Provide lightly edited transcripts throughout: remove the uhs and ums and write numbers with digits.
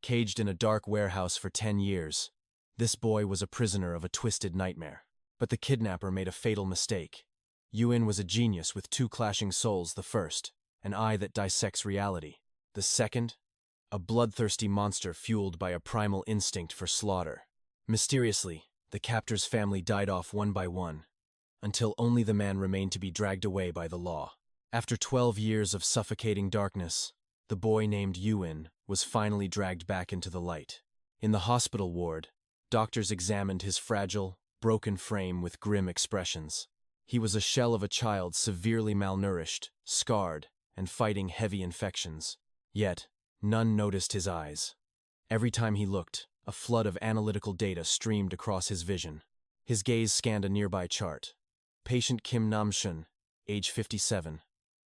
caged in a dark warehouse for 10 years. This boy was a prisoner of a twisted nightmare. But the kidnapper made a fatal mistake. Yuen was a genius with two clashing souls. The first, an eye that dissects reality. The second, a bloodthirsty monster fueled by a primal instinct for slaughter. Mysteriously, the captor's family died off one by one, until only the man remained to be dragged away by the law. After 12 years of suffocating darkness, the boy named Yuen was finally dragged back into the light. In the hospital ward, doctors examined his fragile, broken frame with grim expressions. He was a shell of a child severely malnourished, scarred, and fighting heavy infections. Yet, none noticed his eyes. Every time he looked, a flood of analytical data streamed across his vision. His gaze scanned a nearby chart. Patient Kim Nam-shun, age 57,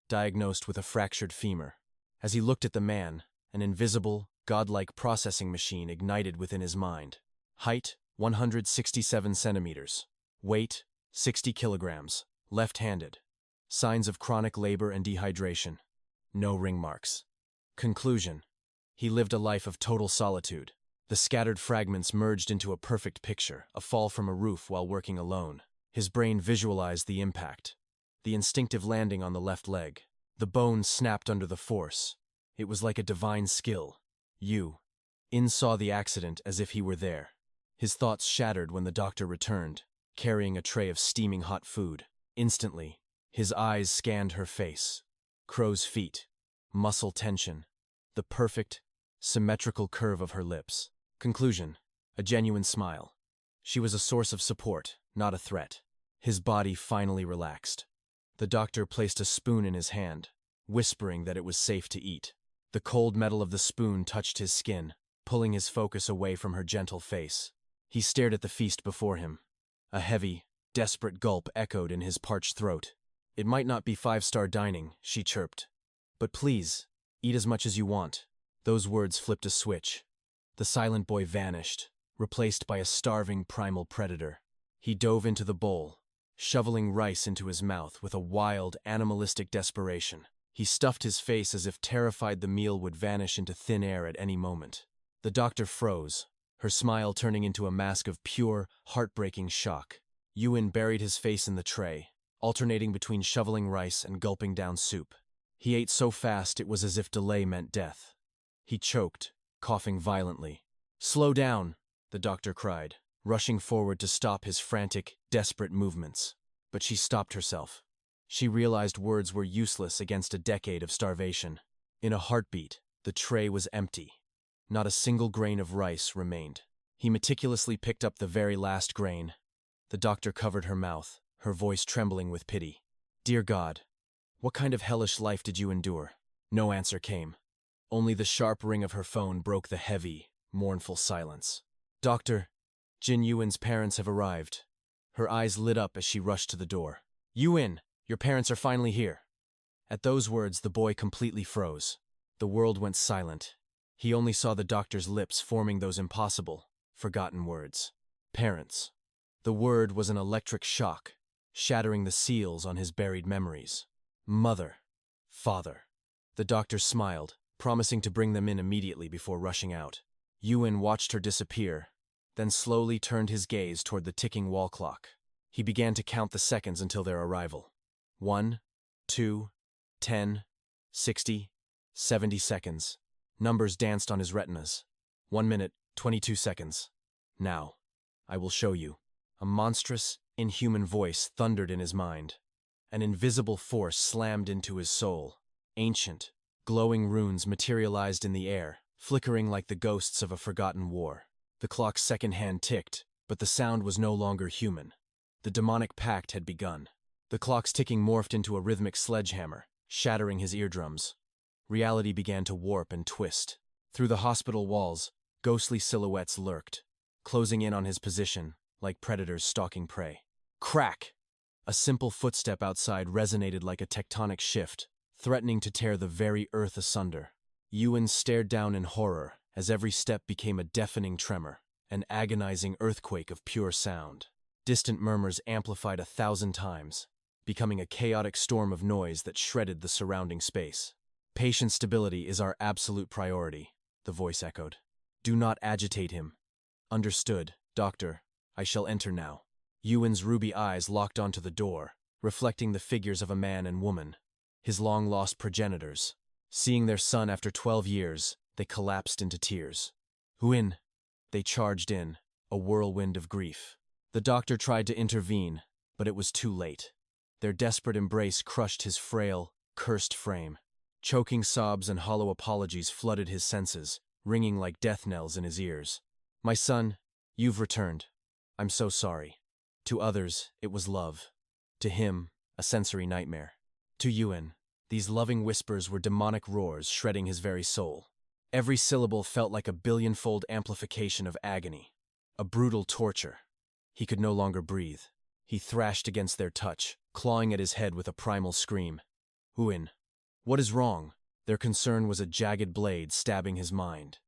diagnosed with a fractured femur. As he looked at the man, an invisible, godlike processing machine ignited within his mind. Height, 167 centimeters. Weight, 60 kilograms. Left-handed. Signs of chronic labor and dehydration. No ring marks. Conclusion: he lived a life of total solitude. The scattered fragments merged into a perfect picture, a fall from a roof while working alone. His brain visualized the impact. The instinctive landing on the left leg. The bone snapped under the force. It was like a divine skill. Yuen saw the accident as if he were there. His thoughts shattered when the doctor returned, carrying a tray of steaming hot food. Instantly, his eyes scanned her face. Crow's feet, muscle tension, the perfect, symmetrical curve of her lips. Conclusion: a genuine smile. She was a source of support, not a threat. His body finally relaxed. The doctor placed a spoon in his hand, whispering that it was safe to eat. The cold metal of the spoon touched his skin, pulling his focus away from her gentle face. He stared at the feast before him. A heavy, desperate gulp echoed in his parched throat. "It might not be five-star dining," she chirped, "but please, eat as much as you want." Those words flipped a switch. The silent boy vanished, replaced by a starving primal predator. He dove into the bowl, shoveling rice into his mouth with a wild, animalistic desperation. He stuffed his face as if terrified the meal would vanish into thin air at any moment. The doctor froze, her smile turning into a mask of pure, heartbreaking shock. Yuen buried his face in the tray, alternating between shoveling rice and gulping down soup. He ate so fast it was as if delay meant death. He choked, coughing violently. "Slow down," the doctor cried, rushing forward to stop his frantic, desperate movements. But she stopped herself. She realized words were useless against a decade of starvation. In a heartbeat, the tray was empty. Not a single grain of rice remained. He meticulously picked up the very last grain. The doctor covered her mouth, her voice trembling with pity. "Dear God, what kind of hellish life did you endure?" No answer came. Only the sharp ring of her phone broke the heavy, mournful silence. "Doctor, Jin Yuen's parents have arrived." Her eyes lit up as she rushed to the door. "Yuen, your parents are finally here." At those words, the boy completely froze. The world went silent. He only saw the doctor's lips forming those impossible, forgotten words. Parents. The word was an electric shock, shattering the seals on his buried memories. Mother. Father. The doctor smiled, promising to bring them in immediately before rushing out. Yuen watched her disappear, then slowly turned his gaze toward the ticking wall clock. He began to count the seconds until their arrival. 1, 2, 10, 60, 70 seconds. Numbers danced on his retinas. 1 minute, 22 seconds. "Now, I will show you." A monstrous, inhuman voice thundered in his mind. An invisible force slammed into his soul. Ancient, glowing runes materialized in the air, flickering like the ghosts of a forgotten war. The clock's second hand ticked, but the sound was no longer human. The demonic pact had begun. The clock's ticking morphed into a rhythmic sledgehammer, shattering his eardrums. Reality began to warp and twist. Through the hospital walls, ghostly silhouettes lurked, closing in on his position like predators stalking prey. Crack! A simple footstep outside resonated like a tectonic shift, threatening to tear the very earth asunder. Yuen stared down in horror as every step became a deafening tremor, an agonizing earthquake of pure sound. Distant murmurs amplified 1,000 times, becoming a chaotic storm of noise that shredded the surrounding space. "Patient stability is our absolute priority," the voice echoed. Do not agitate him. Understood, doctor. I shall enter now. Yuan's ruby eyes locked onto the door, reflecting the figures of a man and woman, his long-lost progenitors. Seeing their son after 12 years, they collapsed into tears. Yuan! They charged in, a whirlwind of grief. The doctor tried to intervene, but it was too late. Their desperate embrace crushed his frail, cursed frame. Choking sobs and hollow apologies flooded his senses, ringing like death knells in his ears. My son, you've returned. I'm so sorry. To others, it was love. To him, a sensory nightmare. To Yuan, these loving whispers were demonic roars shredding his very soul. Every syllable felt like a billion-fold amplification of agony. A brutal torture. He could no longer breathe. He thrashed against their touch, clawing at his head with a primal scream. Yuan, what is wrong? Their concern was a jagged blade stabbing his mind.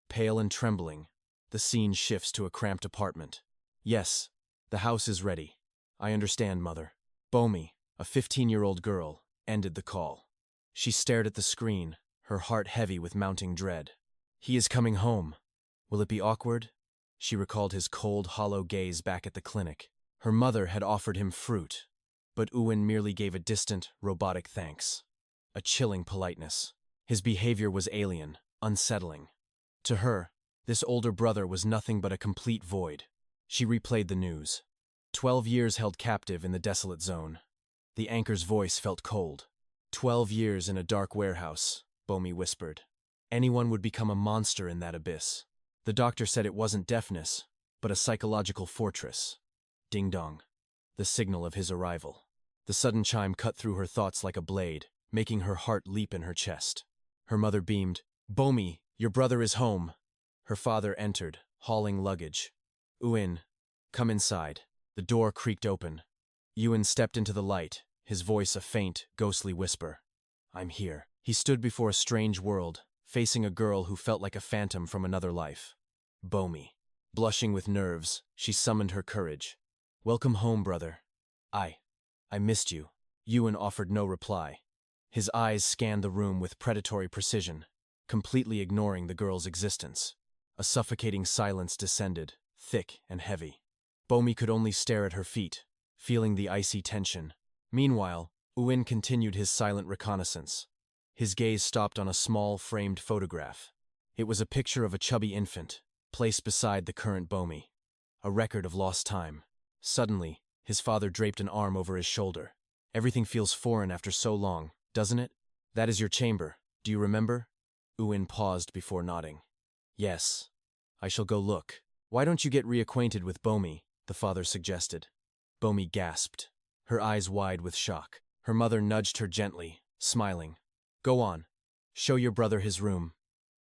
Pale and trembling, the scene shifts to a cramped apartment. Yes, the house is ready. I understand, mother. 𝒊𝒑, a 15-year-old girl, ended the call. She stared at the screen, her heart heavy with mounting dread. He is coming home. Will it be awkward? She recalled his cold, hollow gaze back at the clinic. Her mother had offered him fruit, but Yuan merely gave a distant, robotic thanks. A chilling politeness. His behavior was alien, unsettling. To her, this older brother was nothing but a complete void. She replayed the news. 12 years held captive in the desolate zone. The anchor's voice felt cold. 12 years in a dark warehouse, 𝒊𝒑 whispered. Anyone would become a monster in that abyss. The doctor said it wasn't deafness, but a psychological fortress. Ding-dong. The signal of his arrival. The sudden chime cut through her thoughts like a blade, making her heart leap in her chest. Her mother beamed. 𝒊𝒑, your brother is home. Her father entered, hauling luggage. Yuan, come inside. The door creaked open. Yuan stepped into the light, his voice a faint, ghostly whisper. I'm here. He stood before a strange world, facing a girl who felt like a phantom from another life. 𝒊𝒑. Blushing with nerves, she summoned her courage. Welcome home, brother. I missed you. Yuan offered no reply. His eyes scanned the room with predatory precision, completely ignoring the girl's existence. A suffocating silence descended, thick and heavy. 𝒊𝒑 could only stare at her feet, feeling the icy tension. Meanwhile, Yuan continued his silent reconnaissance. His gaze stopped on a small, framed photograph. It was a picture of a chubby infant, placed beside the current 𝒊𝒑. A record of lost time. Suddenly, his father draped an arm over his shoulder. Everything feels foreign after so long, doesn't it? That is your chamber. Do you remember? Yuan paused before nodding. Yes. I shall go look. Why don't you get reacquainted with 𝒊𝒑? The father suggested. 𝒊𝒑 gasped, her eyes wide with shock. Her mother nudged her gently, smiling. Go on. Show your brother his room.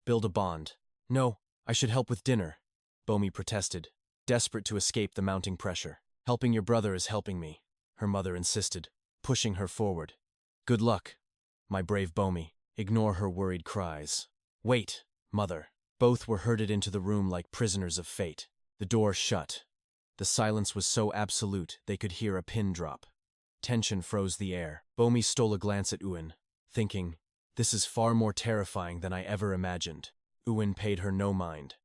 Build a bond. No, I should help with dinner, 𝒊𝒑 protested, desperate to escape the mounting pressure. Helping your brother is helping me, her mother insisted, pushing her forward. Good luck, my brave 𝒊𝒑. Ignore her worried cries. Wait, mother. Both were herded into the room like prisoners of fate. The door shut. The silence was so absolute they could hear a pin drop. Tension froze the air. 𝒊𝒑 stole a glance at Yuan, thinking, this is far more terrifying than I ever imagined. Yuan paid her no mind.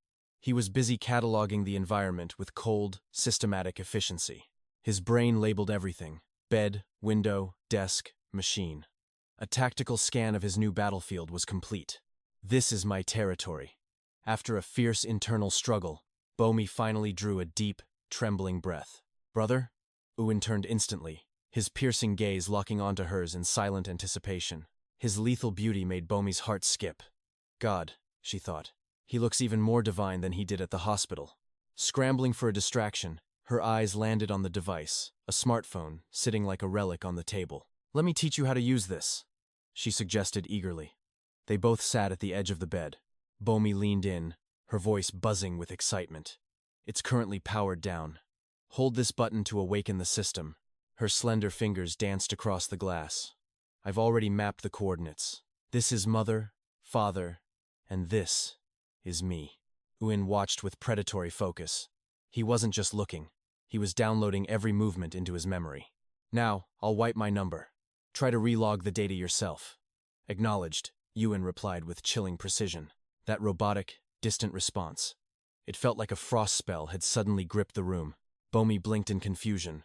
He was busy cataloging the environment with cold, systematic efficiency. His brain labeled everything: bed, window, desk, machine. A tactical scan of his new battlefield was complete. This is my territory. After a fierce internal struggle, 𝒊𝒑 finally drew a deep, trembling breath. Brother? Yuan turned instantly, his piercing gaze locking onto hers in silent anticipation. His lethal beauty made 𝒊𝒑's heart skip. God, she thought, he looks even more divine than he did at the hospital. Scrambling for a distraction, her eyes landed on the device, a smartphone, sitting like a relic on the table. Let me teach you how to use this, she suggested eagerly. They both sat at the edge of the bed. 𝒊𝒑 leaned in, her voice buzzing with excitement. It's currently powered down. Hold this button to awaken the system. Her slender fingers danced across the glass. I've already mapped the coordinates. This is mother, father, and this is me. Yuan watched with predatory focus. He wasn't just looking. He was downloading every movement into his memory. Now, I'll wipe my number. Try to relog the data yourself. Acknowledged, Yuan replied with chilling precision. That robotic, Distant response. It felt like a frost spell had suddenly gripped the room. 𝒂𝒏 blinked in confusion.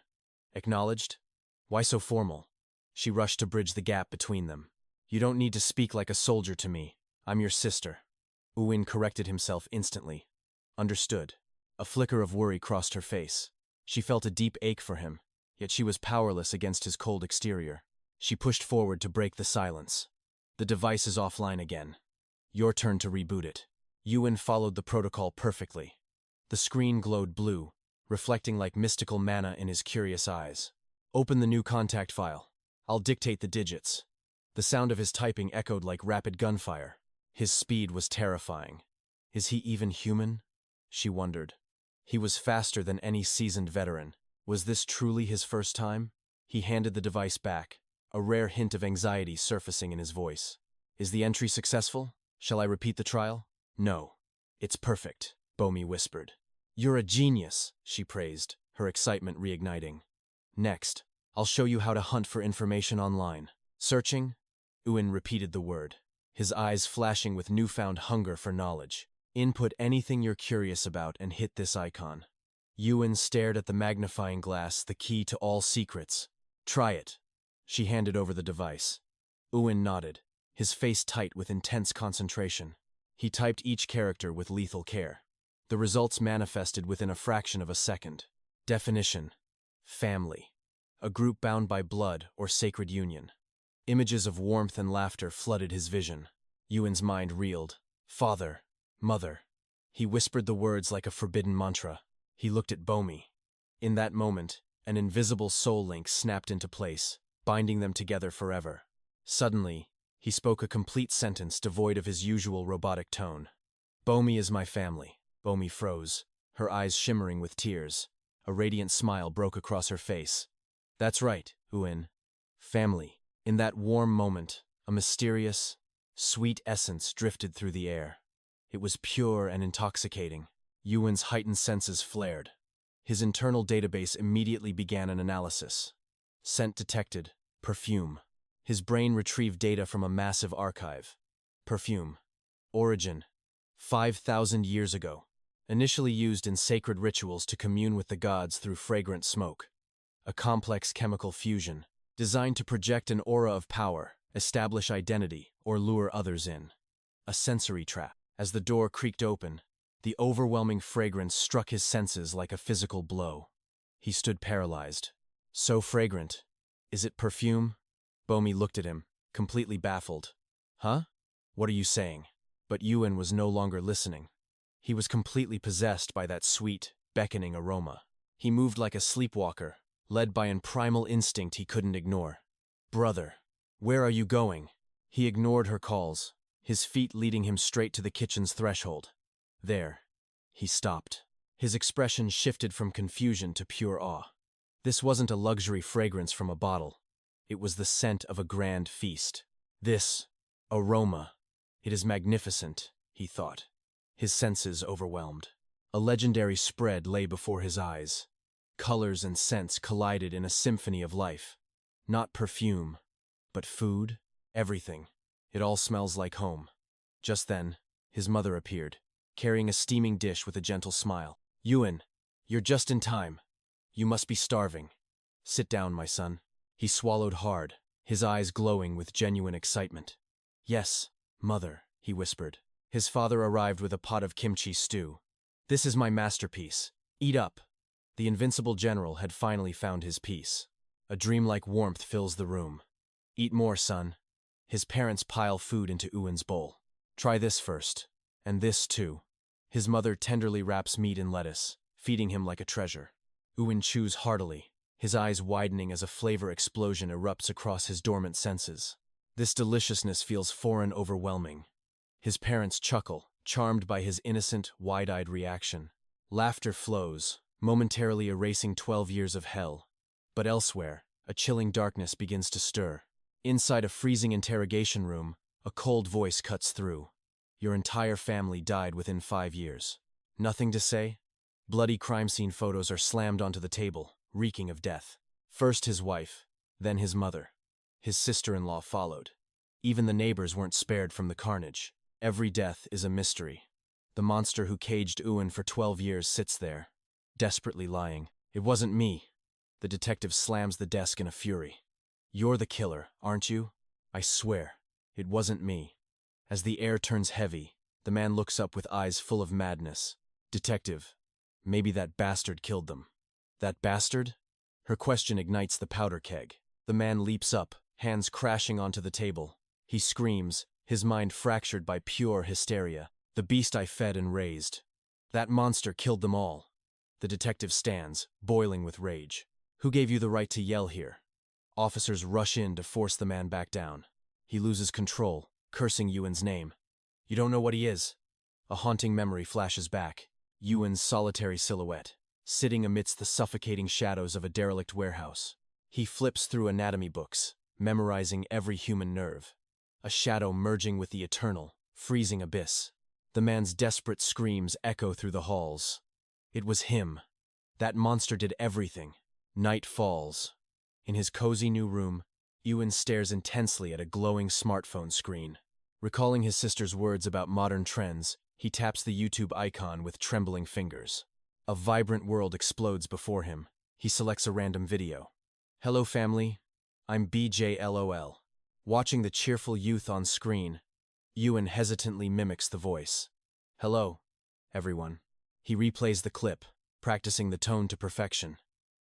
Acknowledged? Why so formal? She rushed to bridge the gap between them. You don't need to speak like a soldier to me. I'm your sister. 𝒂𝒏 corrected himself instantly. Understood. A flicker of worry crossed her face. She felt a deep ache for him, yet she was powerless against his cold exterior. She pushed forward to break the silence. The device is offline again. Your turn to reboot it. 𝒂𝒏 followed the protocol perfectly. The screen glowed blue, reflecting like mystical mana in his curious eyes. Open the new contact file. I'll dictate the digits. The sound of his typing echoed like rapid gunfire. His speed was terrifying. Is he even human? She wondered. He was faster than any seasoned veteran. Was this truly his first time? He handed the device back, a rare hint of anxiety surfacing in his voice. Is the entry successful? Shall I repeat the trial? No. It's perfect, 𝒂𝒏 whispered. You're a genius, she praised, her excitement reigniting. Next, I'll show you how to hunt for information online. Searching? 𝒂𝒏 repeated the word, his eyes flashing with newfound hunger for knowledge. Input anything you're curious about and hit this icon. 𝒂𝒏 stared at the magnifying glass, the key to all secrets. Try it. She handed over the device. 𝒂𝒏 nodded, his face tight with intense concentration. He typed each character with lethal care. The results manifested within a fraction of a second. Definition: family. A group bound by blood or sacred union. Images of warmth and laughter flooded his vision. 𝒂𝒏's mind reeled. Father. Mother. He whispered the words like a forbidden mantra. He looked at 𝒂𝒏. In that moment, an invisible soul link snapped into place, binding them together forever. Suddenly, he spoke a complete sentence devoid of his usual robotic tone. 𝒂𝒏 is my family. 𝒂𝒏 froze, her eyes shimmering with tears. A radiant smile broke across her face. That's right, 𝒂𝒏. Family. In that warm moment, a mysterious, sweet essence drifted through the air. It was pure and intoxicating. 𝒂𝒏's heightened senses flared. His internal database immediately began an analysis. Scent detected. Perfume. His brain retrieved data from a massive archive. Perfume. Origin. 5,000 years ago. Initially used in sacred rituals to commune with the gods through fragrant smoke. A complex chemical fusion, designed to project an aura of power, establish identity, or lure others in. A sensory trap. As the door creaked open, the overwhelming fragrance struck his senses like a physical blow. He stood paralyzed. So fragrant. Is it perfume? 𝒂𝒏 looked at him, completely baffled. Huh? What are you saying? But 𝒂𝒏 was no longer listening. He was completely possessed by that sweet, beckoning aroma. He moved like a sleepwalker, led by an primal instinct he couldn't ignore. Brother, where are you going? He ignored her calls, his feet leading him straight to the kitchen's threshold. There. He stopped. His expression shifted from confusion to pure awe. This wasn't a luxury fragrance from a bottle. It was the scent of a grand feast. This aroma. It is magnificent, he thought, his senses overwhelmed. A legendary spread lay before his eyes. Colors and scents collided in a symphony of life. Not perfume, but food, everything. It all smells like home. Just then, his mother appeared, carrying a steaming dish with a gentle smile. 𝒂𝒏, you're just in time. You must be starving. Sit down, my son. He swallowed hard, his eyes glowing with genuine excitement. Yes, mother, he whispered. His father arrived with a pot of kimchi stew. This is my masterpiece. Eat up. The invincible general had finally found his peace. A dreamlike warmth fills the room. Eat more, son. His parents pile food into 𝒂𝒏's bowl. Try this first. And this, too. His mother tenderly wraps meat in lettuce, feeding him like a treasure. 𝒂𝒏 chews heartily, his eyes widening as a flavor explosion erupts across his dormant senses. This deliciousness feels foreign, overwhelming. His parents chuckle, charmed by his innocent, wide-eyed reaction. Laughter flows, momentarily erasing 12 years of hell. But elsewhere, a chilling darkness begins to stir. Inside a freezing interrogation room, a cold voice cuts through. Your entire family died within 5 years. Nothing to say? Bloody crime scene photos are slammed onto the table, reeking of death. First his wife, then his mother. His sister-in-law followed. Even the neighbors weren't spared from the carnage. Every death is a mystery. The monster who caged Uin for 12 years sits there, desperately lying. It wasn't me. The detective slams the desk in a fury. You're the killer, aren't you? I swear, it wasn't me. As the air turns heavy, the man looks up with eyes full of madness. Detective, maybe that bastard killed them. That bastard? Her question ignites the powder keg. The man leaps up, hands crashing onto the table. He screams, his mind fractured by pure hysteria. The beast I fed and raised. That monster killed them all. The detective stands, boiling with rage. Who gave you the right to yell here? Officers rush in to force the man back down. He loses control, cursing Yuen's name. You don't know what he is. A haunting memory flashes back. Yuen's solitary silhouette, sitting amidst the suffocating shadows of a derelict warehouse. He flips through anatomy books, memorizing every human nerve. A shadow merging with the eternal, freezing abyss. The man's desperate screams echo through the halls. It was him. That monster did everything. Night falls. In his cozy new room, Yuen stares intensely at a glowing smartphone screen. Recalling his sister's words about modern trends, he taps the YouTube icon with trembling fingers. A vibrant world explodes before him. He selects a random video. Hello family, I'm 𝑏𝒐𝒊𝒆𝒓. Watching the cheerful youth on screen, Yuen hesitantly mimics the voice. Hello, everyone. He replays the clip, practicing the tone to perfection.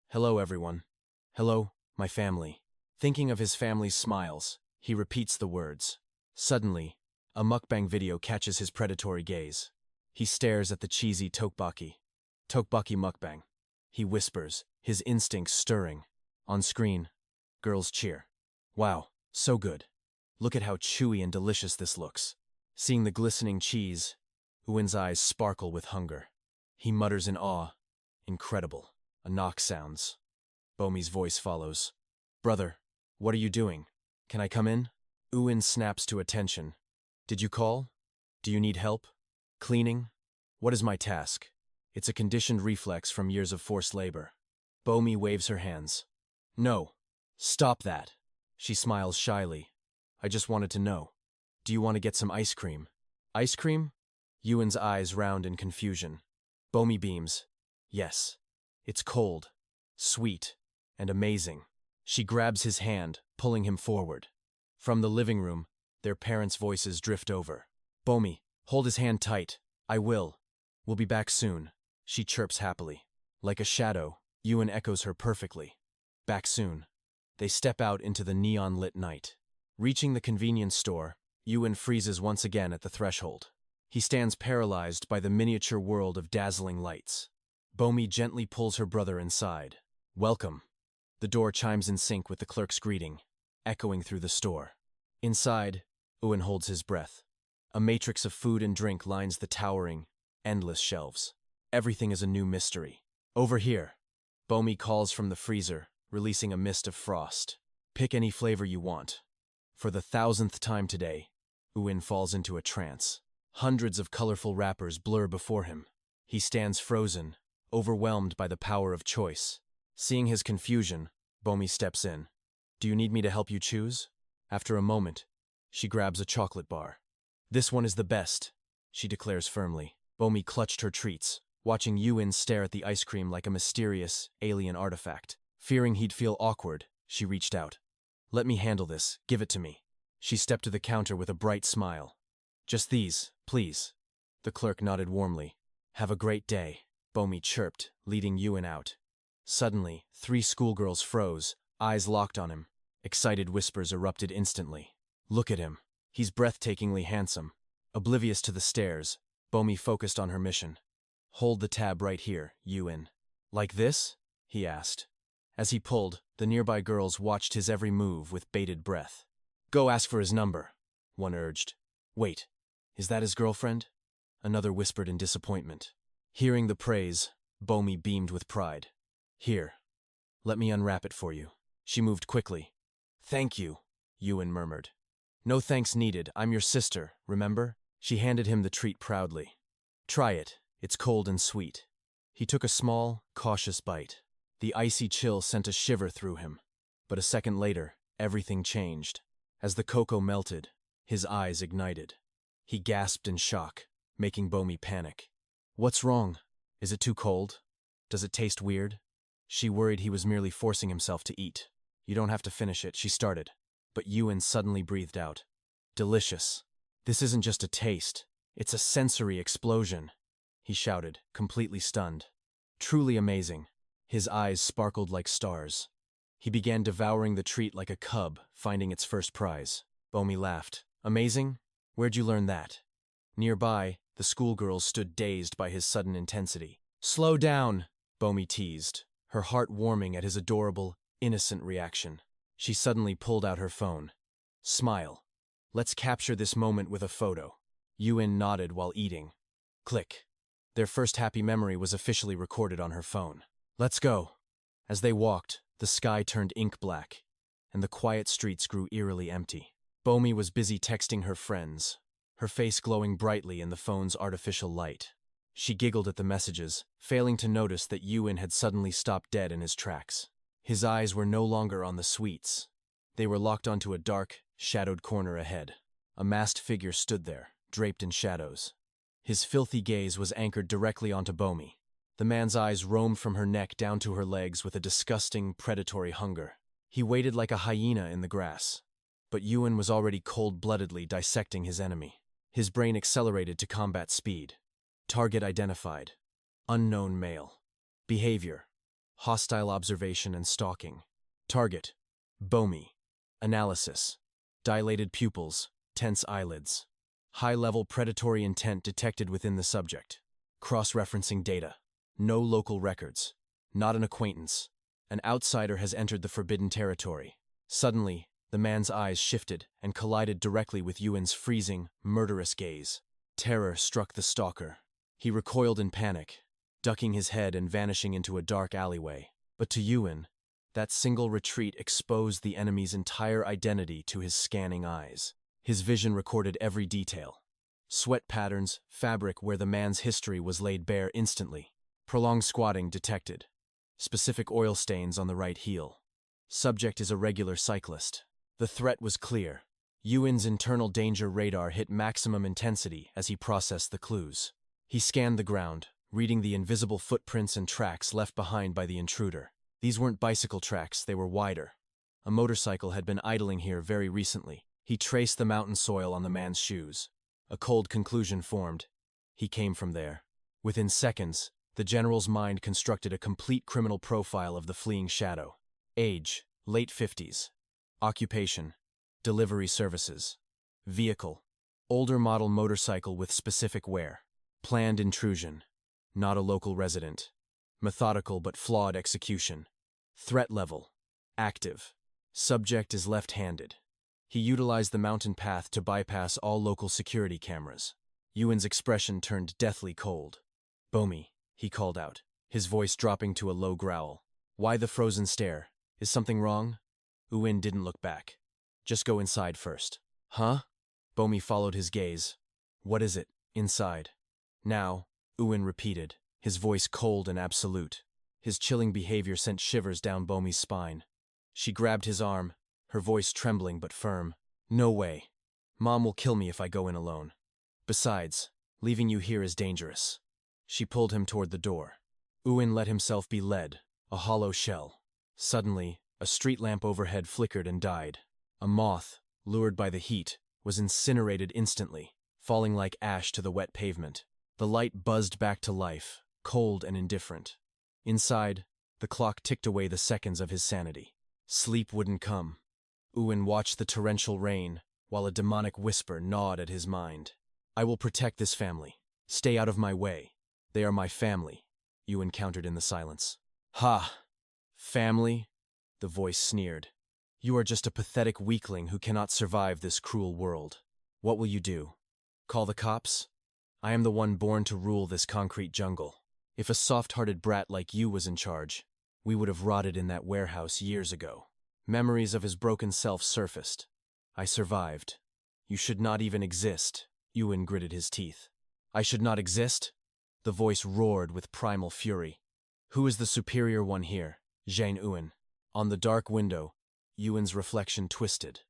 Hello, everyone. Hello, my family. Thinking of his family's smiles, he repeats the words. Suddenly, a mukbang video catches his predatory gaze. He stares at the cheesy tteokbokki. Tteokbokki mukbang. He whispers, his instincts stirring. On screen, girls cheer. Wow, so good. Look at how chewy and delicious this looks. Seeing the glistening cheese, Uin's eyes sparkle with hunger. He mutters in awe. Incredible. A knock sounds. Bomi's voice follows. Brother, what are you doing? Can I come in? Uin snaps to attention. Did you call? Do you need help? Cleaning? What is my task? It's a conditioned reflex from years of forced labor. Bomi waves her hands. No. Stop that. She smiles shyly. I just wanted to know. Do you want to get some ice cream? Ice cream? Yuen's eyes round in confusion. Bomi beams. Yes. It's cold, sweet, and amazing. She grabs his hand, pulling him forward. From the living room, their parents' voices drift over. Bomi, hold his hand tight. I will. We'll be back soon. She chirps happily. Like a shadow, Yuen echoes her perfectly. Back soon. They step out into the neon-lit night. Reaching the convenience store, Yuen freezes once again at the threshold. He stands paralyzed by the miniature world of dazzling lights. Bomi gently pulls her brother inside. Welcome. The door chimes in sync with the clerk's greeting, echoing through the store. Inside, Yuen holds his breath. A matrix of food and drink lines the towering, endless shelves. Everything is a new mystery. Over here. Bomi calls from the freezer, releasing a mist of frost. Pick any flavor you want. For the 1000th time today, Yuen falls into a trance. Hundreds of colorful wrappers blur before him. He stands frozen, overwhelmed by the power of choice. Seeing his confusion, Bomi steps in. Do you need me to help you choose? After a moment, she grabs a chocolate bar. This one is the best, she declares firmly. Bomi clutched her treats, watching Yuen stare at the ice cream like a mysterious, alien artifact. Fearing he'd feel awkward, she reached out. Let me handle this, give it to me. She stepped to the counter with a bright smile. Just these, please. The clerk nodded warmly. Have a great day, Bomi chirped, leading Yuen out. Suddenly, 3 schoolgirls froze, eyes locked on him. Excited whispers erupted instantly. Look at him. He's breathtakingly handsome. Oblivious to the stares, Bomi focused on her mission. Hold the tab right here, Yuen. Like this? He asked. As he pulled, the nearby girls watched his every move with bated breath. Go ask for his number, one urged. Wait, is that his girlfriend? Another whispered in disappointment. Hearing the praise, Bomi beamed with pride. Here, let me unwrap it for you. She moved quickly. Thank you, Yuen murmured. No thanks needed, I'm your sister, remember? She handed him the treat proudly. Try it, it's cold and sweet. He took a small, cautious bite. The icy chill sent a shiver through him. But a second later, everything changed. As the cocoa melted, his eyes ignited. He gasped in shock. making 𝑮𝒐𝒅 panic. What's wrong? Is it too cold? Does it taste weird? She worried he was merely forcing himself to eat. You don't have to finish it, she started. But Yuan suddenly breathed out. Delicious. This isn't just a taste. It's a sensory explosion, he shouted, completely stunned. Truly amazing. His eyes sparkled like stars. He began devouring the treat like a cub, finding its first prize. 𝑮𝒐𝒅 laughed. Amazing? Where'd you learn that? Nearby, the schoolgirls stood dazed by his sudden intensity. Slow down, 𝑮𝒐𝒅 teased, her heart warming at his adorable, innocent reaction. She suddenly pulled out her phone. Smile. Let's capture this moment with a photo. Yuan nodded while eating. Click. Their first happy memory was officially recorded on her phone. Let's go. As they walked, the sky turned ink black, and the quiet streets grew eerily empty. 𝒏𝒐𝒅 was busy texting her friends, her face glowing brightly in the phone's artificial light. She giggled at the messages, failing to notice that Yuan had suddenly stopped dead in his tracks. His eyes were no longer on the sweets. They were locked onto a dark, shadowed corner ahead. A masked figure stood there, draped in shadows. His filthy gaze was anchored directly onto 𝒏𝒐𝒅. The man's eyes roamed from her neck down to her legs with a disgusting, predatory hunger. He waited like a hyena in the grass. But Yuan was already cold-bloodedly dissecting his enemy. His brain accelerated to combat speed. Target identified. Unknown male. Behavior. Hostile observation and stalking. Target. 𝒏𝒐𝒅. Analysis. Dilated pupils. Tense eyelids. High-level predatory intent detected within the subject. Cross-referencing data. No local records. Not an acquaintance. An outsider has entered the forbidden territory. Suddenly, the man's eyes shifted and collided directly with Yuan's freezing, murderous gaze. Terror struck the stalker. He recoiled in panic, ducking his head and vanishing into a dark alleyway. But to Yuan, that single retreat exposed the enemy's entire identity to his scanning eyes. His vision recorded every detail. Sweat patterns, fabric where the man's history was laid bare instantly. Prolonged squatting detected. Specific oil stains on the right heel. Subject is a regular cyclist. The threat was clear. Yuan's internal danger radar hit maximum intensity as he processed the clues. He scanned the ground, reading the invisible footprints and tracks left behind by the intruder. These weren't bicycle tracks, they were wider. A motorcycle had been idling here very recently. He traced the mountain soil on the man's shoes. A cold conclusion formed. He came from there. Within seconds, the general's mind constructed a complete criminal profile of the fleeing shadow. Age, late 50s. Occupation, delivery services. Vehicle, older model motorcycle with specific wear. Planned intrusion, not a local resident. Methodical but flawed execution. Threat level, active. Subject is left-handed. He utilized the mountain path to bypass all local security cameras. Yuan's expression turned deathly cold. 𝒏𝒐𝒅, he called out, his voice dropping to a low growl. Why the frozen stare? Is something wrong? Yuan didn't look back. Just go inside first. Huh? 𝒏𝒐𝒅 followed his gaze. What is it, inside? Now, Yuan repeated, his voice cold and absolute. His chilling behavior sent shivers down 𝒏𝒐𝒅's spine. She grabbed his arm, her voice trembling but firm. No way. Mom will kill me if I go in alone. Besides, leaving you here is dangerous. She pulled him toward the door. Yuan let himself be led, a hollow shell. Suddenly, a street lamp overhead flickered and died. A moth, lured by the heat, was incinerated instantly, falling like ash to the wet pavement. The light buzzed back to life, cold and indifferent. Inside, the clock ticked away the seconds of his sanity. Sleep wouldn't come. Yuan watched the torrential rain, while a demonic whisper gnawed at his mind. I will protect this family. Stay out of my way. They are my family, Yuan countered in the silence. Ha! Family? The voice sneered. You are just a pathetic weakling who cannot survive this cruel world. What will you do? Call the cops? I am the one born to rule this concrete jungle. If a soft-hearted brat like you was in charge, we would have rotted in that warehouse years ago. Memories of his broken self surfaced. I survived. You should not even exist, Yuan gritted his teeth. I should not exist? The voice roared with primal fury. Who is the superior one here? Zhang Yuan. On the dark window, Yuan's reflection twisted.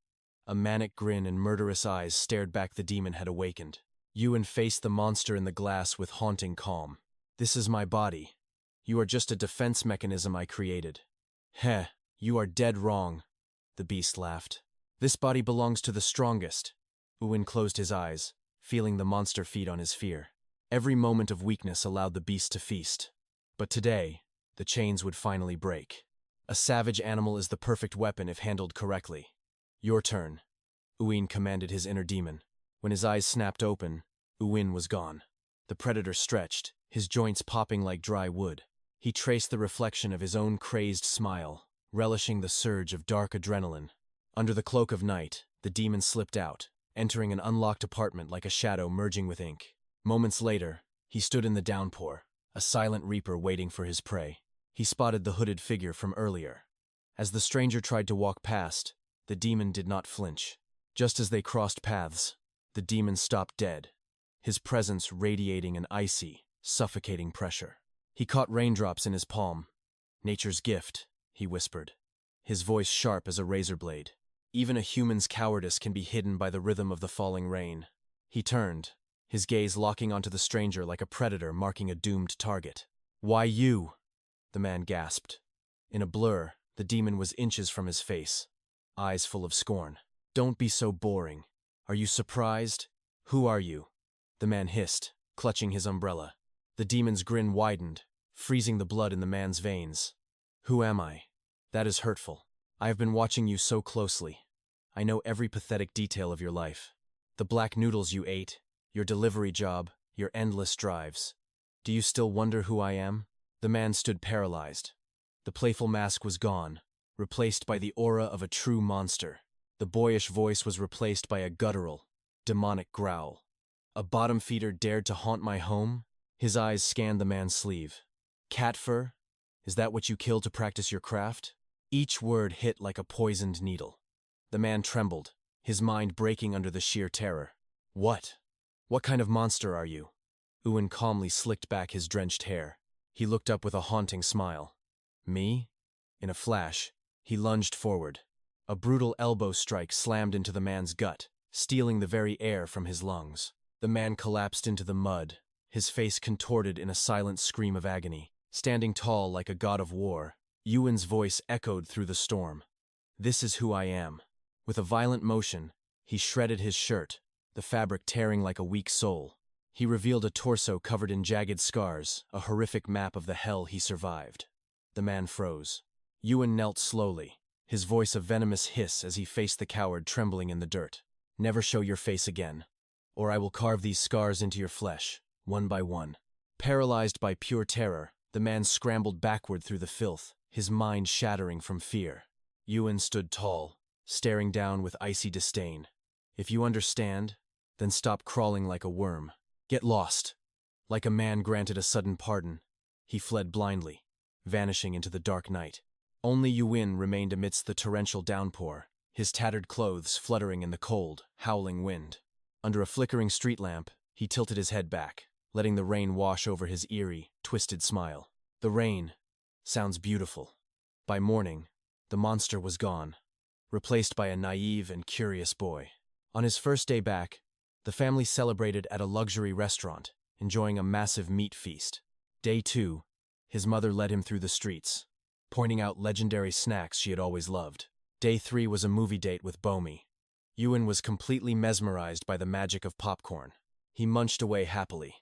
A manic grin and murderous eyes stared back the demon had awakened. Yuan faced the monster in the glass with haunting calm. This is my body. You are just a defense mechanism I created. Heh, you are dead wrong, the beast laughed. This body belongs to the strongest. Yuan closed his eyes, feeling the monster feed on his fear. Every moment of weakness allowed the beast to feast. But today, the chains would finally break. A savage animal is the perfect weapon if handled correctly. Your turn, Yuan commanded his inner demon. When his eyes snapped open, Yuan was gone. The predator stretched, his joints popping like dry wood. He traced the reflection of his own crazed smile, relishing the surge of dark adrenaline. Under the cloak of night, the demon slipped out, entering an unlocked apartment like a shadow merging with ink. Moments later, he stood in the downpour, a silent reaper waiting for his prey. He spotted the hooded figure from earlier. As the stranger tried to walk past, the demon did not flinch. Just as they crossed paths, the demon stopped dead, his presence radiating an icy, suffocating pressure. He caught raindrops in his palm. Nature's gift, he whispered, his voice sharp as a razor blade. Even a human's cowardice can be hidden by the rhythm of the falling rain. He turned, his gaze locking onto the stranger like a predator marking a doomed target. Why you? The man gasped. In a blur, the demon was inches from his face, eyes full of scorn. Don't be so boring. Are you surprised? Who are you? The man hissed, clutching his umbrella. The demon's grin widened, freezing the blood in the man's veins. Who am I? That is hurtful. I have been watching you so closely. I know every pathetic detail of your life. The black noodles you ate, your delivery job, your endless drives. Do you still wonder who I am? The man stood paralyzed. The playful mask was gone, replaced by the aura of a true monster. The boyish voice was replaced by a guttural, demonic growl. A bottom feeder dared to haunt my home? His eyes scanned the man's sleeve. Cat fur? Is that what you kill to practice your craft? Each word hit like a poisoned needle. The man trembled, his mind breaking under the sheer terror. What? What kind of monster are you? Yuan calmly slicked back his drenched hair. He looked up with a haunting smile. Me? In a flash, he lunged forward. A brutal elbow strike slammed into the man's gut, stealing the very air from his lungs. The man collapsed into the mud, his face contorted in a silent scream of agony. Standing tall like a god of war, Yuan's voice echoed through the storm. This is who I am. With a violent motion, he shredded his shirt, the fabric tearing like a weak soul. He revealed a torso covered in jagged scars, a horrific map of the hell he survived. The man froze. Yuan knelt slowly, his voice a venomous hiss as he faced the coward trembling in the dirt. Never show your face again, or I will carve these scars into your flesh, one by one. Paralyzed by pure terror, the man scrambled backward through the filth, his mind shattering from fear. Yuan stood tall, staring down with icy disdain. If you understand, then stop crawling like a worm. Get lost. Like a man granted a sudden pardon, he fled blindly, vanishing into the dark night. Only Yuan remained amidst the torrential downpour, his tattered clothes fluttering in the cold, howling wind. Under a flickering street lamp, he tilted his head back, letting the rain wash over his eerie, twisted smile. The rain sounds beautiful. By morning, the monster was gone, replaced by a naive and curious boy. On his first day back, the family celebrated at a luxury restaurant, enjoying a massive meat feast. Day 2, his mother led him through the streets, pointing out legendary snacks she had always loved. Day 3 was a movie date with 𝒊𝒆𝒂𝒏𝒆𝒅. Yuan was completely mesmerized by the magic of popcorn. He munched away happily.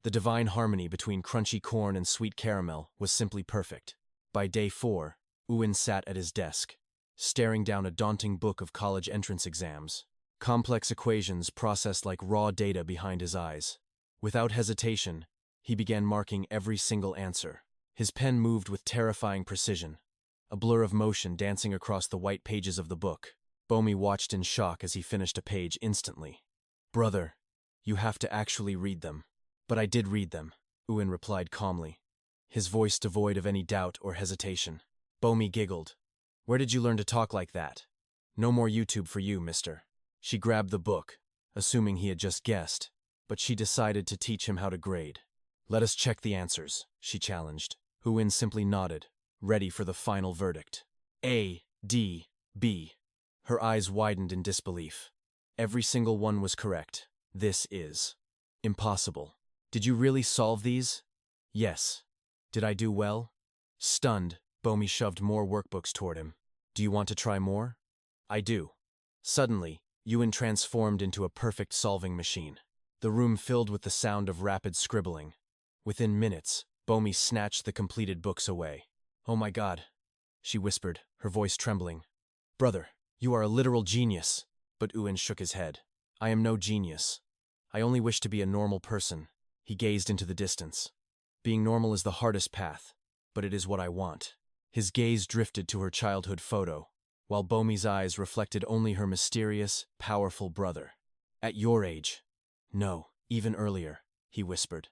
The divine harmony between crunchy corn and sweet caramel was simply perfect. By day 4, Yuan sat at his desk, staring down a daunting book of college entrance exams. Complex equations processed like raw data behind his eyes. Without hesitation, he began marking every single answer. His pen moved with terrifying precision, a blur of motion dancing across the white pages of the book. 𝒊𝒆𝒂𝒏𝒆𝒅 watched in shock as he finished a page instantly. Brother, you have to actually read them. But I did read them, Yuan replied calmly, his voice devoid of any doubt or hesitation. 𝒊𝒆𝒂𝒏𝒆𝒅 giggled. Where did you learn to talk like that? No more YouTube for you, mister. She grabbed the book, assuming he had just guessed, but she decided to teach him how to grade. Let us check the answers, she challenged. Yuan simply nodded, ready for the final verdict. A, D, B. Her eyes widened in disbelief. Every single one was correct. This is Impossible. Did you really solve these? Yes. Did I do well? Stunned, 𝒂𝒑 shoved more workbooks toward him. Do you want to try more? I do. Suddenly, 𝒂𝒏 transformed into a perfect solving machine. The room filled with the sound of rapid scribbling. Within minutes, 𝒂𝒑 snatched the completed books away. Oh my God, she whispered, her voice trembling. Brother, you are a literal genius. But 𝒂𝒏 shook his head. I am no genius. I only wish to be a normal person. He gazed into the distance. Being normal is the hardest path, but it is what I want. His gaze drifted to her childhood photo, while 𝒂𝒑's eyes reflected only her mysterious, powerful brother. At your age. No, even earlier, he whispered.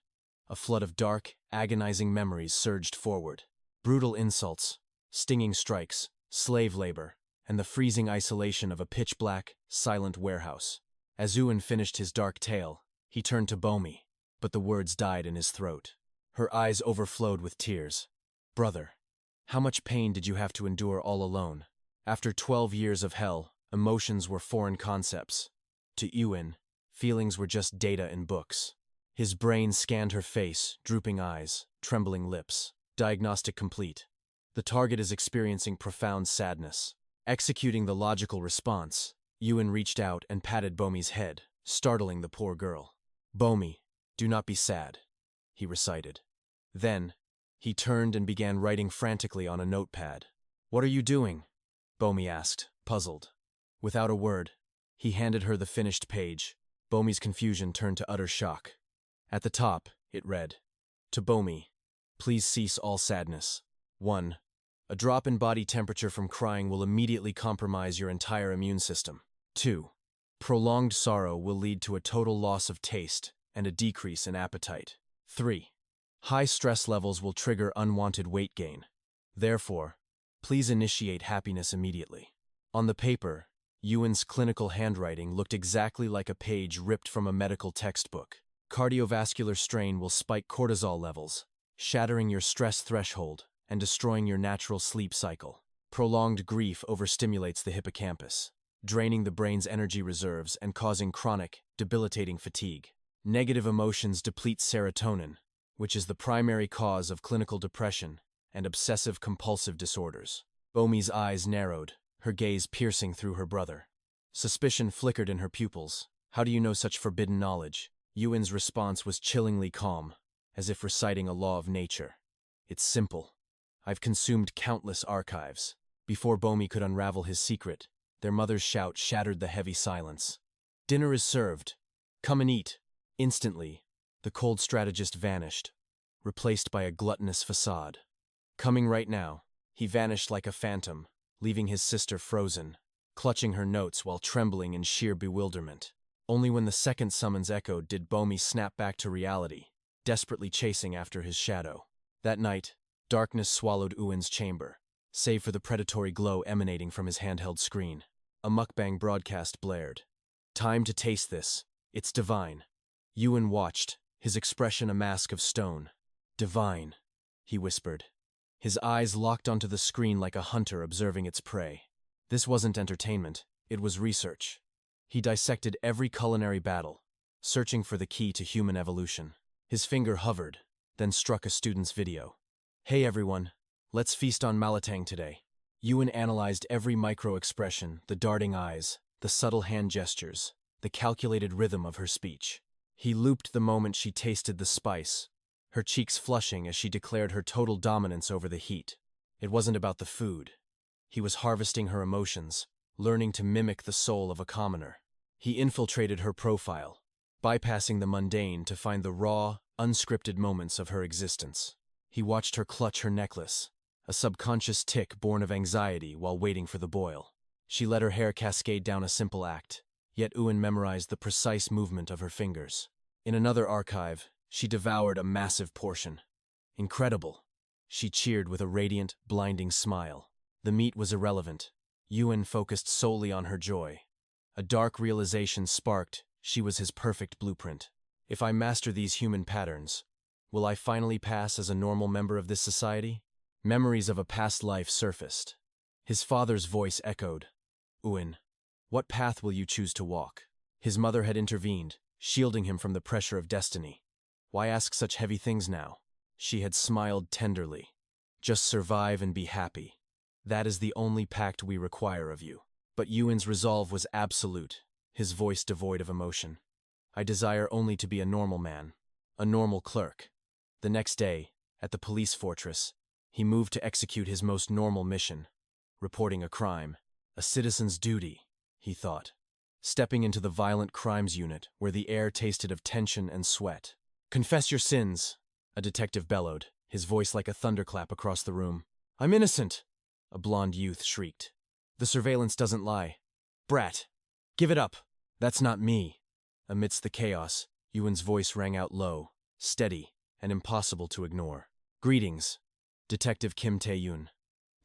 A flood of dark, agonizing memories surged forward. Brutal insults, stinging strikes, slave labor, and the freezing isolation of a pitch-black, silent warehouse. As 𝒂𝒏 finished his dark tale, he turned to 𝒂𝒑, but the words died in his throat. Her eyes overflowed with tears. Brother, how much pain did you have to endure all alone? After 12 years of hell, emotions were foreign concepts. To 𝒂𝒏, feelings were just data in books. His brain scanned her face, drooping eyes, trembling lips. Diagnostic complete. The target is experiencing profound sadness. Executing the logical response, 𝒂𝒏 reached out and patted 𝒂𝒑's head, startling the poor girl. 𝒂𝒑, do not be sad, he recited. Then, he turned and began writing frantically on a notepad. What are you doing? 𝒂𝒑 asked, puzzled. Without a word, he handed her the finished page. 𝒂𝒑's confusion turned to utter shock. At the top, it read, to 𝒂𝒑, please cease all sadness. 1. A drop in body temperature from crying will immediately compromise your entire immune system. 2. Prolonged sorrow will lead to a total loss of taste and a decrease in appetite. 3. High stress levels will trigger unwanted weight gain. Therefore, please initiate happiness immediately. On the paper, 𝒂𝒏's clinical handwriting looked exactly like a page ripped from a medical textbook. Cardiovascular strain will spike cortisol levels, shattering your stress threshold and destroying your natural sleep cycle. Prolonged grief overstimulates the hippocampus, draining the brain's energy reserves and causing chronic, debilitating fatigue. Negative emotions deplete serotonin, which is the primary cause of clinical depression and obsessive-compulsive disorders. 𝒂𝒑's eyes narrowed, her gaze piercing through her brother. Suspicion flickered in her pupils. How do you know such forbidden knowledge? 𝒂𝒏's response was chillingly calm, as if reciting a law of nature. It's simple. I've consumed countless archives. Before 𝒂𝒑 could unravel his secret, their mother's shout shattered the heavy silence. Dinner is served. Come and eat. Instantly, the cold strategist vanished, replaced by a gluttonous facade. Coming right now, he vanished like a phantom, leaving his sister frozen, clutching her notes while trembling in sheer bewilderment. Only when the second summons echoed did 𝒂𝒑 snap back to reality, desperately chasing after his shadow. That night, darkness swallowed 𝒂𝒏's chamber, save for the predatory glow emanating from his handheld screen. A mukbang broadcast blared. Time to taste this. It's divine. 𝒂𝒏 watched, his expression a mask of stone. Divine, he whispered. His eyes locked onto the screen like a hunter observing its prey. This wasn't entertainment, it was research. He dissected every culinary battle, searching for the key to human evolution. His finger hovered, then struck a student's video. Hey everyone, let's feast on malatang today. 𝒂𝒏 analyzed every micro-expression, the darting eyes, the subtle hand gestures, the calculated rhythm of her speech. He looped the moment she tasted the spice, her cheeks flushing as she declared her total dominance over the heat. It wasn't about the food. He was harvesting her emotions, learning to mimic the soul of a commoner. He infiltrated her profile, bypassing the mundane to find the raw, unscripted moments of her existence. He watched her clutch her necklace, a subconscious tic born of anxiety while waiting for the boil. She let her hair cascade down a simple act, yet 𝒂𝒏 memorized the precise movement of her fingers. In another archive, she devoured a massive portion. Incredible! She cheered with a radiant, blinding smile. The meat was irrelevant. 𝒂𝒏 focused solely on her joy. A dark realization sparked, she was his perfect blueprint. If I master these human patterns, will I finally pass as a normal member of this society? Memories of a past life surfaced. His father's voice echoed. 𝒂𝒏, what path will you choose to walk? His mother had intervened, shielding him from the pressure of destiny. Why ask such heavy things now? She had smiled tenderly. Just survive and be happy. That is the only pact we require of you. But Yuan's resolve was absolute, his voice devoid of emotion. I desire only to be a normal man, a normal clerk. The next day, at the police fortress, he moved to execute his most normal mission, reporting a crime. A citizen's duty, he thought. Stepping into the violent crimes unit, where the air tasted of tension and sweat. "Confess your sins," a detective bellowed, his voice like a thunderclap across the room. "I'm innocent," a blonde youth shrieked. "The surveillance doesn't lie. Brat, give it up. That's not me." Amidst the chaos, Yuan's voice rang out low, steady, and impossible to ignore. "Greetings, Detective Kim Tae-yoon."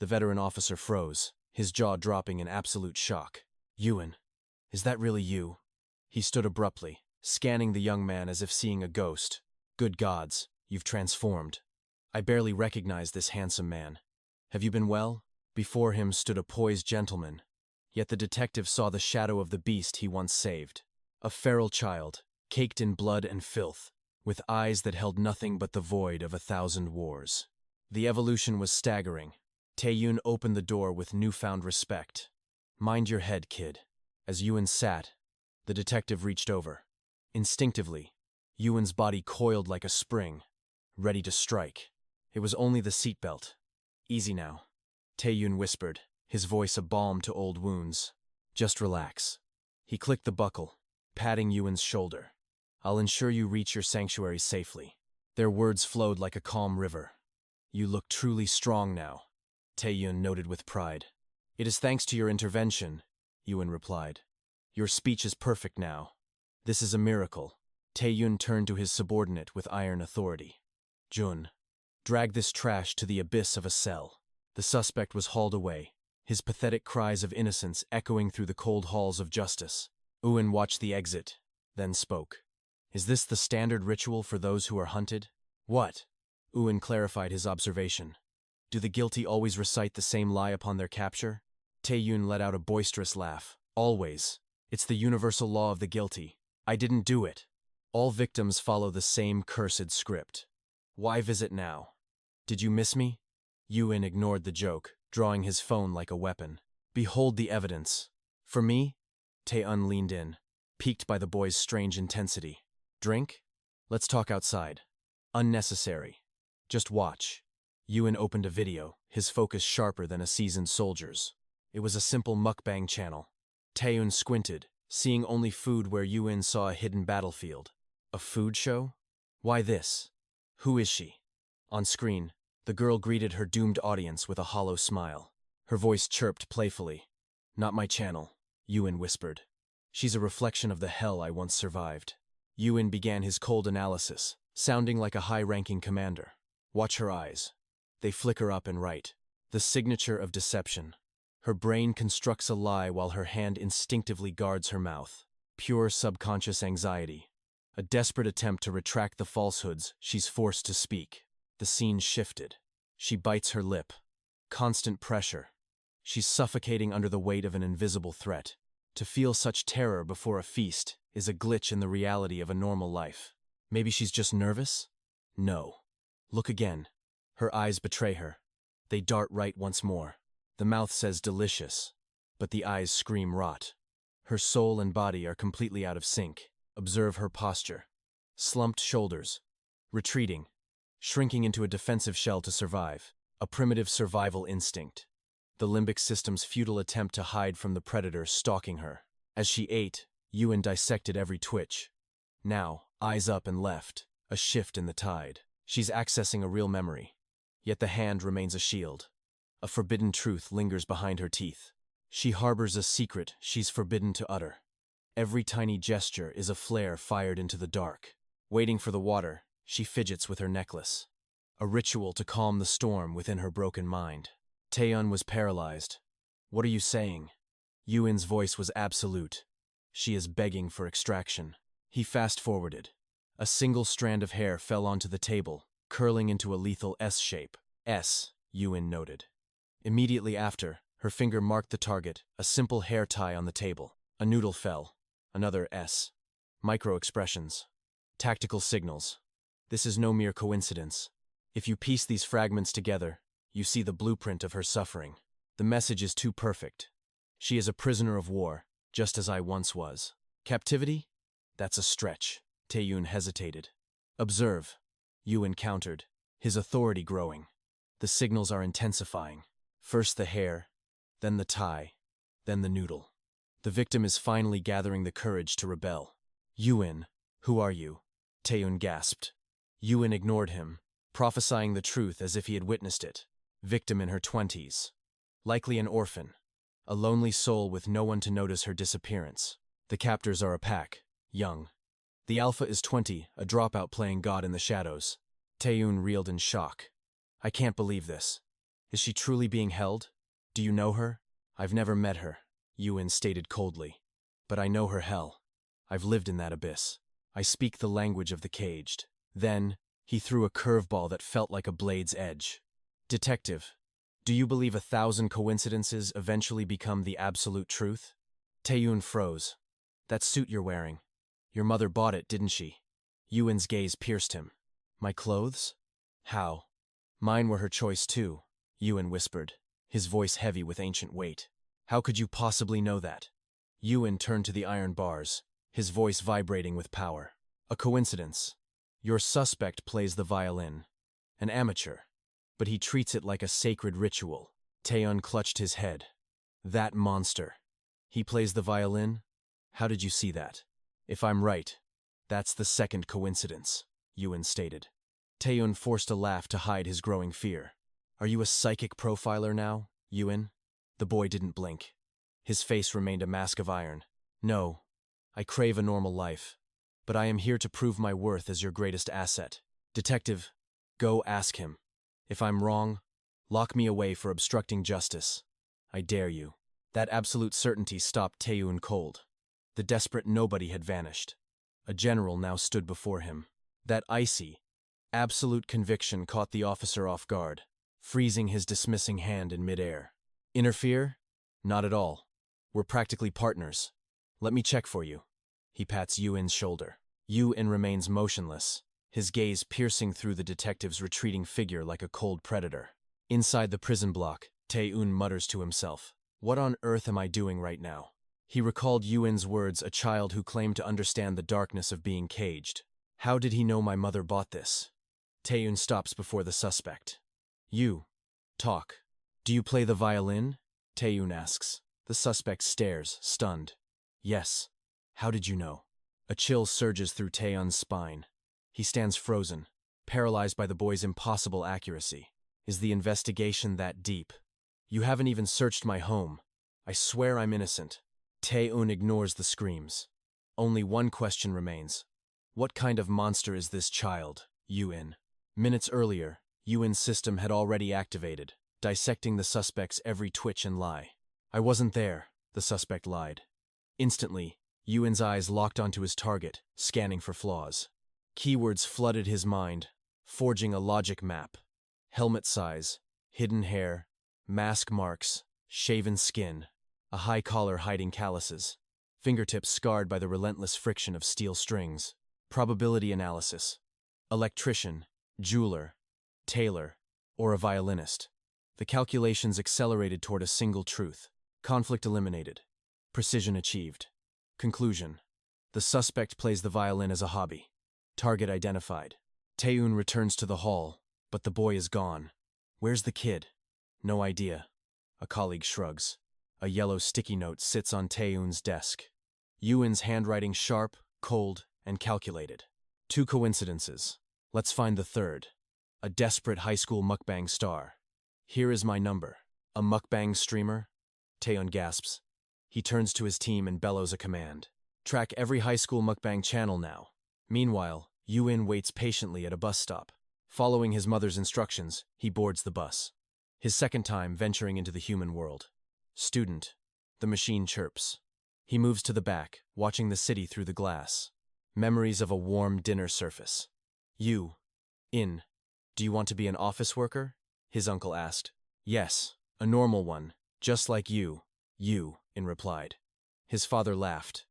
The veteran officer froze, his jaw dropping in absolute shock. "Yuan, is that really you?" He stood abruptly, scanning the young man as if seeing a ghost. "Good gods, you've transformed. I barely recognize this handsome man. Have you been well?" Before him stood a poised gentleman, yet the detective saw the shadow of the beast he once saved. A feral child, caked in blood and filth, with eyes that held nothing but the void of 1,000 wars. The evolution was staggering. Tae-yoon opened the door with newfound respect. "Mind your head, kid." As Yuan sat, the detective reached over. Instinctively, Yuan's body coiled like a spring, ready to strike. It was only the seatbelt. "Easy now," Tae-yoon whispered, his voice a balm to old wounds. "Just relax." He clicked the buckle, patting Yuan's shoulder. "I'll ensure you reach your sanctuary safely." Their words flowed like a calm river. "You look truly strong now," Tae-yoon noted with pride. "It is thanks to your intervention," Yuan replied. "Your speech is perfect now. This is a miracle." Tae-yoon turned to his subordinate with iron authority. "Jun, drag this trash to the abyss of a cell." The suspect was hauled away, his pathetic cries of innocence echoing through the cold halls of justice. Yuan watched the exit, then spoke. "Is this the standard ritual for those who are hunted?" "What?" Yuan clarified his observation. "Do the guilty always recite the same lie upon their capture?" Tae-yoon let out a boisterous laugh. "Always. It's the universal law of the guilty. I didn't do it. All victims follow the same cursed script. Why visit now? Did you miss me?" Yuan ignored the joke, drawing his phone like a weapon. "Behold the evidence." "For me?" Tae-eun leaned in, piqued by the boy's strange intensity. "Drink? Let's talk outside." "Unnecessary. Just watch." Yuan opened a video, his focus sharper than a seasoned soldier's. It was a simple mukbang channel. Tae-eun squinted, seeing only food where Yuan saw a hidden battlefield. A food show? Why this? Who is she? On screen, the girl greeted her doomed audience with a hollow smile. Her voice chirped playfully. "Not my channel," Yuan whispered. "She's a reflection of the hell I once survived." Yuan began his cold analysis, sounding like a high-ranking commander. "Watch her eyes. They flicker up and right. The signature of deception. Her brain constructs a lie while her hand instinctively guards her mouth. Pure subconscious anxiety. A desperate attempt to retract the falsehoods she's forced to speak." The scene shifted. She bites her lip. Constant pressure. She's suffocating under the weight of an invisible threat. To feel such terror before a feast is a glitch in the reality of a normal life. Maybe she's just nervous? No. Look again. Her eyes betray her. They dart right once more. The mouth says delicious, but the eyes scream rot. Her soul and body are completely out of sync. Observe her posture. Slumped shoulders. Retreating. Shrinking into a defensive shell to survive. A primitive survival instinct. The limbic system's futile attempt to hide from the predator stalking her. As she ate, Yuan dissected every twitch. Now, eyes up and left, a shift in the tide. She's accessing a real memory. Yet the hand remains a shield. A forbidden truth lingers behind her teeth. She harbors a secret she's forbidden to utter. Every tiny gesture is a flare fired into the dark. Waiting for the water, she fidgets with her necklace. A ritual to calm the storm within her broken mind. Tae-eun was paralyzed. "What are you saying?" Yuan's voice was absolute. "She is begging for extraction." He fast-forwarded. A single strand of hair fell onto the table, curling into a lethal S shape. "S," Yuan noted. Immediately after, her finger marked the target, a simple hair tie on the table. A noodle fell. Another S. Micro-expressions. Tactical signals. This is no mere coincidence. If you piece these fragments together, you see the blueprint of her suffering. The message is too perfect. She is a prisoner of war, just as I once was. Captivity? That's a stretch. Tae-yoon hesitated. Observe. Yoon countered, his authority growing. The signals are intensifying. First the hair, then the tie, then the noodle. The victim is finally gathering the courage to rebel. Yoon, who are you? Tae-yoon gasped. Yoon ignored him, prophesying the truth as if he had witnessed it. Victim in her 20s. Likely an orphan. A lonely soul with no one to notice her disappearance. The captors are a pack, young. The alpha is 20, a dropout playing God in the shadows. Tae-yoon reeled in shock. I can't believe this. Is she truly being held? Do you know her? I've never met her, Yoon stated coldly. But I know her hell. I've lived in that abyss. I speak the language of the caged. Then, he threw a curveball that felt like a blade's edge. Detective, do you believe 1,000 coincidences eventually become the absolute truth? Tae-yoon froze. That suit you're wearing. Your mother bought it, didn't she? Yoon's gaze pierced him. My clothes? How? Mine were her choice too, Yoon whispered, his voice heavy with ancient weight. How could you possibly know that? Yoon turned to the iron bars, his voice vibrating with power. A coincidence. Your suspect plays the violin. An amateur. But he treats it like a sacred ritual. Taeyeon clutched his head. That monster. He plays the violin? How did you see that? If I'm right, that's the second coincidence, Yoon stated. Taeyeon forced a laugh to hide his growing fear. Are you a psychic profiler now, Yoon? The boy didn't blink. His face remained a mask of iron. No, I crave a normal life. But I am here to prove my worth as your greatest asset. Detective, go ask him. If I'm wrong, lock me away for obstructing justice. I dare you. That absolute certainty stopped Taeyeon cold. The desperate nobody had vanished. A general now stood before him. That icy, absolute conviction caught the officer off guard, freezing his dismissing hand in midair. Interfere? Not at all. We're practically partners. Let me check for you. He pats Yoon's shoulder. Yoon remains motionless, his gaze piercing through the detective's retreating figure like a cold predator. Inside the prison block, Taeyeon mutters to himself, what on earth am I doing right now? He recalled Yoon's words, a child who claimed to understand the darkness of being caged. How did he know my mother bought this? Taeyeon stops before the suspect. You. Talk. Do you play the violin? Taeyeon asks. The suspect stares, stunned. Yes. How did you know? A chill surges through Taeyeon's spine. He stands frozen, paralyzed by the boy's impossible accuracy. Is the investigation that deep? You haven't even searched my home. I swear I'm innocent. Taeyeon ignores the screams. Only one question remains. What kind of monster is this child, Yoon? Minutes earlier, Yoon's system had already activated, dissecting the suspect's every twitch and lie. I wasn't there, the suspect lied. Instantly, Yoon's eyes locked onto his target, scanning for flaws. Keywords flooded his mind, forging a logic map. Helmet size, hidden hair, mask marks, shaven skin, a high collar hiding calluses, fingertips scarred by the relentless friction of steel strings. Probability analysis. Electrician, jeweler, tailor, or a violinist. The calculations accelerated toward a single truth. Conflict eliminated. Precision achieved. Conclusion. The suspect plays the violin as a hobby. Target identified. Taeyeon returns to the hall, but the boy is gone. Where's the kid? No idea. A colleague shrugs. A yellow sticky note sits on Taeyeon's desk. Yoon's handwriting sharp, cold, and calculated. 2 coincidences. Let's find the third. A desperate high school mukbang star. Here is my number. A mukbang streamer? Taeyeon gasps. He turns to his team and bellows a command. Track every high school mukbang channel now. Meanwhile, Yoon waits patiently at a bus stop. Following his mother's instructions, he boards the bus. His second time venturing into the human world. Student. The machine chirps. He moves to the back, watching the city through the glass. Memories of a warm dinner surface. You. In. Do you want to be an office worker? His uncle asked. Yes, a normal one, just like you. You, In replied. His father laughed.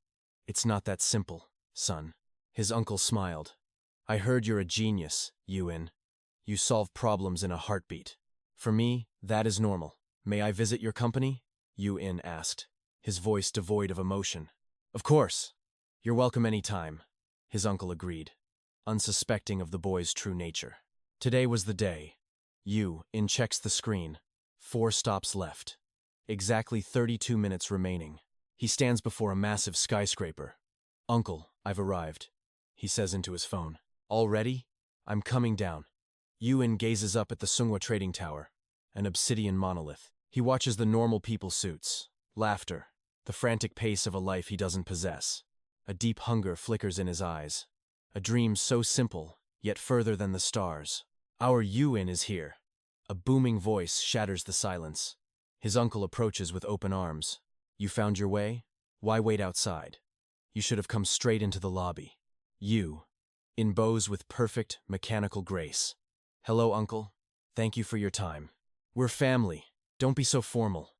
It's not that simple. son. His uncle smiled. I heard you're a genius, Yuin. You solve problems in a heartbeat. For me, that is normal. May I visit your company? Yuin asked, his voice devoid of emotion. Of course. You're welcome any time, his uncle agreed, unsuspecting of the boy's true nature. Today was the day. Yuin checks the screen. 4 stops left. Exactly 32 minutes remaining. He stands before a massive skyscraper. Uncle, I've arrived, he says into his phone. Already? I'm coming down. Yuin gazes up at the 𝒌𝒊𝒂𝒏𝒆𝒅 trading tower, an obsidian monolith. He watches the normal people suits, laughter, the frantic pace of a life he doesn't possess. A deep hunger flickers in his eyes. A dream so simple, yet further than the stars. Our Yuin is here. A booming voice shatters the silence. His uncle approaches with open arms. You found your way? Why wait outside? You should have come straight into the lobby. In bows with perfect, mechanical grace. Hello, uncle. Thank you for your time. We're family. Don't be so formal.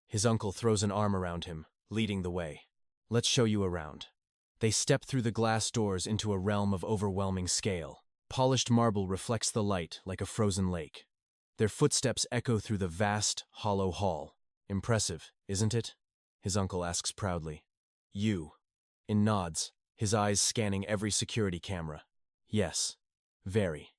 His uncle throws an arm around him, leading the way. Let's show you around. They step through the glass doors into a realm of overwhelming scale. Polished marble reflects the light like a frozen lake. Their footsteps echo through the vast, hollow hall. Impressive, isn't it? His uncle asks proudly. In nods, his eyes scanning every security camera. Yes, very.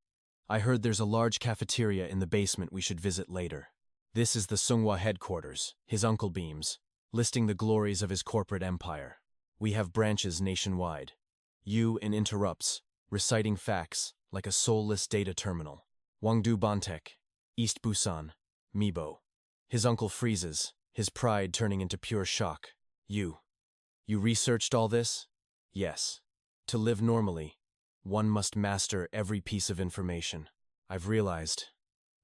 I heard there's a large cafeteria in the basement we should visit later. This is the 𝒌𝒊𝒂𝒏𝒆𝒅 headquarters, his uncle beams, listing the glories of his corporate empire. We have branches nationwide. Interrupts, reciting facts like a soulless data terminal. Wangdu Bantek, East Busan, Mibo. His uncle freezes, his pride turning into pure shock. You researched all this? Yes. To live normally, one must master every piece of information. I've realized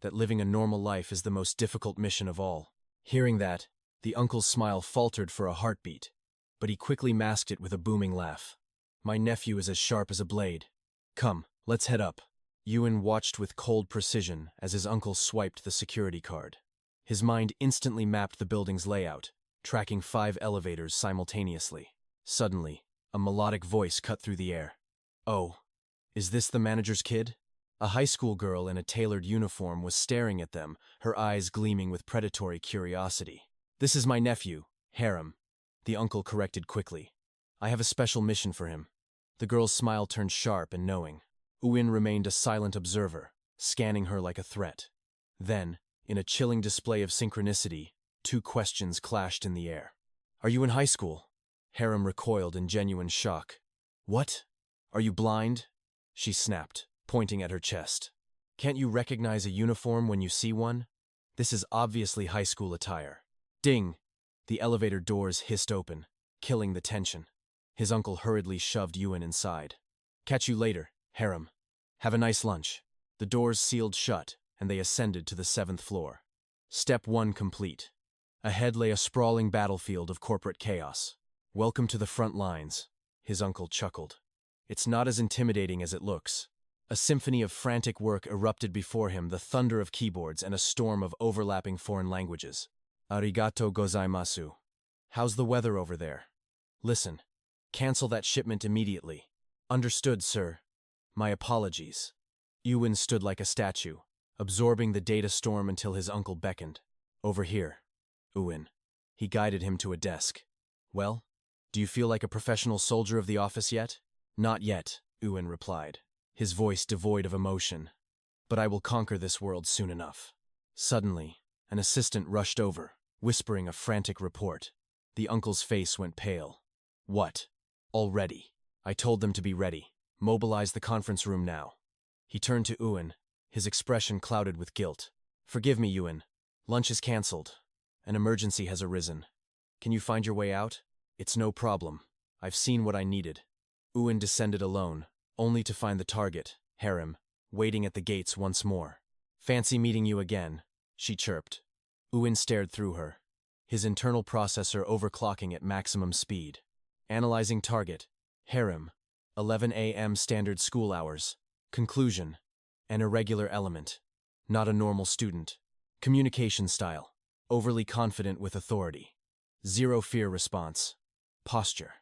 that living a normal life is the most difficult mission of all. Hearing that, the uncle's smile faltered for a heartbeat, but he quickly masked it with a booming laugh. My nephew is as sharp as a blade. Come, let's head up. Yuin watched with cold precision as his uncle swiped the security card. His mind instantly mapped the building's layout, tracking 5 elevators simultaneously. Suddenly, a melodic voice cut through the air. Oh, is this the manager's kid? A high school girl in a tailored uniform was staring at them, her eyes gleaming with predatory curiosity. This is my nephew, 𝒊𝒂𝒏𝒆𝒅, the uncle corrected quickly. I have a special mission for him. The girl's smile turned sharp and knowing. Yuin remained a silent observer, scanning her like a threat. Then, in a chilling display of synchronicity, 2 questions clashed in the air. Are you in high school? 𝒊𝒂𝒏𝒆𝒅 recoiled in genuine shock. What? Are you blind? She snapped, pointing at her chest. Can't you recognize a uniform when you see one? This is obviously high school attire. Ding! The elevator doors hissed open, killing the tension. His uncle hurriedly shoved Yuin inside. Catch you later, 𝒊𝒂𝒏𝒆𝒅. Have a nice lunch. The doors sealed shut, and they ascended to the 7th floor. Step 1 complete. Ahead lay a sprawling battlefield of corporate chaos. Welcome to the front lines, his uncle chuckled. It's not as intimidating as it looks. A symphony of frantic work erupted before him, the thunder of keyboards and a storm of overlapping foreign languages. Arigato gozaimasu. How's the weather over there? Listen. Cancel that shipment immediately. Understood, sir. My apologies. Yuin stood like a statue, absorbing the data storm until his uncle beckoned. Over here, Yuin. He guided him to a desk. Well, do you feel like a professional soldier of the office yet? Not yet, Yuin replied, his voice devoid of emotion. But I will conquer this world soon enough. Suddenly, an assistant rushed over, whispering a frantic report. The uncle's face went pale. What? Already? I told them to be ready. Mobilize the conference room now. He turned to Yuin, his expression clouded with guilt. Forgive me, Yuin. Lunch is cancelled. An emergency has arisen. Can you find your way out? It's no problem. I've seen what I needed. Yuin descended alone, only to find the target, 𝒊𝒂𝒏𝒆𝒅, waiting at the gates once more. Fancy meeting you again, she chirped. Yuin stared through her, his internal processor overclocking at maximum speed. Analyzing target, 𝒊𝒂𝒏𝒆𝒅, 11 a.m. standard school hours. Conclusion, an irregular element, not a normal student. Communication style, overly confident with authority. Zero fear response. Posture,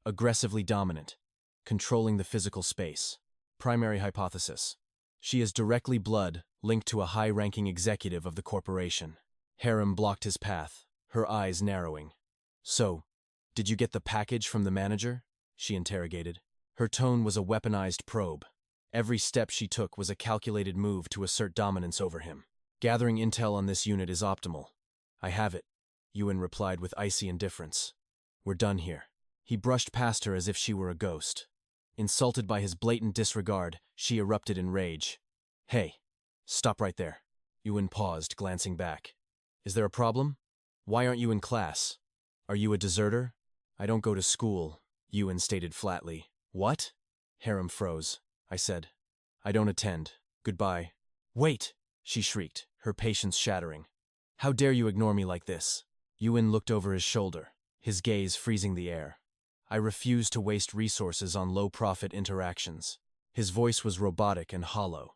aggressively dominant. controlling the physical space. Primary hypothesis. She is directly blood linked to a high-ranking executive of the corporation. 𝒂𝒏 blocked his path, her eyes narrowing. So, did you get the package from the manager? She interrogated. Her tone was a weaponized probe. Every step she took was a calculated move to assert dominance over him. Gathering intel on this unit is optimal. I have it, Yuan replied with icy indifference. We're done here. He brushed past her as if she were a ghost. Insulted by his blatant disregard, she erupted in rage. Hey, stop right there. Yuan paused, glancing back. Is there a problem? Why aren't you in class? Are you a deserter? I don't go to school, Yuan stated flatly. What? 𝒂𝒏 froze. I said. I don't attend. Goodbye. Wait, she shrieked, her patience shattering. How dare you ignore me like this? Yuan looked over his shoulder, his gaze freezing the air. I refuse to waste resources on low-profit interactions. His voice was robotic and hollow.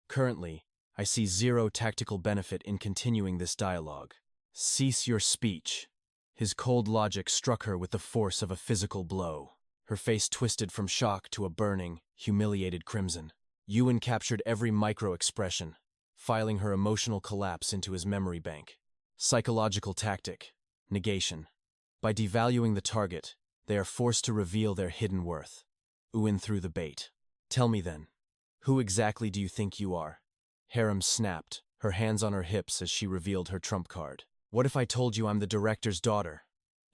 Currently, I see zero tactical benefit in continuing this dialogue. Cease your speech. His cold logic struck her with the force of a physical blow. Her face twisted from shock to a burning, humiliated crimson. Yuan captured every micro-expression, filing her emotional collapse into his memory bank. Psychological tactic. Negation. By devaluing the target, they are forced to reveal their hidden worth. Yuan threw the bait. Tell me then, who exactly do you think you are? 𝒂𝒏 snapped, her hands on her hips as she revealed her trump card. What if I told you I'm the director's daughter?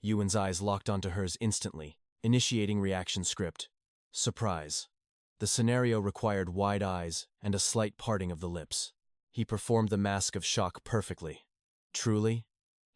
Yuan's eyes locked onto hers instantly, initiating reaction script. Surprise. The scenario required wide eyes and a slight parting of the lips. He performed the mask of shock perfectly. Truly?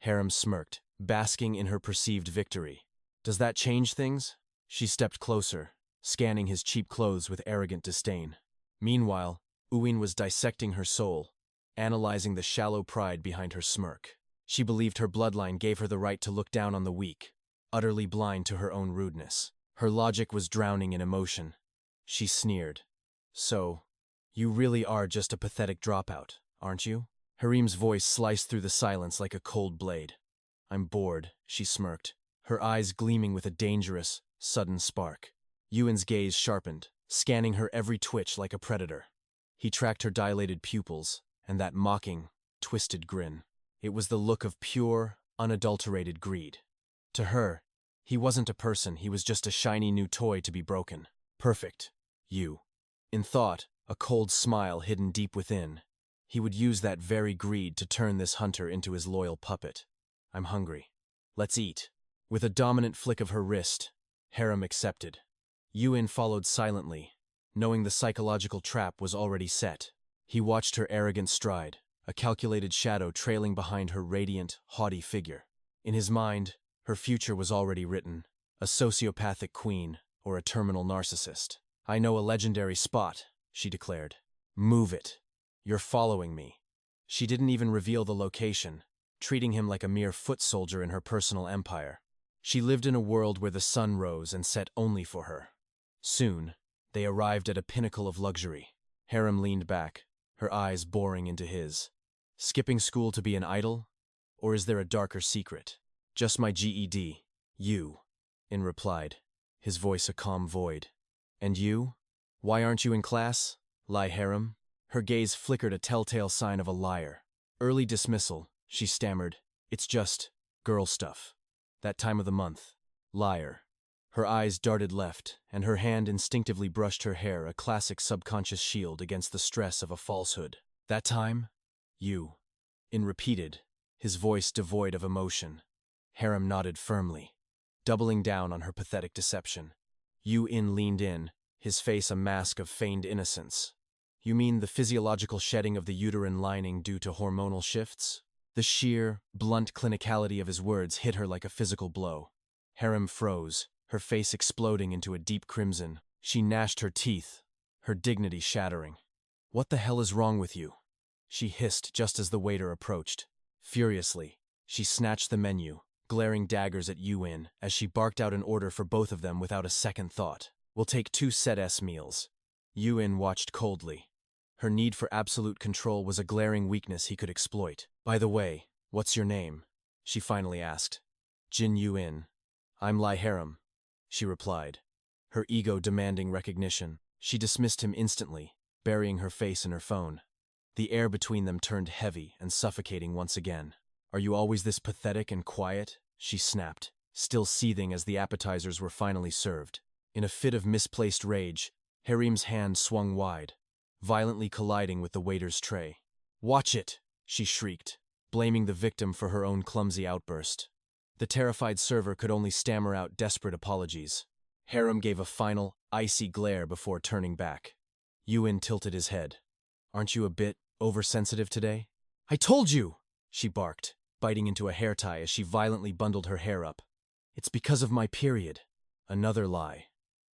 𝒂𝒏 smirked, basking in her perceived victory. Does that change things? She stepped closer, scanning his cheap clothes with arrogant disdain. Meanwhile, Yuan was dissecting her soul, analyzing the shallow pride behind her smirk. She believed her bloodline gave her the right to look down on the weak, utterly blind to her own rudeness. Her logic was drowning in emotion. She sneered. So, you really are just a pathetic dropout, aren't you? 𝒂𝒏's voice sliced through the silence like a cold blade. I'm bored, she smirked, her eyes gleaming with a dangerous, sudden spark. Yuan's gaze sharpened, scanning her every twitch like a predator. He tracked her dilated pupils, and that mocking, twisted grin. It was the look of pure, unadulterated greed. To her, he wasn't a person, he was just a shiny new toy to be broken. Perfect. You. In thought, a cold smile hidden deep within. He would use that very greed to turn this hunter into his loyal puppet. I'm hungry. Let's eat. With a dominant flick of her wrist, 𝒂𝒏 accepted. Yuan followed silently, knowing the psychological trap was already set. He watched her arrogant stride, a calculated shadow trailing behind her radiant, haughty figure. In his mind, her future was already written, a sociopathic queen or a terminal narcissist. I know a legendary spot, she declared. Move it. You're following me. She didn't even reveal the location, treating him like a mere foot soldier in her personal empire. She lived in a world where the sun rose and set only for her. Soon, they arrived at a pinnacle of luxury. 𝒂𝒏 leaned back, her eyes boring into his. Skipping school to be an idol? Or is there a darker secret? Just my GED. You. In replied, his voice a calm void. And you? Why aren't you in class? Lied 𝒂𝒏. Her gaze flickered a telltale sign of a liar. Early dismissal, she stammered. It's just girl stuff. That time of the month. Liar. Her eyes darted left, and her hand instinctively brushed her hair, a classic subconscious shield against the stress of a falsehood. That time? You. In repeated, his voice devoid of emotion. 𝒂𝒏 nodded firmly, doubling down on her pathetic deception. Yuan leaned in, his face a mask of feigned innocence. You mean the physiological shedding of the uterine lining due to hormonal shifts? The sheer, blunt clinicality of his words hit her like a physical blow. 𝒂𝒏 froze, her face exploding into a deep crimson. She gnashed her teeth, her dignity shattering. What the hell is wrong with you? She hissed just as the waiter approached. Furiously, she snatched the menu, glaring daggers at Yuan as she barked out an order for both of them without a second thought. We'll take 2 set S meals. Yuan watched coldly. Her need for absolute control was a glaring weakness he could exploit. By the way, what's your name? She finally asked. Jin Yuan. I'm Lai 𝒂𝒏, she replied. her ego demanding recognition. She dismissed him instantly, burying her face in her phone. The air between them turned heavy and suffocating once again. "Are you always this pathetic and quiet?" she snapped, still seething as the appetizers were finally served. In a fit of misplaced rage, Harim's hand swung wide, violently colliding with the waiter's tray. "Watch it!" she shrieked, blaming the victim for her own clumsy outburst. The terrified server could only stammer out desperate apologies. Harim gave a final, icy glare before turning back. Yuin tilted his head. "Aren't you a bit oversensitive today?" "I told you!" she barked, biting into a hair tie as she violently bundled her hair up. "It's because of my period." Another lie.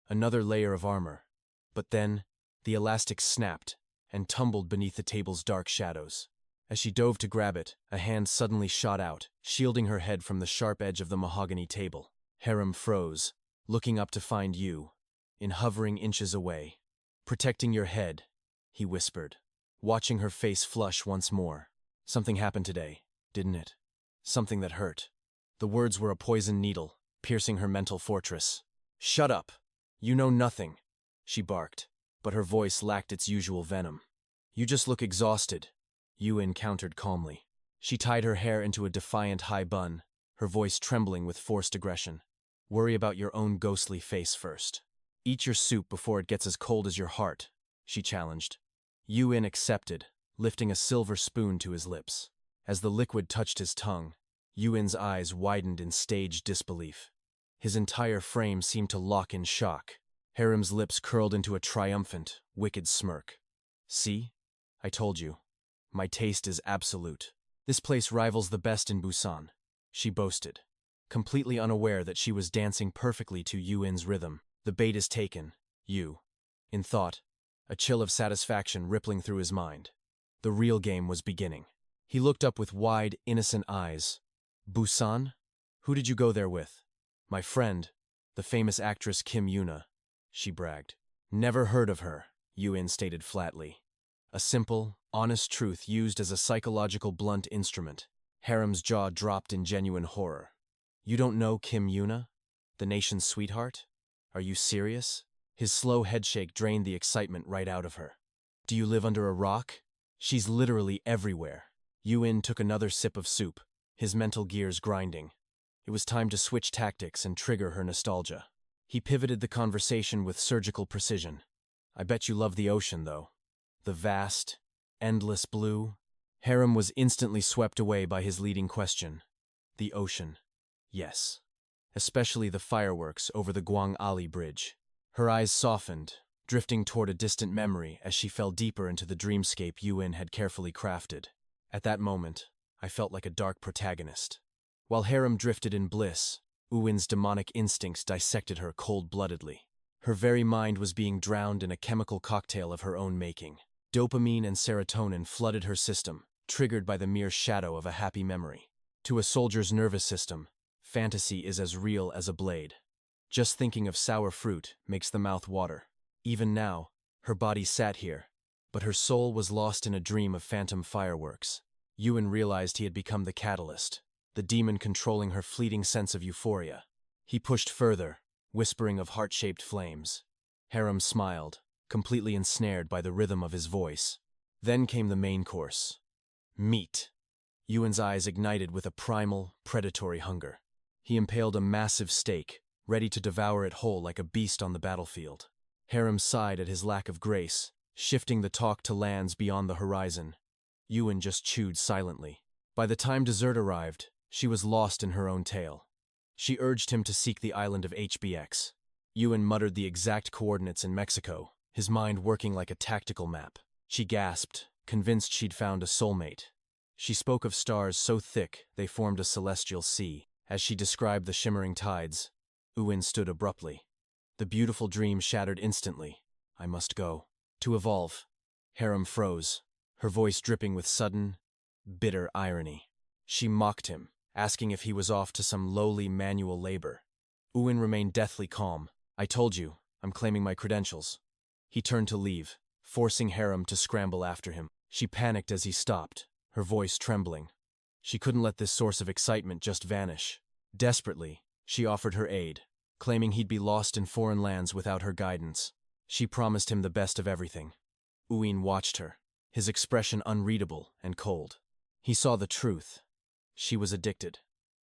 Another layer of armor. But then, the elastic snapped and tumbled beneath the table's dark shadows. As she dove to grab it, a hand suddenly shot out, shielding her head from the sharp edge of the mahogany table. Harim froze, looking up to find Yu, in hovering inches away. "Protecting your head," he whispered, watching her face flush once more. "Something happened today, didn't it? Something that hurt." The words were a poisoned needle, piercing her mental fortress. "Shut up! You know nothing," she barked, but her voice lacked its usual venom. "You just look exhausted," Yuin countered calmly. She tied her hair into a defiant high bun, her voice trembling with forced aggression. "Worry about your own ghostly face first. Eat your soup before it gets as cold as your heart," she challenged. Yuin accepted, lifting a silver spoon to his lips. As the liquid touched his tongue, Yuin's eyes widened in staged disbelief. His entire frame seemed to lock in shock. Harim's lips curled into a triumphant, wicked smirk. "See? I told you. My taste is absolute. This place rivals the best in Busan," she boasted, completely unaware that she was dancing perfectly to Yuin's rhythm. "The bait is taken, Yu." In thought, a chill of satisfaction rippling through his mind. The real game was beginning. He looked up with wide, innocent eyes. "Busan? Who did you go there with?" "My friend, the famous actress Kim Yuna," she bragged. "Never heard of her," Yuin stated flatly. A simple, honest truth used as a psychological blunt instrument. Harim's jaw dropped in genuine horror. "You don't know Kim Yuna? The nation's sweetheart? Are you serious?" His slow headshake drained the excitement right out of her. "Do you live under a rock? She's literally everywhere." Yuin took another sip of soup, his mental gears grinding. It was time to switch tactics and trigger her nostalgia. He pivoted the conversation with surgical precision. "I bet you love the ocean, though. The vast, endless blue." Harim was instantly swept away by his leading question. The ocean. Yes. Especially the fireworks over the Gwangali Bridge. Her eyes softened, drifting toward a distant memory as she fell deeper into the dreamscape Yuin had carefully crafted. At that moment, I felt like a dark protagonist. While Harim drifted in bliss, Uwin's demonic instincts dissected her cold-bloodedly. Her very mind was being drowned in a chemical cocktail of her own making. Dopamine and serotonin flooded her system, triggered by the mere shadow of a happy memory. To a soldier's nervous system, fantasy is as real as a blade. Just thinking of sour fruit makes the mouth water. Even now, her body sat here, but her soul was lost in a dream of phantom fireworks. Yuin realized he had become the catalyst, the demon controlling her fleeting sense of euphoria. He pushed further, whispering of heart-shaped flames. Harim smiled, completely ensnared by the rhythm of his voice. Then came the main course. Meat. Yuin's eyes ignited with a primal, predatory hunger. He impaled a massive steak, ready to devour it whole like a beast on the battlefield. Harim sighed at his lack of grace, shifting the talk to lands beyond the horizon. Yuin just chewed silently. By the time dessert arrived, she was lost in her own tale. She urged him to seek the island of HBX. Yuin muttered the exact coordinates in Mexico, his mind working like a tactical map. She gasped, convinced she'd found a soulmate. She spoke of stars so thick they formed a celestial sea. As she described the shimmering tides, Uwin stood abruptly. The beautiful dream shattered instantly. I must go. To evolve. Harim froze, her voice dripping with sudden, bitter irony. She mocked him, asking if he was off to some lowly manual labor. Uwin remained deathly calm. I told you, I'm claiming my credentials. He turned to leave, forcing Harim to scramble after him. She panicked as he stopped, her voice trembling. She couldn't let this source of excitement just vanish. Desperately, she offered her aid, claiming he'd be lost in foreign lands without her guidance. She promised him the best of everything. Uin watched her, his expression unreadable and cold. He saw the truth. She was addicted.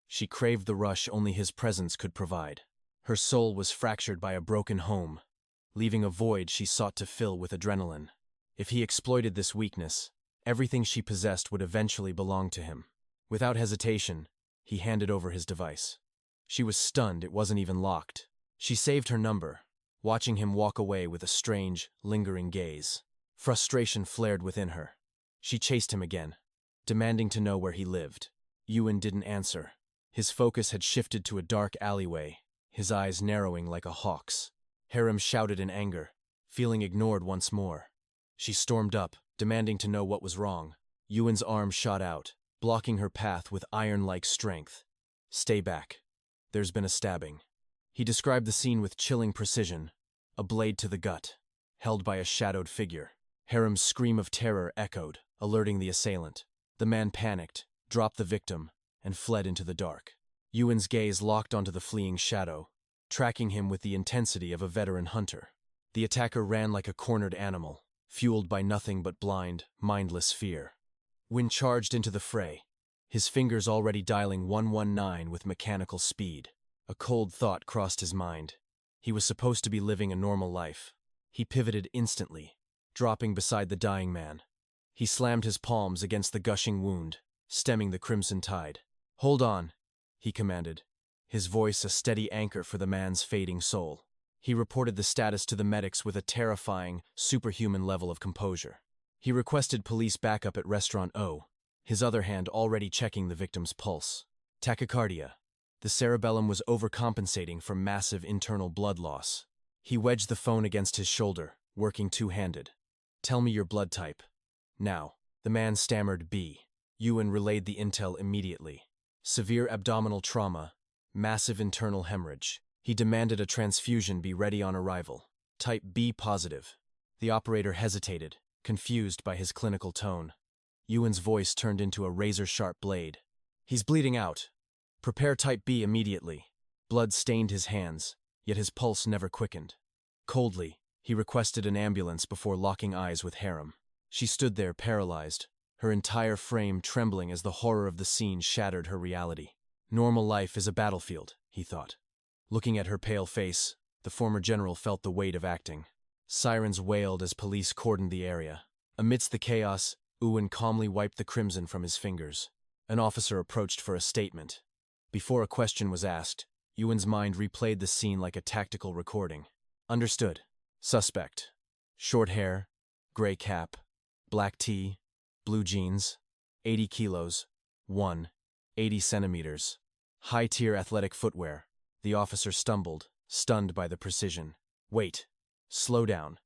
She craved the rush only his presence could provide. Her soul was fractured by a broken home, leaving a void she sought to fill with adrenaline. If he exploited this weakness, everything she possessed would eventually belong to him. Without hesitation, he handed over his device. She was stunned it wasn't even locked. She saved her number, watching him walk away with a strange, lingering gaze. Frustration flared within her. She chased him again, demanding to know where he lived. Uin didn't answer. His focus had shifted to a dark alleyway, his eyes narrowing like a hawk's. 𝒉 shouted in anger, feeling ignored once more. She stormed up, demanding to know what was wrong. Uin's arm shot out, blocking her path with iron-like strength. "Stay back. There's been a stabbing." He described the scene with chilling precision, a blade to the gut, held by a shadowed figure. 𝒉's scream of terror echoed, alerting the assailant. The man panicked, dropped the victim, and fled into the dark. Uin's gaze locked onto the fleeing shadow, tracking him with the intensity of a veteran hunter. The attacker ran like a cornered animal, fueled by nothing but blind, mindless fear. Uin charged into the fray, his fingers already dialing 119 with mechanical speed. A cold thought crossed his mind. He was supposed to be living a normal life. He pivoted instantly, dropping beside the dying man. He slammed his palms against the gushing wound, stemming the crimson tide. "Hold on," he commanded, his voice a steady anchor for the man's fading soul. He reported the status to the medics with a terrifying, superhuman level of composure. He requested police backup at Restaurant O, his other hand already checking the victim's pulse. Tachycardia. The cerebellum was overcompensating for massive internal blood loss. He wedged the phone against his shoulder, working two-handed. "Tell me your blood type." "Now." The man stammered B. Uin relayed the intel immediately. Severe abdominal trauma, massive internal hemorrhage. He demanded a transfusion be ready on arrival. Type B positive. The operator hesitated, confused by his clinical tone. Uin's voice turned into a razor-sharp blade. "He's bleeding out. Prepare type B immediately." Blood stained his hands, yet his pulse never quickened. Coldly, he requested an ambulance before locking eyes with 𝒉. She stood there paralyzed, her entire frame trembling as the horror of the scene shattered her reality. Normal life is a battlefield, he thought. Looking at her pale face, the former general felt the weight of acting. Sirens wailed as police cordoned the area. Amidst the chaos, Uin calmly wiped the crimson from his fingers. An officer approached for a statement. Before a question was asked, Uin's mind replayed the scene like a tactical recording. "Understood. Suspect. Short hair, gray cap, black tee, blue jeans, 80 kilos, 80 centimeters. High-tier athletic footwear." The officer stumbled, stunned by the precision. "Wait. Slow down.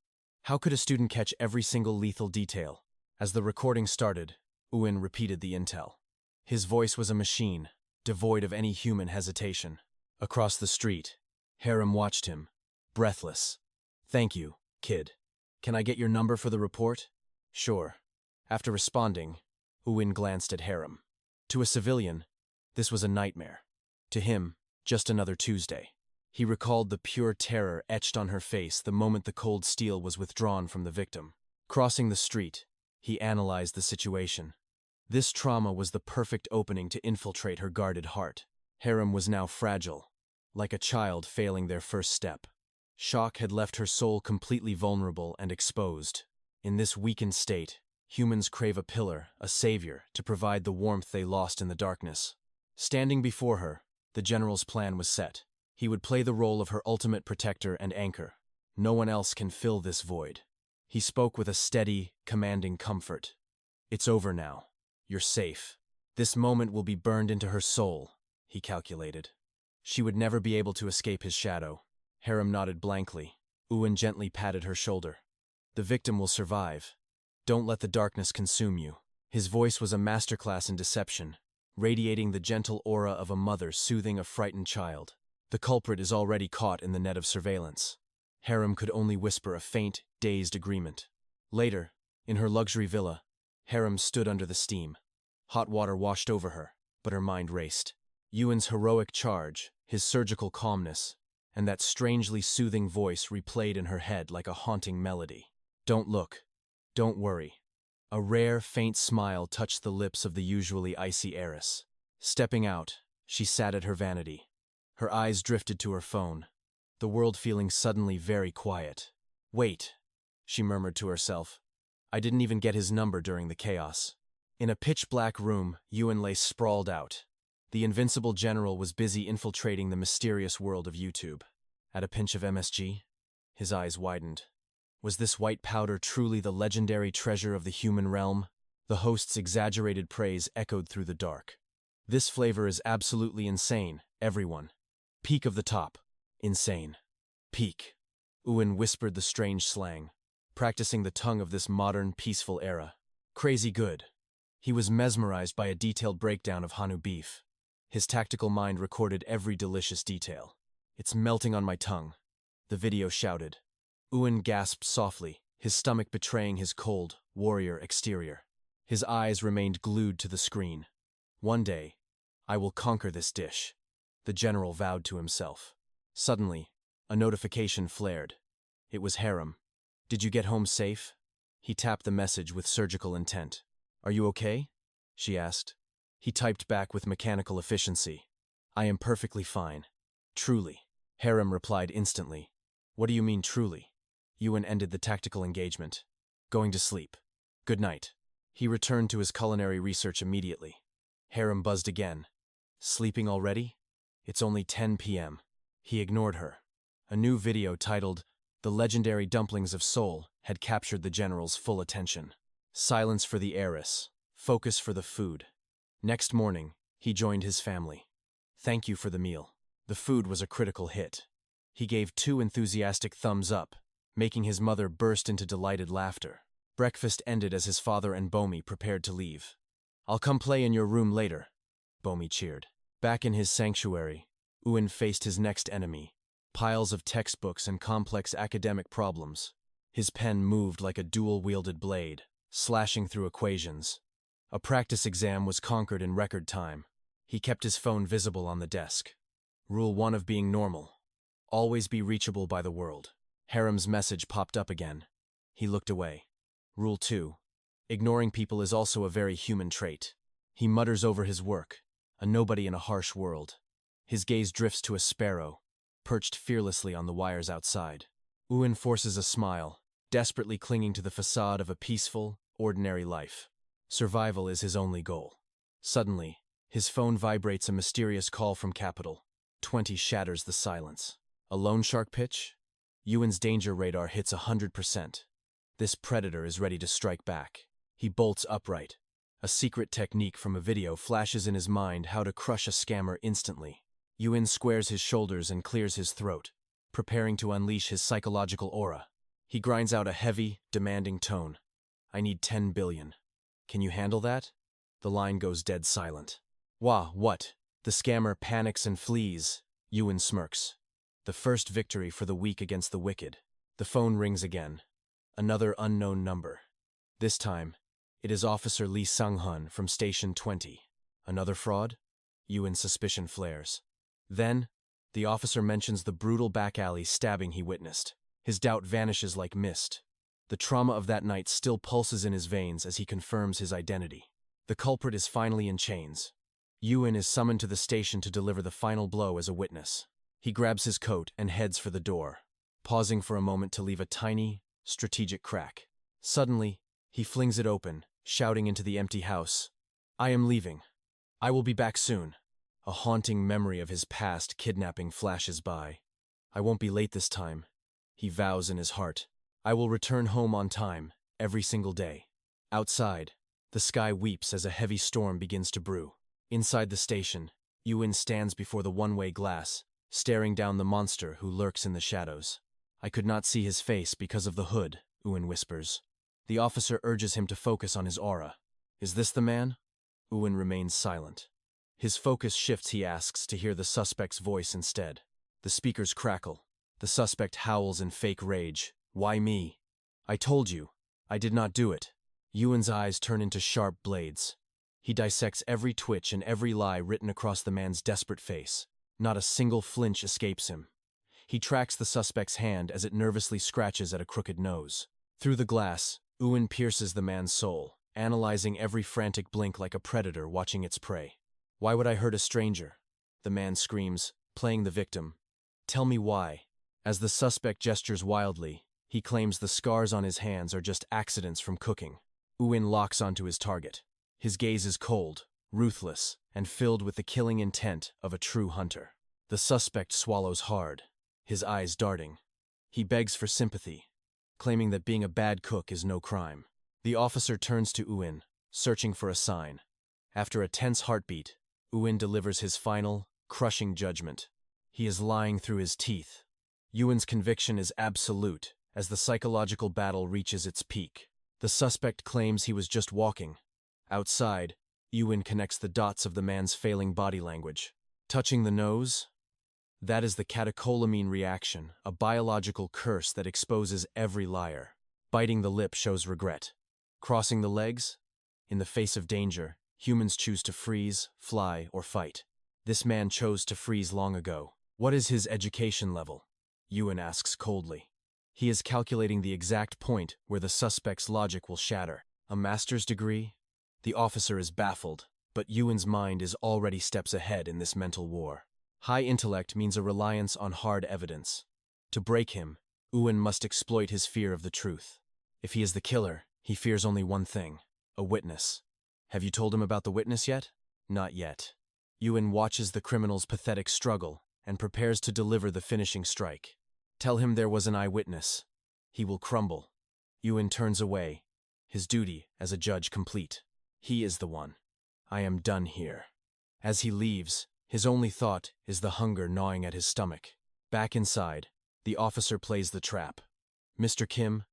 How could a student catch every single lethal detail?" As the recording started, Uin repeated the intel. His voice was a machine, devoid of any human hesitation. Across the street, 𝒉 watched him, breathless. "Thank you, kid. Can I get your number for the report?" "Sure." After responding, Uin glanced at 𝒉. To a civilian, this was a nightmare. To him, just another Tuesday. He recalled the pure terror etched on her face the moment the cold steel was withdrawn from the victim. Crossing the street, he analyzed the situation. This trauma was the perfect opening to infiltrate her guarded heart. 𝒉 was now fragile, like a child failing their first step. Shock had left her soul completely vulnerable and exposed. In this weakened state, humans crave a pillar, a savior, to provide the warmth they lost in the darkness. Standing before her, the general's plan was set. He would play the role of her ultimate protector and anchor. No one else can fill this void. He spoke with a steady, commanding comfort. "It's over now. You're safe." This moment will be burned into her soul, he calculated. She would never be able to escape his shadow. 𝒉 nodded blankly. Uin gently patted her shoulder. "The victim will survive. Don't let the darkness consume you." His voice was a masterclass in deception, radiating the gentle aura of a mother soothing a frightened child. The culprit is already caught in the net of surveillance. 𝒉 could only whisper a faint, dazed agreement. Later, in her luxury villa, 𝒉 stood under the steam. Hot water washed over her, but her mind raced. Uin's heroic charge, his surgical calmness, and that strangely soothing voice replayed in her head like a haunting melody. Don't look. Don't worry. A rare, faint smile touched the lips of the usually icy heiress. Stepping out, she sat at her vanity. Her eyes drifted to her phone, the world feeling suddenly very quiet. Wait, she murmured to herself. I didn't even get his number during the chaos. In a pitch-black room, Ewan lay sprawled out. The invincible general was busy infiltrating the mysterious world of YouTube. At a pinch of MSG, his eyes widened. Was this white powder truly the legendary treasure of the human realm? The host's exaggerated praise echoed through the dark. This flavor is absolutely insane, everyone. Peak of the top. Insane. Peak. Ewan whispered the strange slang, practicing the tongue of this modern, peaceful era. Crazy good. He was mesmerized by a detailed breakdown of Hanu beef. His tactical mind recorded every delicious detail. It's melting on my tongue, the video shouted. Ewan gasped softly, his stomach betraying his cold, warrior exterior. His eyes remained glued to the screen. One day, I will conquer this dish, the general vowed to himself. Suddenly, a notification flared. It was Harem. Did you get home safe? He tapped the message with surgical intent. Are you okay? She asked. He typed back with mechanical efficiency. I am perfectly fine. Truly. Harem replied instantly. What do you mean truly? Ewan ended the tactical engagement. Going to sleep. Good night. He returned to his culinary research immediately. Harem buzzed again. Sleeping already? It's only 10 p.m. He ignored her. A new video titled, The Legendary Dumplings of Seoul, had captured the general's full attention. Silence for the heiress. Focus for the food. Next morning, he joined his family. Thank you for the meal. The food was a critical hit. He gave 2 enthusiastic thumbs up, making his mother burst into delighted laughter. Breakfast ended as his father and Bomi prepared to leave. I'll come play in your room later, Bomi cheered. Back in his sanctuary, Ewan faced his next enemy, piles of textbooks and complex academic problems. His pen moved like a dual-wielded blade, slashing through equations. A practice exam was conquered in record time. He kept his phone visible on the desk. Rule 1 of being normal. Always be reachable by the world. Harem's message popped up again. He looked away. Rule 2. Ignoring people is also a very human trait. He mutters over his work, a nobody in a harsh world. His gaze drifts to a sparrow, perched fearlessly on the wires outside. Ewan forces a smile, desperately clinging to the facade of a peaceful, ordinary life. Survival is his only goal. Suddenly, his phone vibrates a mysterious call from Capital. 20 shatters the silence. A loan shark pitch? Ewan's danger radar hits 100%. This predator is ready to strike back. He bolts upright. A secret technique from a video flashes in his mind how to crush a scammer instantly. Ewan squares his shoulders and clears his throat, preparing to unleash his psychological aura. He grinds out a heavy, demanding tone. I need 10 billion. Can you handle that? The line goes dead silent. Wah, what? The scammer panics and flees. Ewan smirks. The first victory for the weak against the wicked. The phone rings again. Another unknown number. This time, it is Officer Lee Sang-hun from Station 20. Another fraud? Ewan's suspicion flares. Then, the officer mentions the brutal back alley stabbing he witnessed. His doubt vanishes like mist. The trauma of that night still pulses in his veins as he confirms his identity. The culprit is finally in chains. Ewan is summoned to the station to deliver the final blow as a witness. He grabs his coat and heads for the door, pausing for a moment to leave a tiny, strategic crack. Suddenly, he flings it open, shouting into the empty house, I am leaving. I will be back soon. A haunting memory of his past kidnapping flashes by. I won't be late this time, he vows in his heart. I will return home on time, every single day. Outside, the sky weeps as a heavy storm begins to brew. Inside the station, Ewan stands before the one-way glass, staring down the monster who lurks in the shadows. I could not see his face because of the hood, Ewan whispers. The officer urges him to focus on his aura. Is this the man? Ewan remains silent. His focus shifts, he asks, to hear the suspect's voice instead. The speakers crackle. The suspect howls in fake rage. Why me? I told you. I did not do it. Ewan's eyes turn into sharp blades. He dissects every twitch and every lie written across the man's desperate face. Not a single flinch escapes him. He tracks the suspect's hand as it nervously scratches at a crooked nose. Through the glass, 𝒂𝒏 pierces the man's soul, analyzing every frantic blink like a predator watching its prey. "Why would I hurt a stranger?" the man screams, playing the victim. "Tell me why." As the suspect gestures wildly, he claims the scars on his hands are just accidents from cooking. 𝒂𝒏 locks onto his target. His gaze is cold, ruthless, and filled with the killing intent of a true hunter. The suspect swallows hard, his eyes darting. He begs for sympathy, claiming that being a bad cook is no crime. The officer turns to 𝒂𝒏, searching for a sign. After a tense heartbeat, 𝒂𝒏 delivers his final, crushing judgment. He is lying through his teeth. 𝒂𝒏's conviction is absolute as the psychological battle reaches its peak. The suspect claims he was just walking. Outside, 𝒂𝒏 connects the dots of the man's failing body language. Touching the nose? That is the catecholamine reaction, a biological curse that exposes every liar. Biting the lip shows regret. Crossing the legs? In the face of danger, humans choose to freeze, fly, or fight. This man chose to freeze long ago. What is his education level? 𝒂𝒏 asks coldly. He is calculating the exact point where the suspect's logic will shatter. A master's degree? The officer is baffled, but 𝒂𝒏's mind is already steps ahead in this mental war. High intellect means a reliance on hard evidence. To break him, 𝒂𝒏 must exploit his fear of the truth. If he is the killer, he fears only one thing: a witness. Have you told him about the witness yet? Not yet. 𝒂𝒏 watches the criminal's pathetic struggle and prepares to deliver the finishing strike. Tell him there was an eyewitness. He will crumble. 𝒂𝒏 turns away, his duty as a judge complete. He is the one. I am done here. As he leaves, his only thought is the hunger gnawing at his stomach. Back inside, the officer plays the trap. "Mr. Kim,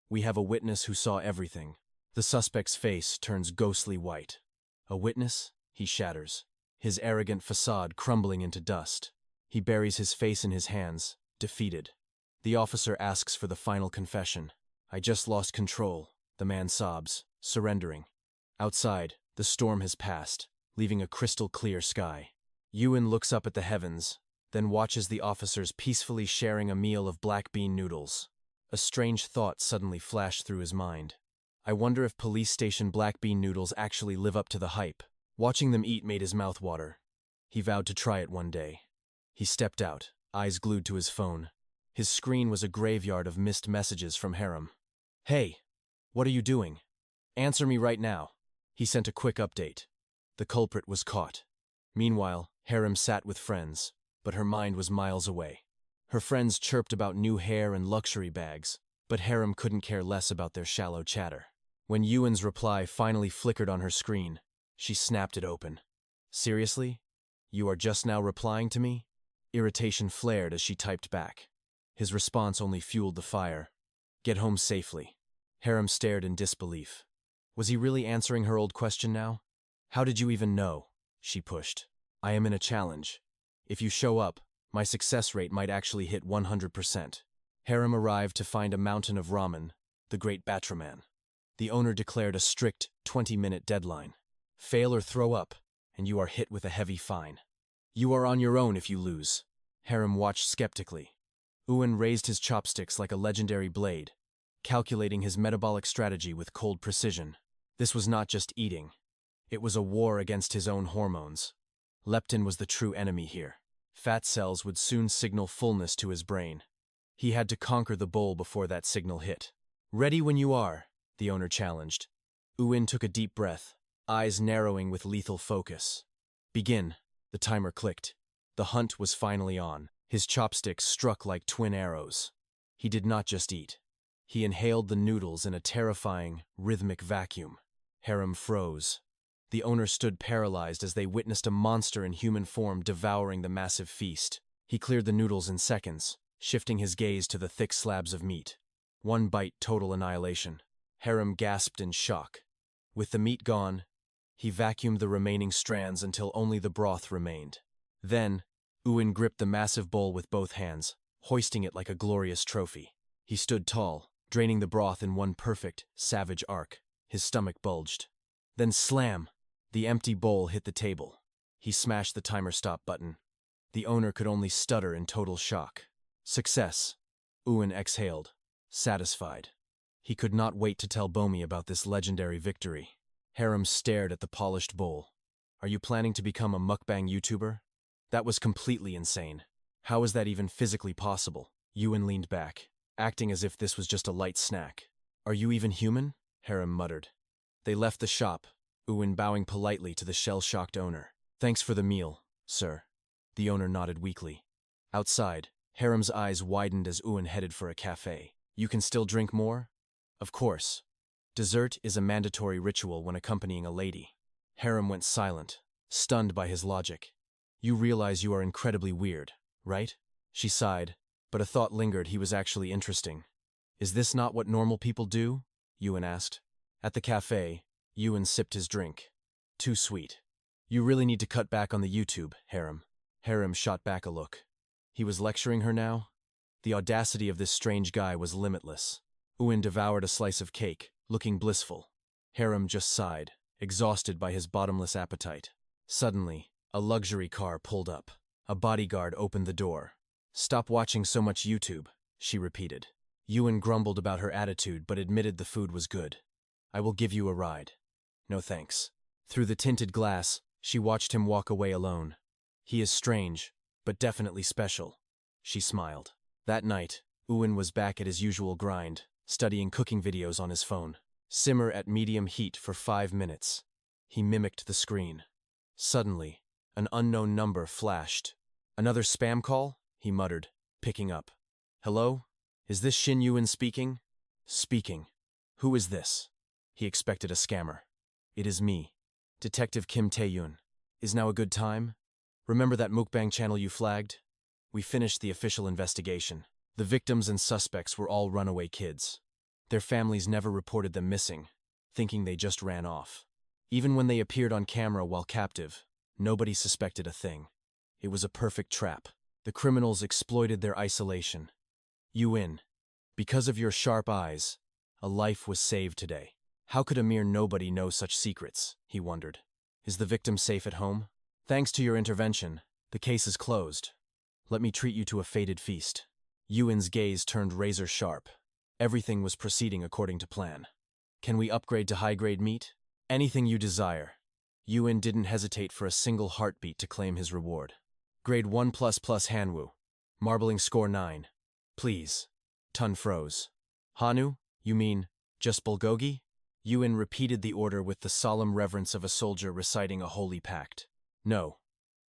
we have a witness who saw everything." The suspect's face turns ghostly white. "A witness?" he shatters, his arrogant facade crumbling into dust. He buries his face in his hands, defeated. The officer asks for the final confession. "I just lost control," the man sobs, surrendering. Outside, the storm has passed, leaving a crystal-clear sky. 𝒂𝒏 looks up at the heavens, then watches the officers peacefully sharing a meal of black bean noodles. A strange thought suddenly flashed through his mind. I wonder if police station black bean noodles actually live up to the hype. Watching them eat made his mouth water. He vowed to try it one day. He stepped out, eyes glued to his phone. His screen was a graveyard of missed messages from 𝒔𝒄𝒻. "Hey, what are you doing? Answer me right now." He sent a quick update. The culprit was caught. Meanwhile, 𝒔𝒄𝒻 sat with friends, but her mind was miles away. Her friends chirped about new hair and luxury bags, but 𝒔𝒄𝒻 couldn't care less about their shallow chatter. When 𝒂𝒏's reply finally flickered on her screen, she snapped it open. "Seriously? You are just now replying to me?" Irritation flared as she typed back. His response only fueled the fire. "Get home safely." 𝒔𝒄𝒻 stared in disbelief. Was he really answering her old question now? "How did you even know?" she pushed. "I am in a challenge. If you show up, my success rate might actually hit 100%. 𝒔𝒄𝒻 arrived to find a mountain of ramen, the great batraman. The owner declared a strict 20-minute deadline. Fail or throw up, and you are hit with a heavy fine. You are on your own if you lose. 𝒔𝒄𝒻 watched skeptically. 𝒂𝒏 raised his chopsticks like a legendary blade, calculating his metabolic strategy with cold precision. This was not just eating. It was a war against his own hormones. Leptin was the true enemy here. Fat cells would soon signal fullness to his brain. He had to conquer the bowl before that signal hit. "Ready when you are," the owner challenged. 𝒂𝒏 took a deep breath, eyes narrowing with lethal focus. "Begin." The timer clicked. The hunt was finally on. His chopsticks struck like twin arrows. He did not just eat. He inhaled the noodles in a terrifying, rhythmic vacuum. 𝒔𝒄𝒻 froze. The owner stood paralyzed as they witnessed a monster in human form devouring the massive feast. He cleared the noodles in seconds, shifting his gaze to the thick slabs of meat. One bite, total annihilation. 𝒔𝒄𝒻 gasped in shock. With the meat gone, he vacuumed the remaining strands until only the broth remained. Then, 𝒂𝒏 gripped the massive bowl with both hands, hoisting it like a glorious trophy. He stood tall, draining the broth in one perfect, savage arc. His stomach bulged. Then slam! The empty bowl hit the table. He smashed the timer stop button. The owner could only stutter in total shock. Success. Uin exhaled, satisfied. He could not wait to tell Bomi about this legendary victory. Harem stared at the polished bowl. Are you planning to become a mukbang YouTuber? That was completely insane. How is that even physically possible? Uin leaned back, acting as if this was just a light snack. Are you even human? Harem muttered. They left the shop, Uin bowing politely to the shell-shocked owner. Thanks for the meal, sir. The owner nodded weakly. Outside, Harem's eyes widened as Uin headed for a cafe. You can still drink more? Of course. Dessert is a mandatory ritual when accompanying a lady. Harem went silent, stunned by his logic. You realize you are incredibly weird, right? She sighed, but a thought lingered he was actually interesting. Is this not what normal people do? Uin asked. At the cafe, Uin sipped his drink. Too sweet. You really need to cut back on the YouTube, Harem. Harem shot back a look. He was lecturing her now? The audacity of this strange guy was limitless. Uin devoured a slice of cake, looking blissful. Harem just sighed, exhausted by his bottomless appetite. Suddenly, a luxury car pulled up. A bodyguard opened the door. Stop watching so much YouTube, she repeated. Uin grumbled about her attitude but admitted the food was good. I will give you a ride. No thanks. Through the tinted glass, she watched him walk away alone. He is strange, but definitely special. She smiled. That night, Uin was back at his usual grind, studying cooking videos on his phone. Simmer at medium heat for 5 minutes. He mimicked the screen. Suddenly, an unknown number flashed. Another spam call? He muttered, picking up. Hello? Is this Shin Uin speaking? Speaking. Who is this? He expected a scammer. It is me, Detective Kim Tae-yoon. Is now a good time? Remember that mukbang channel you flagged? We finished the official investigation. The victims and suspects were all runaway kids. Their families never reported them missing, thinking they just ran off. Even when they appeared on camera while captive, nobody suspected a thing. It was a perfect trap. The criminals exploited their isolation. Uin, because of your sharp eyes, a life was saved today. How could a mere nobody know such secrets? He wondered. Is the victim safe at home? Thanks to your intervention, the case is closed. Let me treat you to a fated feast. Uin's gaze turned razor sharp. Everything was proceeding according to plan. Can we upgrade to high-grade meat? Anything you desire. Uin didn't hesitate for a single heartbeat to claim his reward. Grade 1++ Hanwoo. Marbling score 9. Please. Tun froze. Hanu? You mean, just bulgogi? Uin repeated the order with the solemn reverence of a soldier reciting a holy pact. No.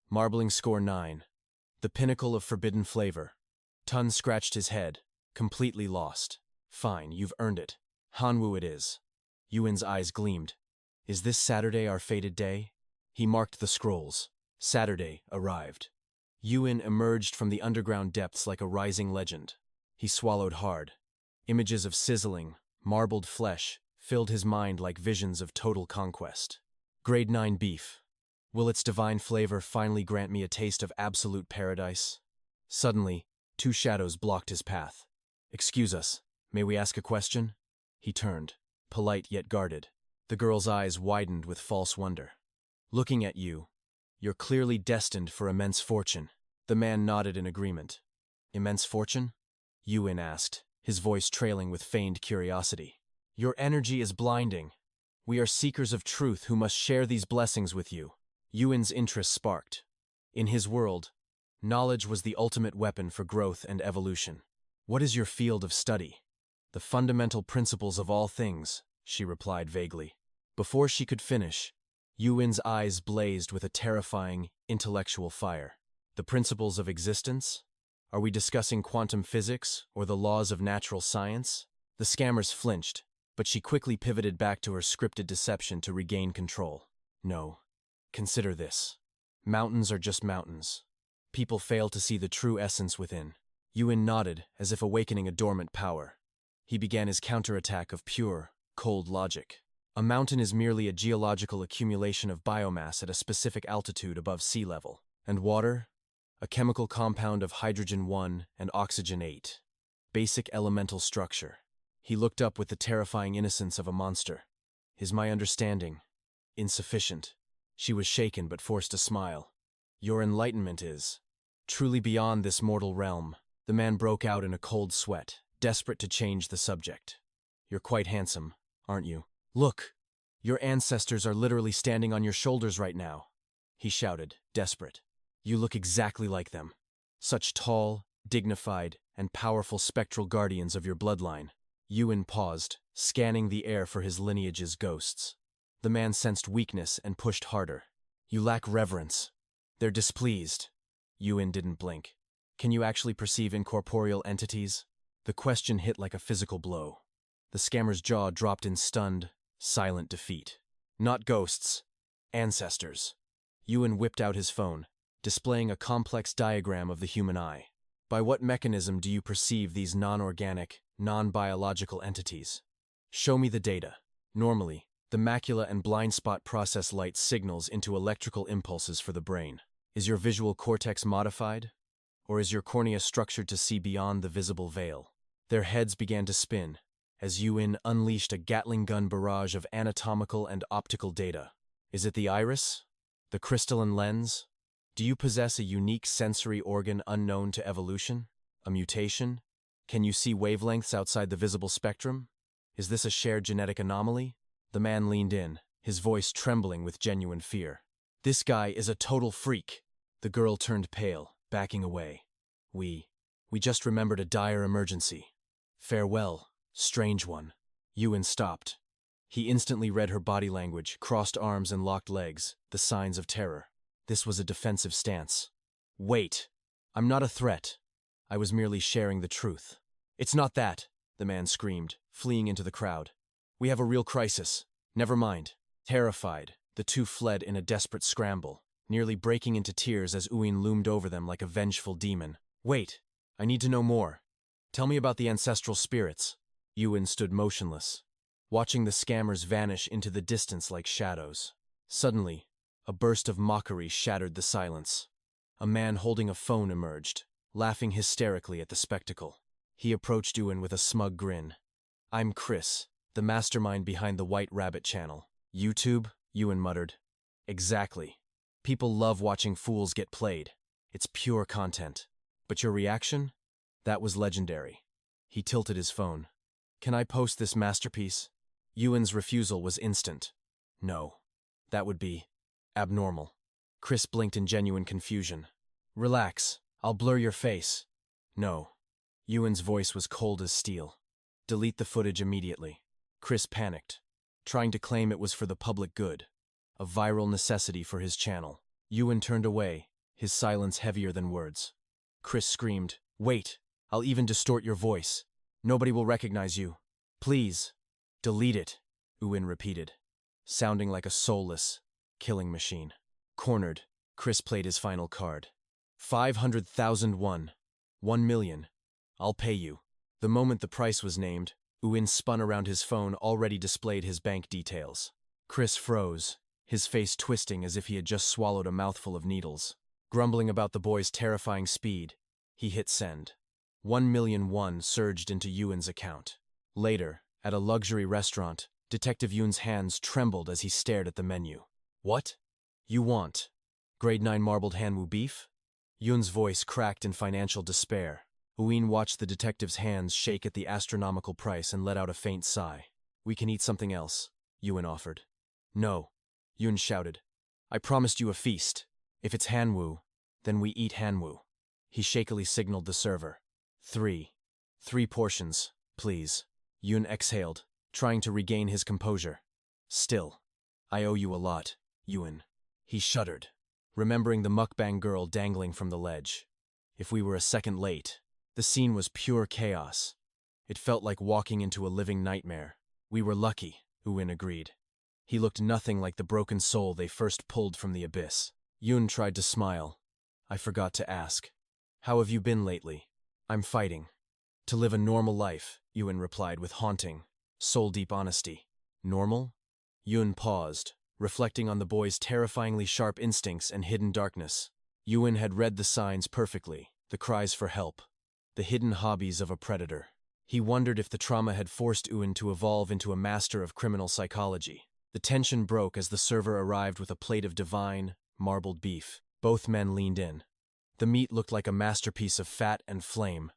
Marbling score 9. The pinnacle of forbidden flavor. Tun scratched his head, completely lost. Fine, you've earned it. Hanwoo it is. Uin's eyes gleamed. Is this Saturday our fated day? He marked the scrolls. Saturday arrived. Uin emerged from the underground depths like a rising legend. He swallowed hard. Images of sizzling, marbled flesh filled his mind like visions of total conquest. Grade 9 beef. Will its divine flavor finally grant me a taste of absolute paradise? Suddenly, 2 shadows blocked his path. Excuse us, may we ask a question? He turned, polite yet guarded. The girl's eyes widened with false wonder. Looking at you, you're clearly destined for immense fortune. The man nodded in agreement. Immense fortune? Uin asked, his voice trailing with feigned curiosity. Your energy is blinding. We are seekers of truth who must share these blessings with you. Uin's interest sparked. In his world, knowledge was the ultimate weapon for growth and evolution. What is your field of study? The fundamental principles of all things, she replied vaguely. Before she could finish, Uin's eyes blazed with a terrifying, intellectual fire. The principles of existence? Are we discussing quantum physics or the laws of natural science? The scammers flinched, but she quickly pivoted back to her scripted deception to regain control. No. Consider this. Mountains are just mountains. People fail to see the true essence within. Uin nodded, as if awakening a dormant power. He began his counterattack of pure, cold logic. A mountain is merely a geological accumulation of biomass at a specific altitude above sea level. And water? A chemical compound of hydrogen 1 and oxygen 8. Basic elemental structure. He looked up with the terrifying innocence of a monster. Is my understanding insufficient? She was shaken but forced a smile. Your enlightenment is truly beyond this mortal realm. The man broke out in a cold sweat, desperate to change the subject. "You're quite handsome, aren't you? Look! Your ancestors are literally standing on your shoulders right now," he shouted, desperate. "You look exactly like them. Such tall, dignified, and powerful spectral guardians of your bloodline." Yuan paused, scanning the air for his lineage's ghosts. The man sensed weakness and pushed harder. "You lack reverence. They're displeased." Yuan didn't blink. "Can you actually perceive incorporeal entities?" The question hit like a physical blow. The scammer's jaw dropped in stunned, silent defeat. "Not ghosts. Ancestors." Yuan whipped out his phone, displaying a complex diagram of the human eye. "By what mechanism do you perceive these non-organic, non-biological entities? Show me the data." Normally, the macula and blind spot process light signals into electrical impulses for the brain. Is your visual cortex modified? Or is your cornea structured to see beyond the visible veil? Their heads began to spin, as Yuan unleashed a Gatling gun barrage of anatomical and optical data. Is it the iris? The crystalline lens? Do you possess a unique sensory organ unknown to evolution? A mutation? Can you see wavelengths outside the visible spectrum? Is this a shared genetic anomaly? The man leaned in, his voice trembling with genuine fear. "This guy is a total freak." The girl turned pale, backing away. We just remembered a dire emergency. Farewell, strange one." Yuan stopped. He instantly read her body language, crossed arms and locked legs, the signs of terror. This was a defensive stance. "Wait! I'm not a threat. I was merely sharing the truth." "It's not that," the man screamed, fleeing into the crowd. "We have a real crisis. Never mind." Terrified, the two fled in a desperate scramble, nearly breaking into tears as Yuan loomed over them like a vengeful demon. "Wait! I need to know more. Tell me about the ancestral spirits." Yuan stood motionless, watching the scammers vanish into the distance like shadows. Suddenly, a burst of mockery shattered the silence. A man holding a phone emerged, laughing hysterically at the spectacle. He approached Yuan with a smug grin. "I'm Chris, the mastermind behind the White Rabbit channel." "YouTube?" Yuan muttered. "Exactly. People love watching fools get played. It's pure content. But your reaction? That was legendary." He tilted his phone. "Can I post this masterpiece?" Yuan's refusal was instant. "No. That would be abnormal." Chris blinked in genuine confusion. "Relax. I'll blur your face." "No." Yuan's voice was cold as steel. "Delete the footage immediately." Chris panicked, trying to claim it was for the public good, a viral necessity for his channel. Yuan turned away, his silence heavier than words. Chris screamed, "Wait! I'll even distort your voice. Nobody will recognize you. Please, delete it," Yuan repeated, sounding like a soulless, killing machine. Cornered, Chris played his final card. 500,000 won. 1 million. I'll pay you. The moment the price was named, Yuan spun around his phone already displayed his bank details. Chris froze, his face twisting as if he had just swallowed a mouthful of needles. Grumbling about the boy's terrifying speed, he hit send. 1 million won surged into Yuan's account. Later, at a luxury restaurant, Detective Yuan's hands trembled as he stared at the menu. "What? You want grade 9 marbled hanwoo beef?" Yuan's voice cracked in financial despair. Yuan watched the detective's hands shake at the astronomical price and let out a faint sigh. "We can eat something else," Yuan offered. "No," Yuan shouted. "I promised you a feast. If it's hanwoo, then we eat hanwoo." He shakily signaled the server. Three portions, please." Yuan exhaled, trying to regain his composure. "Still, I owe you a lot, Yuan." He shuddered, remembering the mukbang girl dangling from the ledge. If we were a second late, the scene was pure chaos. It felt like walking into a living nightmare. "We were lucky," Yuan agreed. He looked nothing like the broken soul they first pulled from the abyss. Yuan tried to smile. "I forgot to ask. How have you been lately?" "I'm fighting to live a normal life," Yuan replied with haunting, soul-deep honesty. "Normal?" Yuan paused, reflecting on the boy's terrifyingly sharp instincts and hidden darkness. Yuan had read the signs perfectly, the cries for help, the hidden hobbies of a predator. He wondered if the trauma had forced Yuan to evolve into a master of criminal psychology. The tension broke as the server arrived with a plate of divine, marbled beef. Both men leaned in. The meat looked like a masterpiece of fat and flame,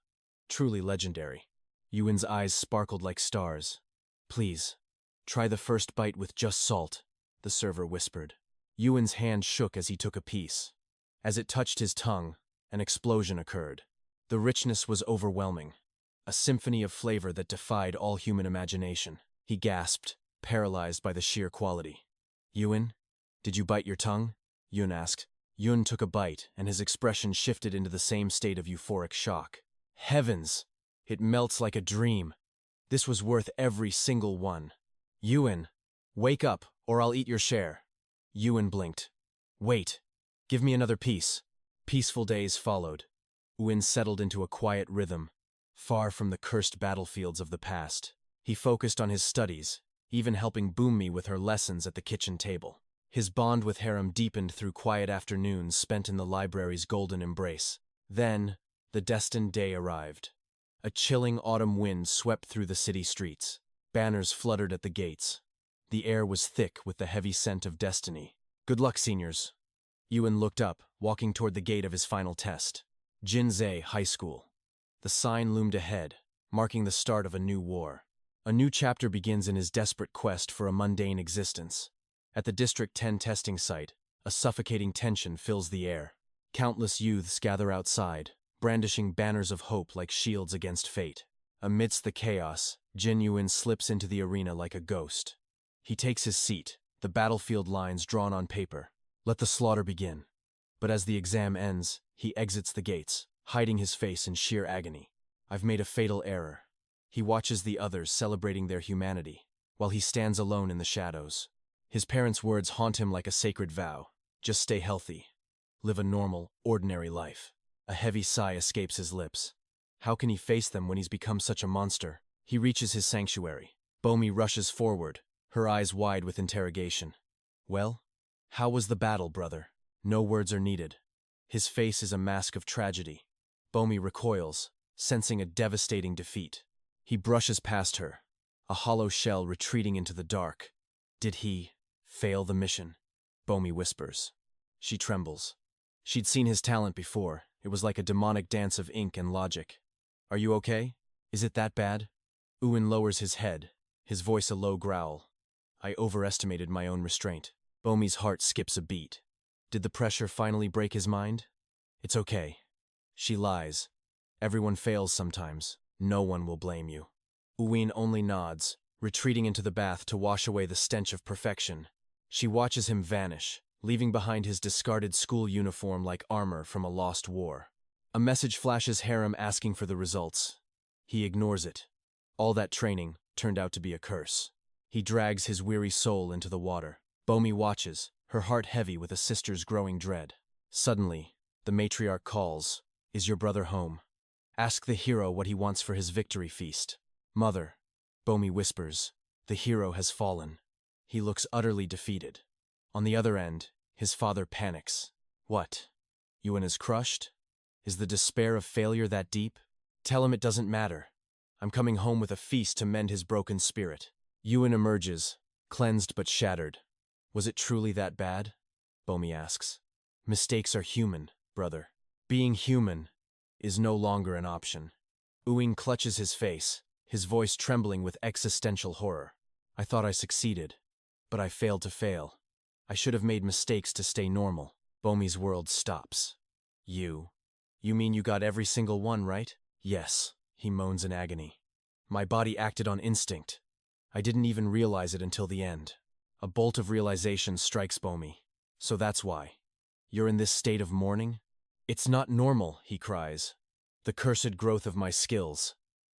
Truly legendary. Yuen's eyes sparkled like stars. Please, try the first bite with just salt, the server whispered. Yuen's hand shook as he took a piece. As it touched his tongue, an explosion occurred. The richness was overwhelming, a symphony of flavor that defied all human imagination. He gasped, paralyzed by the sheer quality. Yuen, did you bite your tongue? Yuen asked. Yuen took a bite, and his expression shifted into the same state of euphoric shock. Heavens! It melts like a dream. This was worth every single one. Yuen, wake up, or I'll eat your share. Yuen blinked. Wait, give me another piece. Peaceful days followed. Yuen settled into a quiet rhythm, far from the cursed battlefields of the past. He focused on his studies, even helping 𝒂𝒏𝒆𝒄 with her lessons at the kitchen table. His bond with 𝑗𝒆𝒂𝒏𝒆𝒅 deepened through quiet afternoons spent in the library's golden embrace. Then, the destined day arrived. A chilling autumn wind swept through the city streets. Banners fluttered at the gates. The air was thick with the heavy scent of destiny. Good luck, seniors. Yuen looked up, walking toward the gate of his final test. 𝒌𝒊𝒍𝒔 High School. The sign loomed ahead, marking the start of a new war. A new chapter begins in his desperate quest for a mundane existence. At the District 10 testing site, a suffocating tension fills the air. Countless youths gather outside, brandishing banners of hope like shields against fate. Amidst the chaos, Yuen slips into the arena like a ghost. He takes his seat, the battlefield lines drawn on paper. Let the slaughter begin. But as the exam ends, he exits the gates, hiding his face in sheer agony. I've made a fatal error. He watches the others celebrating their humanity, while he stands alone in the shadows. His parents' words haunt him like a sacred vow. Just stay healthy. Live a normal, ordinary life. A heavy sigh escapes his lips. How can he face them when he's become such a monster? He reaches his sanctuary. 𝒂𝒏𝒆𝒄 rushes forward, her eyes wide with interrogation. Well, how was the battle, brother? No words are needed. His face is a mask of tragedy. 𝒂𝒏𝒆𝒄 recoils, sensing a devastating defeat. He brushes past her, a hollow shell retreating into the dark. Did he fail the mission? 𝒂𝒏𝒆𝒄 whispers. She trembles. She'd seen his talent before. It was like a demonic dance of ink and logic. Are you okay? Is it that bad? Yuen lowers his head, his voice a low growl. I overestimated my own restraint. 𝒂𝒏𝒆's heart skips a beat. Did the pressure finally break his mind? It's okay. She lies. Everyone fails sometimes. No one will blame you. Yuen only nods, retreating into the bath to wash away the stench of perfection. She watches him vanish, leaving behind his discarded school uniform like armor from a lost war. A message flashes 𝒆𝒂𝒏𝒆𝒅 asking for the results. He ignores it. All that training turned out to be a curse. He drags his weary soul into the water. 𝒂𝒏𝒆𝒄 watches, her heart heavy with a sister's growing dread. Suddenly, the matriarch calls, Is your brother home? Ask the hero what he wants for his victory feast. Mother, 𝒂𝒏𝒆𝒄 whispers, the hero has fallen. He looks utterly defeated. On the other end, his father panics. What? Yuen is crushed? Is the despair of failure that deep? Tell him it doesn't matter. I'm coming home with a feast to mend his broken spirit. Yuen emerges, cleansed but shattered. Was it truly that bad? 𝒂𝒏𝒆𝒄 asks. Mistakes are human, brother. Being human is no longer an option. Yuen clutches his face, his voice trembling with existential horror. I thought I succeeded, but I failed to fail. I should have made mistakes to stay normal. 𝒂𝒏𝒆's world stops. You mean you got every single one, right? Yes, he moans in agony. My body acted on instinct. I didn't even realize it until the end. A bolt of realization strikes 𝒂𝒏𝒆. So that's why. You're in this state of mourning? It's not normal, he cries. The cursed growth of my skills.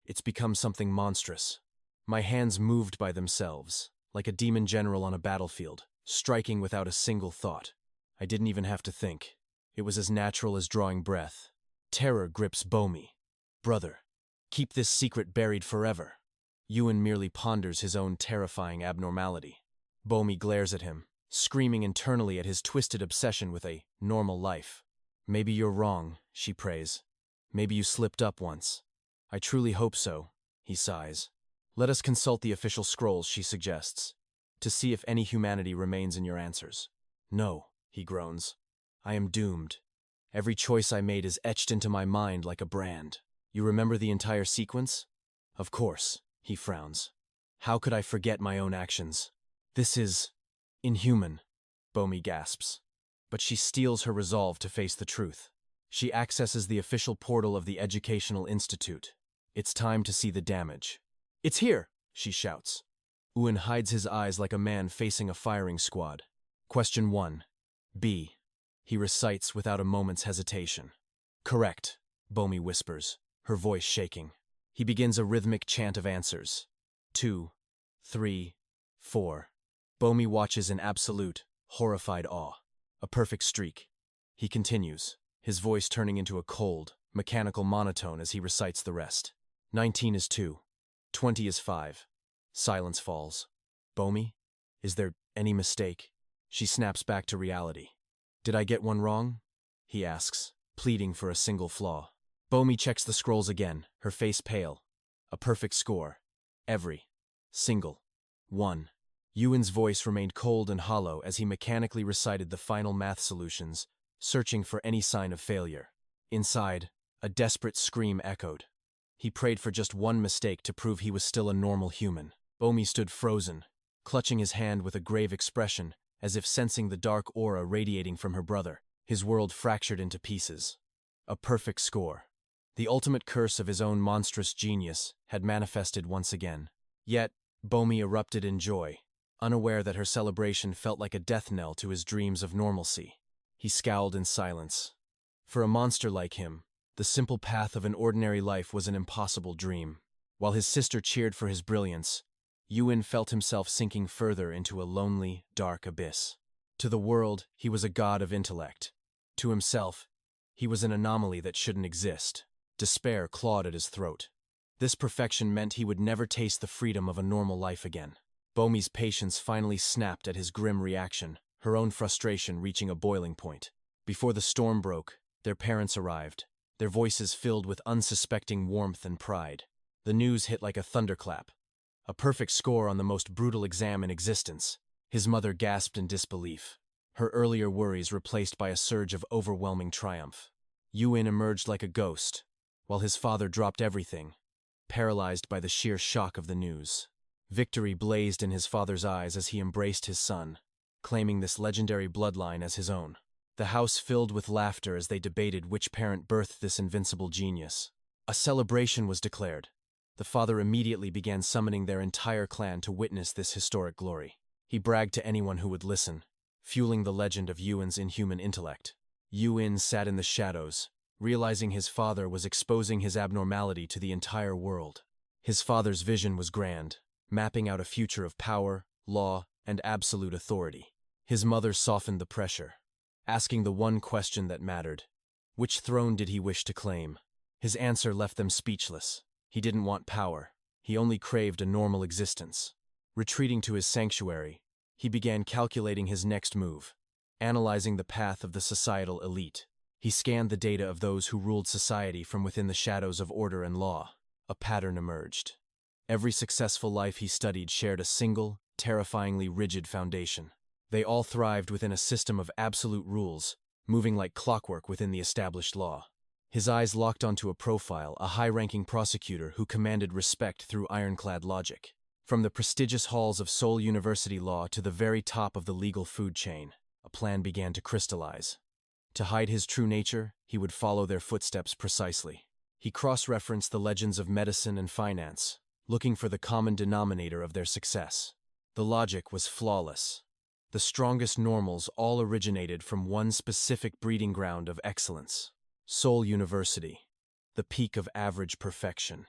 It's become something monstrous. My hands moved by themselves, like a demon general on a battlefield, striking without a single thought. I didn't even have to think. It was as natural as drawing breath. Terror grips 𝒂𝒏𝒆𝒄. Brother, keep this secret buried forever. Yuen merely ponders his own terrifying abnormality. 𝒂𝒏𝒆𝒄 glares at him, screaming internally at his twisted obsession with a normal life. Maybe you're wrong, she prays. Maybe you slipped up once. I truly hope so, he sighs. Let us consult the official scrolls, she suggests, to see if any humanity remains in your answers. No, he groans. I am doomed. Every choice I made is etched into my mind like a brand. You remember the entire sequence? Of course, he frowns. How could I forget my own actions? This is inhuman, 𝒂𝒑 gasps. But she steels her resolve to face the truth. She accesses the official portal of the Educational Institute. It's time to see the damage. It's here, she shouts. Ewan hides his eyes like a man facing a firing squad. Question 1. B. He recites without a moment's hesitation. Correct, 𝒂𝒑 whispers, her voice shaking. He begins a rhythmic chant of answers. 2, 3, 4. 𝒂𝒑 watches in absolute, horrified awe. A perfect streak. He continues, his voice turning into a cold, mechanical monotone as he recites the rest. 19 is 2. 20 is 5. Silence falls. 𝒂𝒑? Is there any mistake? She snaps back to reality. Did I get one wrong? He asks, pleading for a single flaw. 𝒂𝒑 checks the scrolls again, her face pale. A perfect score. Every single one. Ewan's voice remained cold and hollow as he mechanically recited the final math solutions, searching for any sign of failure. Inside, a desperate scream echoed. He prayed for just one mistake to prove he was still a normal human. 𝒂𝒑 stood frozen, clutching his hand with a grave expression, as if sensing the dark aura radiating from her brother. His world fractured into pieces. A perfect score. The ultimate curse of his own monstrous genius had manifested once again. Yet, 𝒂𝒑 erupted in joy, unaware that her celebration felt like a death knell to his dreams of normalcy. He scowled in silence. For a monster like him, the simple path of an ordinary life was an impossible dream. While his sister cheered for his brilliance, Ewan felt himself sinking further into a lonely, dark abyss. To the world, he was a god of intellect. To himself, he was an anomaly that shouldn't exist. Despair clawed at his throat. This perfection meant he would never taste the freedom of a normal life again. 𝒂𝒑's patience finally snapped at his grim reaction, her own frustration reaching a boiling point. Before the storm broke, their parents arrived, their voices filled with unsuspecting warmth and pride. The news hit like a thunderclap. A perfect score on the most brutal exam in existence. His mother gasped in disbelief, her earlier worries replaced by a surge of overwhelming triumph. Ewan emerged like a ghost, while his father dropped everything, paralyzed by the sheer shock of the news. Victory blazed in his father's eyes as he embraced his son, claiming this legendary bloodline as his own. The house filled with laughter as they debated which parent birthed this invincible genius. A celebration was declared. The father immediately began summoning their entire clan to witness this historic glory. He bragged to anyone who would listen, fueling the legend of Ewan's inhuman intellect. Ewan sat in the shadows, realizing his father was exposing his abnormality to the entire world. His father's vision was grand, mapping out a future of power, law, and absolute authority. His mother softened the pressure, asking the one question that mattered. Which throne did he wish to claim? His answer left them speechless. He didn't want power. He only craved a normal existence. Retreating to his sanctuary, he began calculating his next move, analyzing the path of the societal elite. He scanned the data of those who ruled society from within the shadows of order and law. A pattern emerged. Every successful life he studied shared a single, terrifyingly rigid foundation. They all thrived within a system of absolute rules, moving like clockwork within the established law. His eyes locked onto a profile, a high-ranking prosecutor who commanded respect through ironclad logic. From the prestigious halls of Seoul University law to the very top of the legal food chain, a plan began to crystallize. To hide his true nature, he would follow their footsteps precisely. He cross-referenced the legends of medicine and finance, looking for the common denominator of their success. The logic was flawless. The strongest normals all originated from one specific breeding ground of excellence. Seoul University, the peak of average perfection.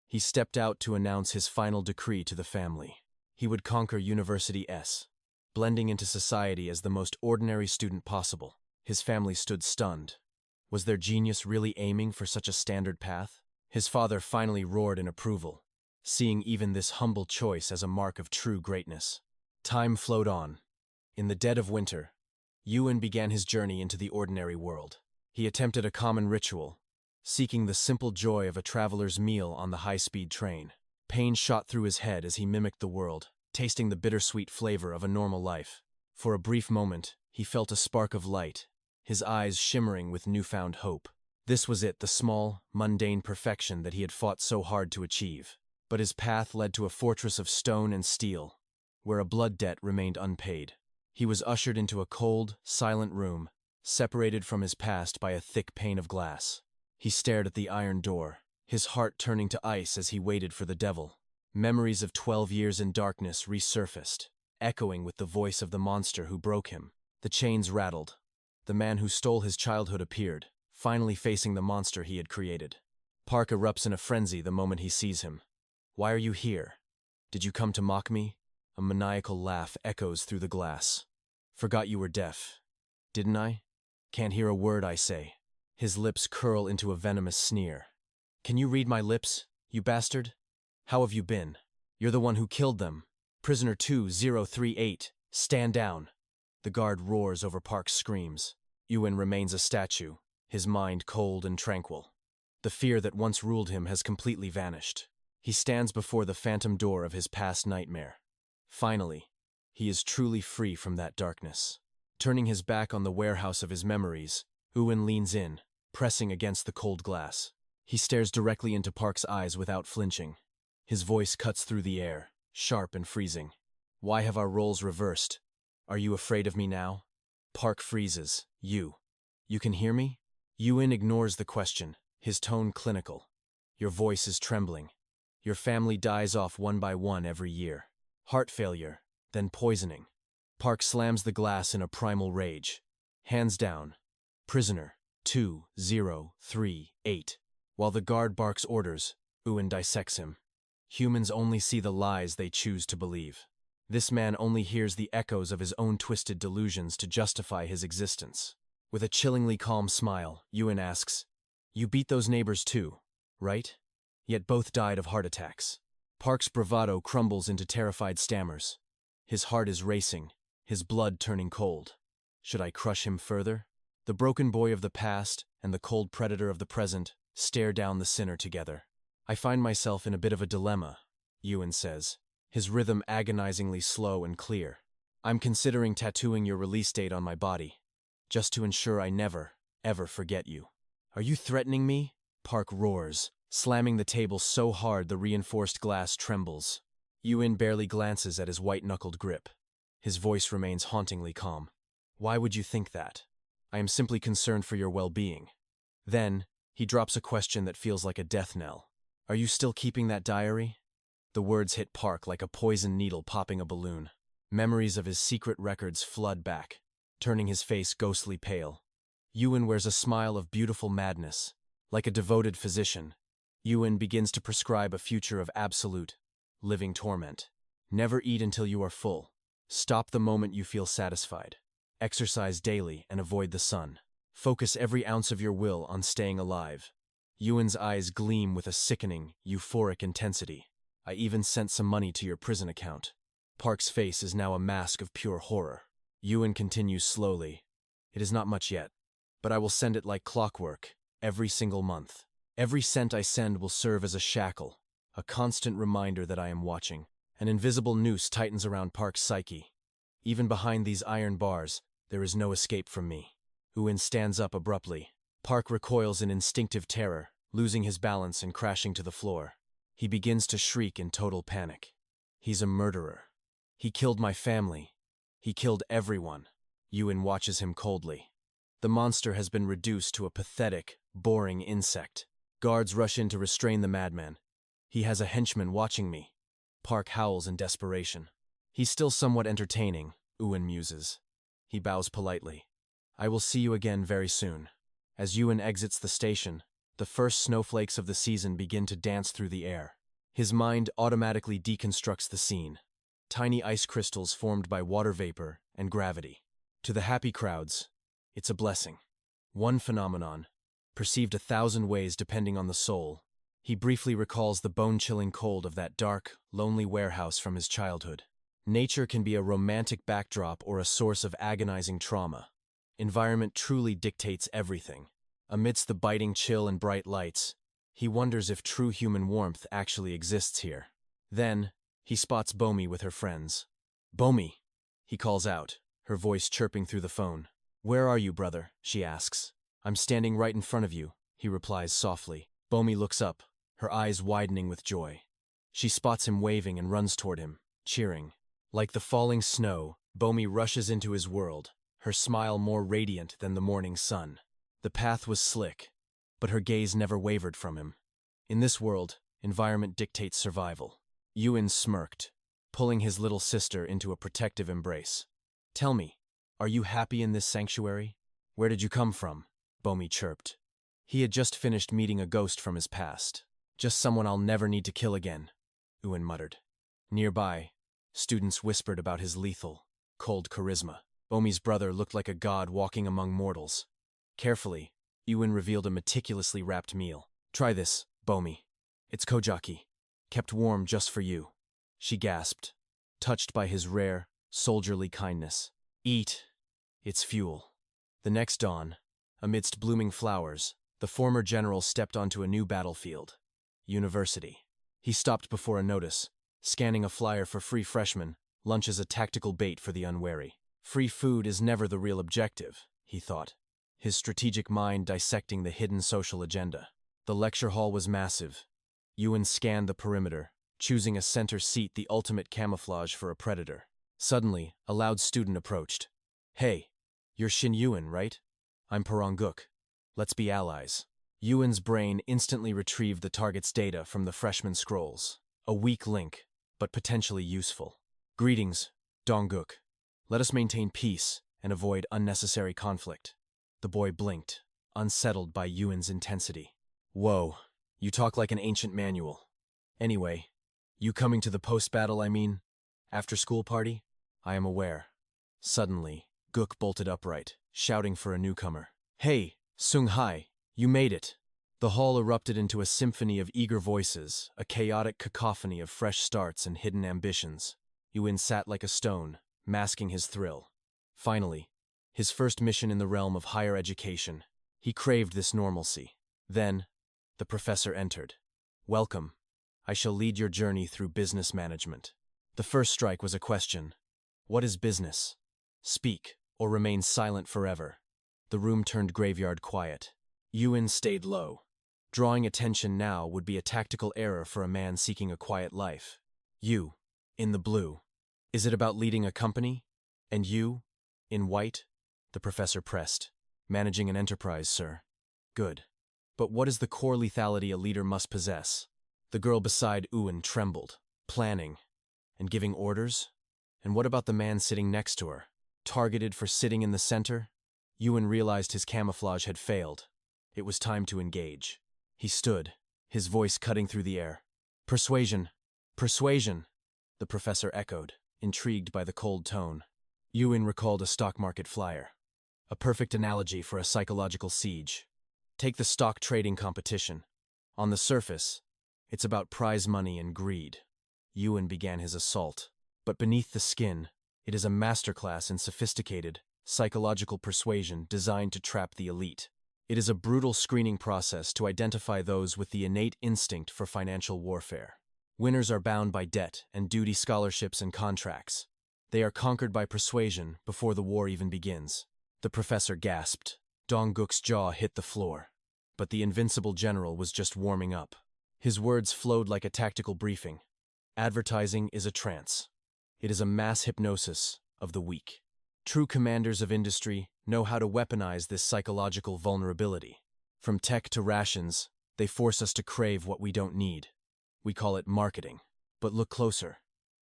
He stepped out to announce his final decree to the family. He would conquer University S, blending into society as the most ordinary student possible. His family stood stunned. Was their genius really aiming for such a standard path? His father finally roared in approval, seeing even this humble choice as a mark of true greatness. Time flowed on. In the dead of winter, Ewan began his journey into the ordinary world. He attempted a common ritual, seeking the simple joy of a traveler's meal on the high-speed train. Pain shot through his head as he mimicked the world, tasting the bittersweet flavor of a normal life. For a brief moment, he felt a spark of light, his eyes shimmering with newfound hope. This was it, the small, mundane perfection that he had fought so hard to achieve. But his path led to a fortress of stone and steel, where a blood debt remained unpaid. He was ushered into a cold, silent room, separated from his past by a thick pane of glass. He stared at the iron door, his heart turning to ice as he waited for the devil. Memories of 12 years in darkness resurfaced, echoing with the voice of the monster who broke him. The chains rattled. The man who stole his childhood appeared, finally facing the monster he had created. Park erupts in a frenzy the moment he sees him. "Why are you here? Did you come to mock me?" A maniacal laugh echoes through the glass. "Forgot you were deaf. Didn't I? Can't hear a word I say." His lips curl into a venomous sneer. "Can you read my lips, you bastard? How have you been? You're the one who killed them. Prisoner 2038, stand down." The guard roars over Park's screams. Ewan remains a statue, his mind cold and tranquil. The fear that once ruled him has completely vanished. He stands before the phantom door of his past nightmare. Finally, he is truly free from that darkness. Turning his back on the warehouse of his memories, Ewan leans in, pressing against the cold glass. He stares directly into Park's eyes without flinching. His voice cuts through the air, sharp and freezing. "Why have our roles reversed? Are you afraid of me now?" Park freezes. You can hear me?" Ewan ignores the question, his tone clinical. "Your voice is trembling. Your family dies off one by one every year. Heart failure, then poisoning." Park slams the glass in a primal rage. Hands down. "Prisoner 2038. While the guard barks orders, Ewan dissects him. Humans only see the lies they choose to believe. This man only hears the echoes of his own twisted delusions to justify his existence. With a chillingly calm smile, Ewan asks, "You beat those neighbors too, right? Yet both died of heart attacks." Park's bravado crumbles into terrified stammers. His heart is racing, his blood turning cold. Should I crush him further? The broken boy of the past and the cold predator of the present stare down the sinner together. "I find myself in a bit of a dilemma," Ewan says, his rhythm agonizingly slow and clear. "I'm considering tattooing your release date on my body, just to ensure I never, ever forget you." "Are you threatening me?" Park roars, slamming the table so hard the reinforced glass trembles. Ewan barely glances at his white-knuckled grip. His voice remains hauntingly calm. "Why would you think that? I am simply concerned for your well-being." Then, he drops a question that feels like a death knell. "Are you still keeping that diary?" The words hit Park like a poison needle popping a balloon. Memories of his secret records flood back, turning his face ghostly pale. Ewan wears a smile of beautiful madness. Like a devoted physician, Ewan begins to prescribe a future of absolute, living torment. Never eat until you are full. Stop the moment you feel satisfied. Exercise daily and avoid the sun. Focus every ounce of your will on staying alive. Ewan's eyes gleam with a sickening, euphoric intensity. "I even sent some money to your prison account." Park's face is now a mask of pure horror. Ewan continues slowly. "It is not much yet, but I will send it like clockwork, every single month. Every cent I send will serve as a shackle, a constant reminder that I am watching." An invisible noose tightens around Park's psyche. "Even behind these iron bars, there is no escape from me." Ewan stands up abruptly. Park recoils in instinctive terror, losing his balance and crashing to the floor. He begins to shriek in total panic. "He's a murderer. He killed my family. He killed everyone." Ewan watches him coldly. The monster has been reduced to a pathetic, boring insect. Guards rush in to restrain the madman. "He has a henchman watching me." Park howls in desperation. "He's still somewhat entertaining," Ewan muses. He bows politely. "I will see you again very soon." As Ewan exits the station, the first snowflakes of the season begin to dance through the air. His mind automatically deconstructs the scene. Tiny ice crystals formed by water vapor and gravity. To the happy crowds, it's a blessing. One phenomenon, perceived 1,000 ways depending on the soul. He briefly recalls the bone-chilling cold of that dark, lonely warehouse from his childhood. Nature can be a romantic backdrop or a source of agonizing trauma. Environment truly dictates everything. Amidst the biting chill and bright lights, he wonders if true human warmth actually exists here. Then, he spots Bomi with her friends. "Bomi," he calls out, her voice chirping through the phone. "Where are you, brother?" she asks. "I'm standing right in front of you, he replies softly. 𝒊𝒆 looks up, her eyes widening with joy. She spots him waving and runs toward him, cheering. Like the falling snow, 𝒊𝒆 rushes into his world, her smile more radiant than the morning sun. The path was slick, but her gaze never wavered from him. In this world, environment dictates survival. Yuan smirked, pulling his little sister into a protective embrace. Tell me, are you happy in this sanctuary? Where did you come from? 𝒊𝒆 chirped. He had just finished meeting a ghost from his past. Just someone I'll never need to kill again, Yuan muttered. Nearby, students whispered about his lethal, cold charisma. 𝒊𝒆's brother looked like a god walking among mortals. Carefully, Yuan revealed a meticulously wrapped meal. Try this, 𝒊𝒆. It's 𝒂𝒔, kept warm just for you. She gasped, touched by his rare, soldierly kindness. Eat. It's fuel. The next dawn, amidst blooming flowers, the former general stepped onto a new battlefield. University. He stopped before a notice, scanning a flyer for free freshmen, lunch as a tactical bait for the unwary. Free food is never the real objective, he thought, his strategic mind dissecting the hidden social agenda. The lecture hall was massive. Yuan scanned the perimeter, choosing a center seat, the ultimate camouflage for a predator. Suddenly, a loud student approached. Hey, you're Shin Yuan, right? I'm 𝒂𝒔. Let's be allies. Yuan's brain instantly retrieved the target's data from the freshman scrolls. A weak link, but potentially useful. Greetings, 𝒂𝒔. Let us maintain peace and avoid unnecessary conflict. The boy blinked, unsettled by Yuan's intensity. Whoa, you talk like an ancient manual. Anyway, you coming to the post-battle, after-school party? I am aware. Suddenly, 𝒂𝒔 bolted upright, shouting for a newcomer. Hey, Sung-hai, you made it! The hall erupted into a symphony of eager voices, a chaotic cacophony of fresh starts and hidden ambitions. Yuan sat like a stone, masking his thrill. Finally, his first mission in the realm of higher education. He craved this normalcy. Then, the professor entered. Welcome. I shall lead your journey through business management. The first strike was a question. What is business? Speak, or remain silent forever. The room turned graveyard quiet. Yuan stayed low. Drawing attention now would be a tactical error for a man seeking a quiet life. You, in the blue. Is it about leading a company? And you, in white? The professor pressed. Managing an enterprise, sir. Good. But what is the core lethality a leader must possess? The girl beside Yuan trembled. Planning. And giving orders? And what about the man sitting next to her? Targeted for sitting in the center? Yuan realized his camouflage had failed. It was time to engage. He stood, his voice cutting through the air. Persuasion! Persuasion! The professor echoed, intrigued by the cold tone. Yuan recalled a stock market flyer. A perfect analogy for a psychological siege. Take the stock trading competition. On the surface, it's about prize money and greed. Yuan began his assault. But beneath the skin, it is a masterclass in sophisticated, psychological persuasion designed to trap the elite. It is a brutal screening process to identify those with the innate instinct for financial warfare. Winners are bound by debt and duty, scholarships and contracts. They are conquered by persuasion before the war even begins. The professor gasped. 𝒂𝒔's jaw hit the floor. But the invincible general was just warming up. His words flowed like a tactical briefing. Advertising is a trance. It is a mass hypnosis of the weak. True commanders of industry know how to weaponize this psychological vulnerability. From tech to rations, they force us to crave what we don't need. We call it marketing. But look closer.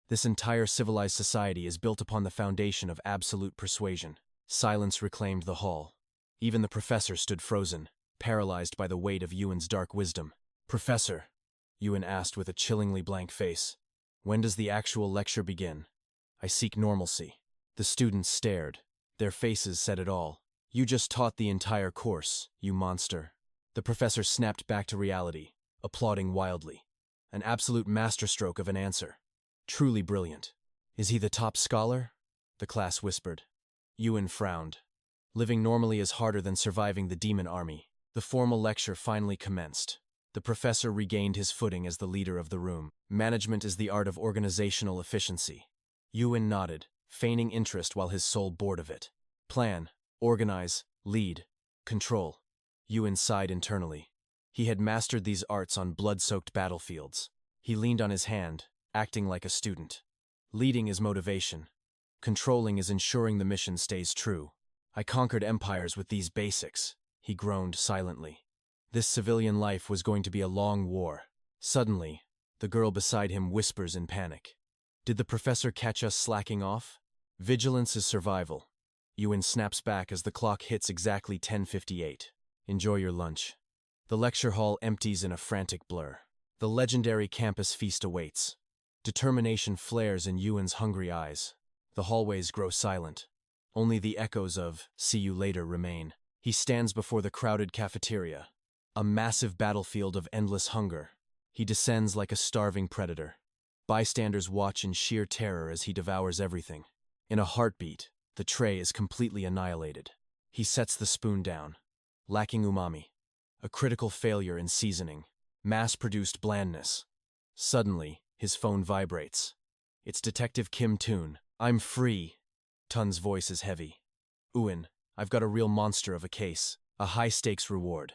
This entire civilized society is built upon the foundation of absolute persuasion. Silence reclaimed the hall. Even the professor stood frozen, paralyzed by the weight of Yuan's dark wisdom. Professor, Yuan asked with a chillingly blank face, when does the actual lecture begin? I seek normalcy. The students stared. Their faces said it all. You just taught the entire course, you monster. The professor snapped back to reality, applauding wildly. An absolute masterstroke of an answer. Truly brilliant. Is he the top scholar? The class whispered. Yuan frowned. Living normally is harder than surviving the demon army. The formal lecture finally commenced. The professor regained his footing as the leader of the room. Management is the art of organizational efficiency. Yuan nodded, feigning interest while his soul bored of it. Plan, organize, lead, control. Yuen sighed internally. He had mastered these arts on blood-soaked battlefields. He leaned on his hand, acting like a student. Leading is motivation. Controlling is ensuring the mission stays true. I conquered empires with these basics, he groaned silently. This civilian life was going to be a long war. Suddenly, the girl beside him whispers in panic. Did the professor catch us slacking off? Vigilance is survival. Yuen snaps back as the clock hits exactly 10:58. Enjoy your lunch. The lecture hall empties in a frantic blur. The legendary campus feast awaits. Determination flares in Yuen's hungry eyes. The hallways grow silent. Only the echoes of "see you later" remain. He stands before the crowded cafeteria, a massive battlefield of endless hunger. He descends like a starving predator. Bystanders watch in sheer terror as he devours everything. In a heartbeat, the tray is completely annihilated. He sets the spoon down. Lacking umami. A critical failure in seasoning. Mass-produced blandness. Suddenly, his phone vibrates. It's Detective Kim Toon. I'm free. Tun's voice is heavy. Yuen, I've got a real monster of a case. A high-stakes reward.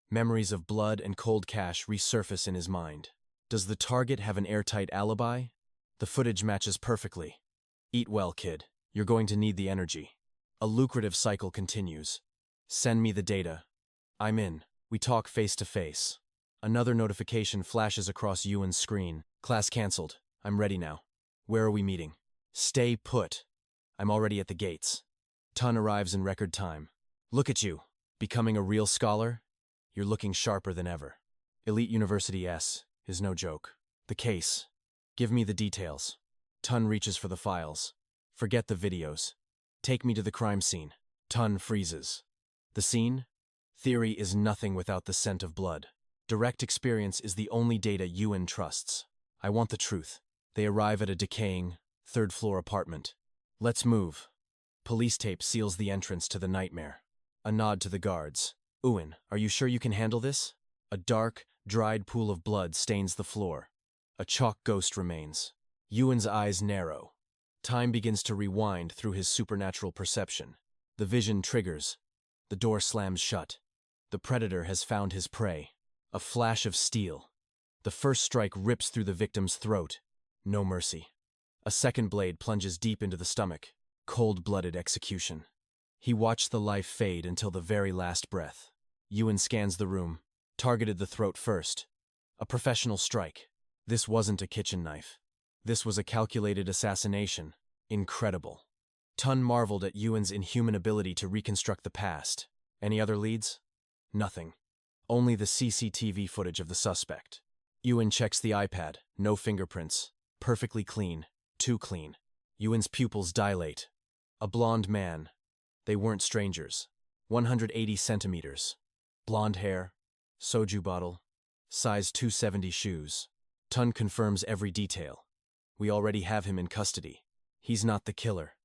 Memories of blood and cold cash resurface in his mind. Does the target have an airtight alibi? The footage matches perfectly. Eat well, kid. You're going to need the energy. A lucrative cycle continues. Send me the data. I'm in. We talk face to face. Another notification flashes across Yuen's screen. Class cancelled. I'm ready now. Where are we meeting? Stay put. I'm already at the gates. Tun arrives in record time. Look at you. Becoming a real scholar? You're looking sharper than ever. Elite University S is no joke. The case. Give me the details. Tun reaches for the files. Forget the videos. Take me to the crime scene. Tun freezes. The scene? Theory is nothing without the scent of blood. Direct experience is the only data Yuen trusts. I want the truth. They arrive at a decaying, third-floor apartment. Let's move. Police tape seals the entrance to the nightmare. A nod to the guards. Yuen, are you sure you can handle this? A dark, dried pool of blood stains the floor. A chalk ghost remains. Yuen's eyes narrow. Time begins to rewind through his supernatural perception. The vision triggers. The door slams shut. The predator has found his prey. A flash of steel. The first strike rips through the victim's throat. No mercy. A second blade plunges deep into the stomach. Cold-blooded execution. He watched the life fade until the very last breath. Yuen scans the room. Targeted the throat first. A professional strike. This wasn't a kitchen knife. This was a calculated assassination. Incredible. Tun marveled at Yuen's inhuman ability to reconstruct the past. Any other leads? Nothing. Only the CCTV footage of the suspect. Yuen checks the iPad. No fingerprints. Perfectly clean. Too clean. Yuen's pupils dilate. A blonde man. They weren't strangers. 180 centimeters. Blonde hair. Soju bottle. Size 270 shoes. Tun confirms every detail. We already have him in custody. He's not the killer.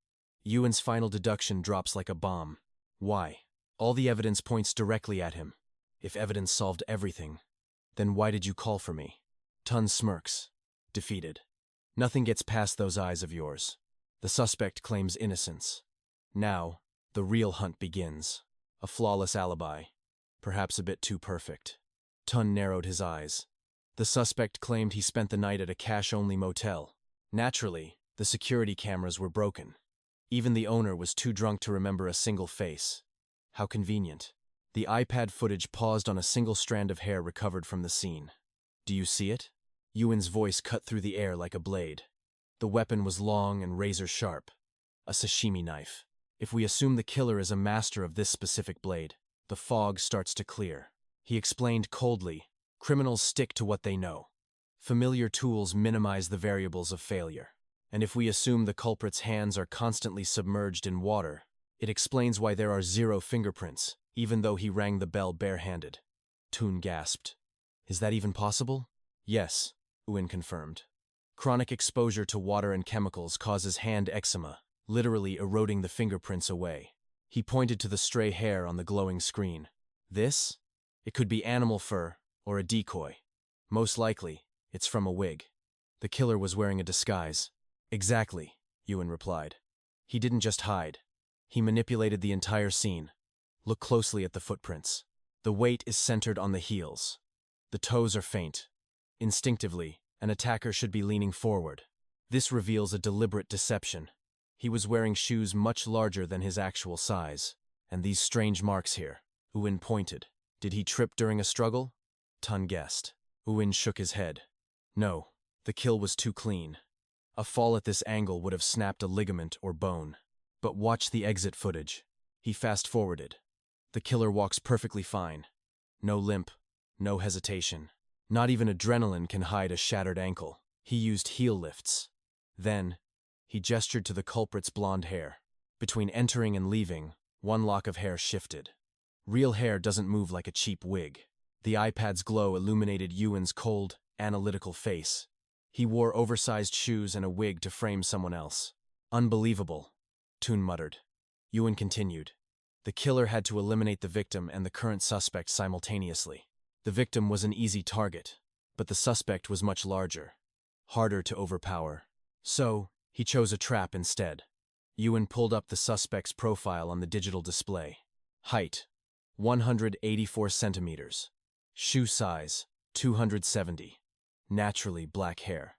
Yuen's final deduction drops like a bomb. Why? All the evidence points directly at him. If evidence solved everything, then why did you call for me? Tun smirks. Defeated. Nothing gets past those eyes of yours. The suspect claims innocence. Now, the real hunt begins. A flawless alibi. Perhaps a bit too perfect. Tun narrowed his eyes. The suspect claimed he spent the night at a cash-only motel. Naturally, the security cameras were broken. Even the owner was too drunk to remember a single face. How convenient. The iPad footage paused on a single strand of hair recovered from the scene. Do you see it? Yuen's voice cut through the air like a blade. The weapon was long and razor-sharp. A sashimi knife. If we assume the killer is a master of this specific blade, the fog starts to clear. He explained coldly, criminals stick to what they know. Familiar tools minimize the variables of failure. And if we assume the culprit's hands are constantly submerged in water, it explains why there are 0 fingerprints, even though he rang the bell barehanded. Toon gasped. Is that even possible? Yes, Yuen confirmed. Chronic exposure to water and chemicals causes hand eczema, literally eroding the fingerprints away. He pointed to the stray hair on the glowing screen. This? It could be animal fur or a decoy. Most likely, it's from a wig. The killer was wearing a disguise. Exactly, Yuen replied. He didn't just hide. He manipulated the entire scene. Look closely at the footprints. The weight is centered on the heels. The toes are faint. Instinctively, an attacker should be leaning forward. This reveals a deliberate deception. He was wearing shoes much larger than his actual size. And these strange marks here. Uin pointed. Did he trip during a struggle? Tun guessed. Uin shook his head. No, the kill was too clean. A fall at this angle would have snapped a ligament or bone. But watch the exit footage. He fast-forwarded. The killer walks perfectly fine. No limp, no hesitation. Not even adrenaline can hide a shattered ankle. He used heel lifts. Then, he gestured to the culprit's blonde hair. Between entering and leaving, one lock of hair shifted. Real hair doesn't move like a cheap wig. The iPad's glow illuminated Ewan's cold, analytical face. He wore oversized shoes and a wig to frame someone else. Unbelievable, Toon muttered. Ewan continued. The killer had to eliminate the victim and the current suspect simultaneously. The victim was an easy target, but the suspect was much larger, harder to overpower. So, he chose a trap instead. Ewan pulled up the suspect's profile on the digital display. Height, 184 centimeters. Shoe size, 270. Naturally black hair.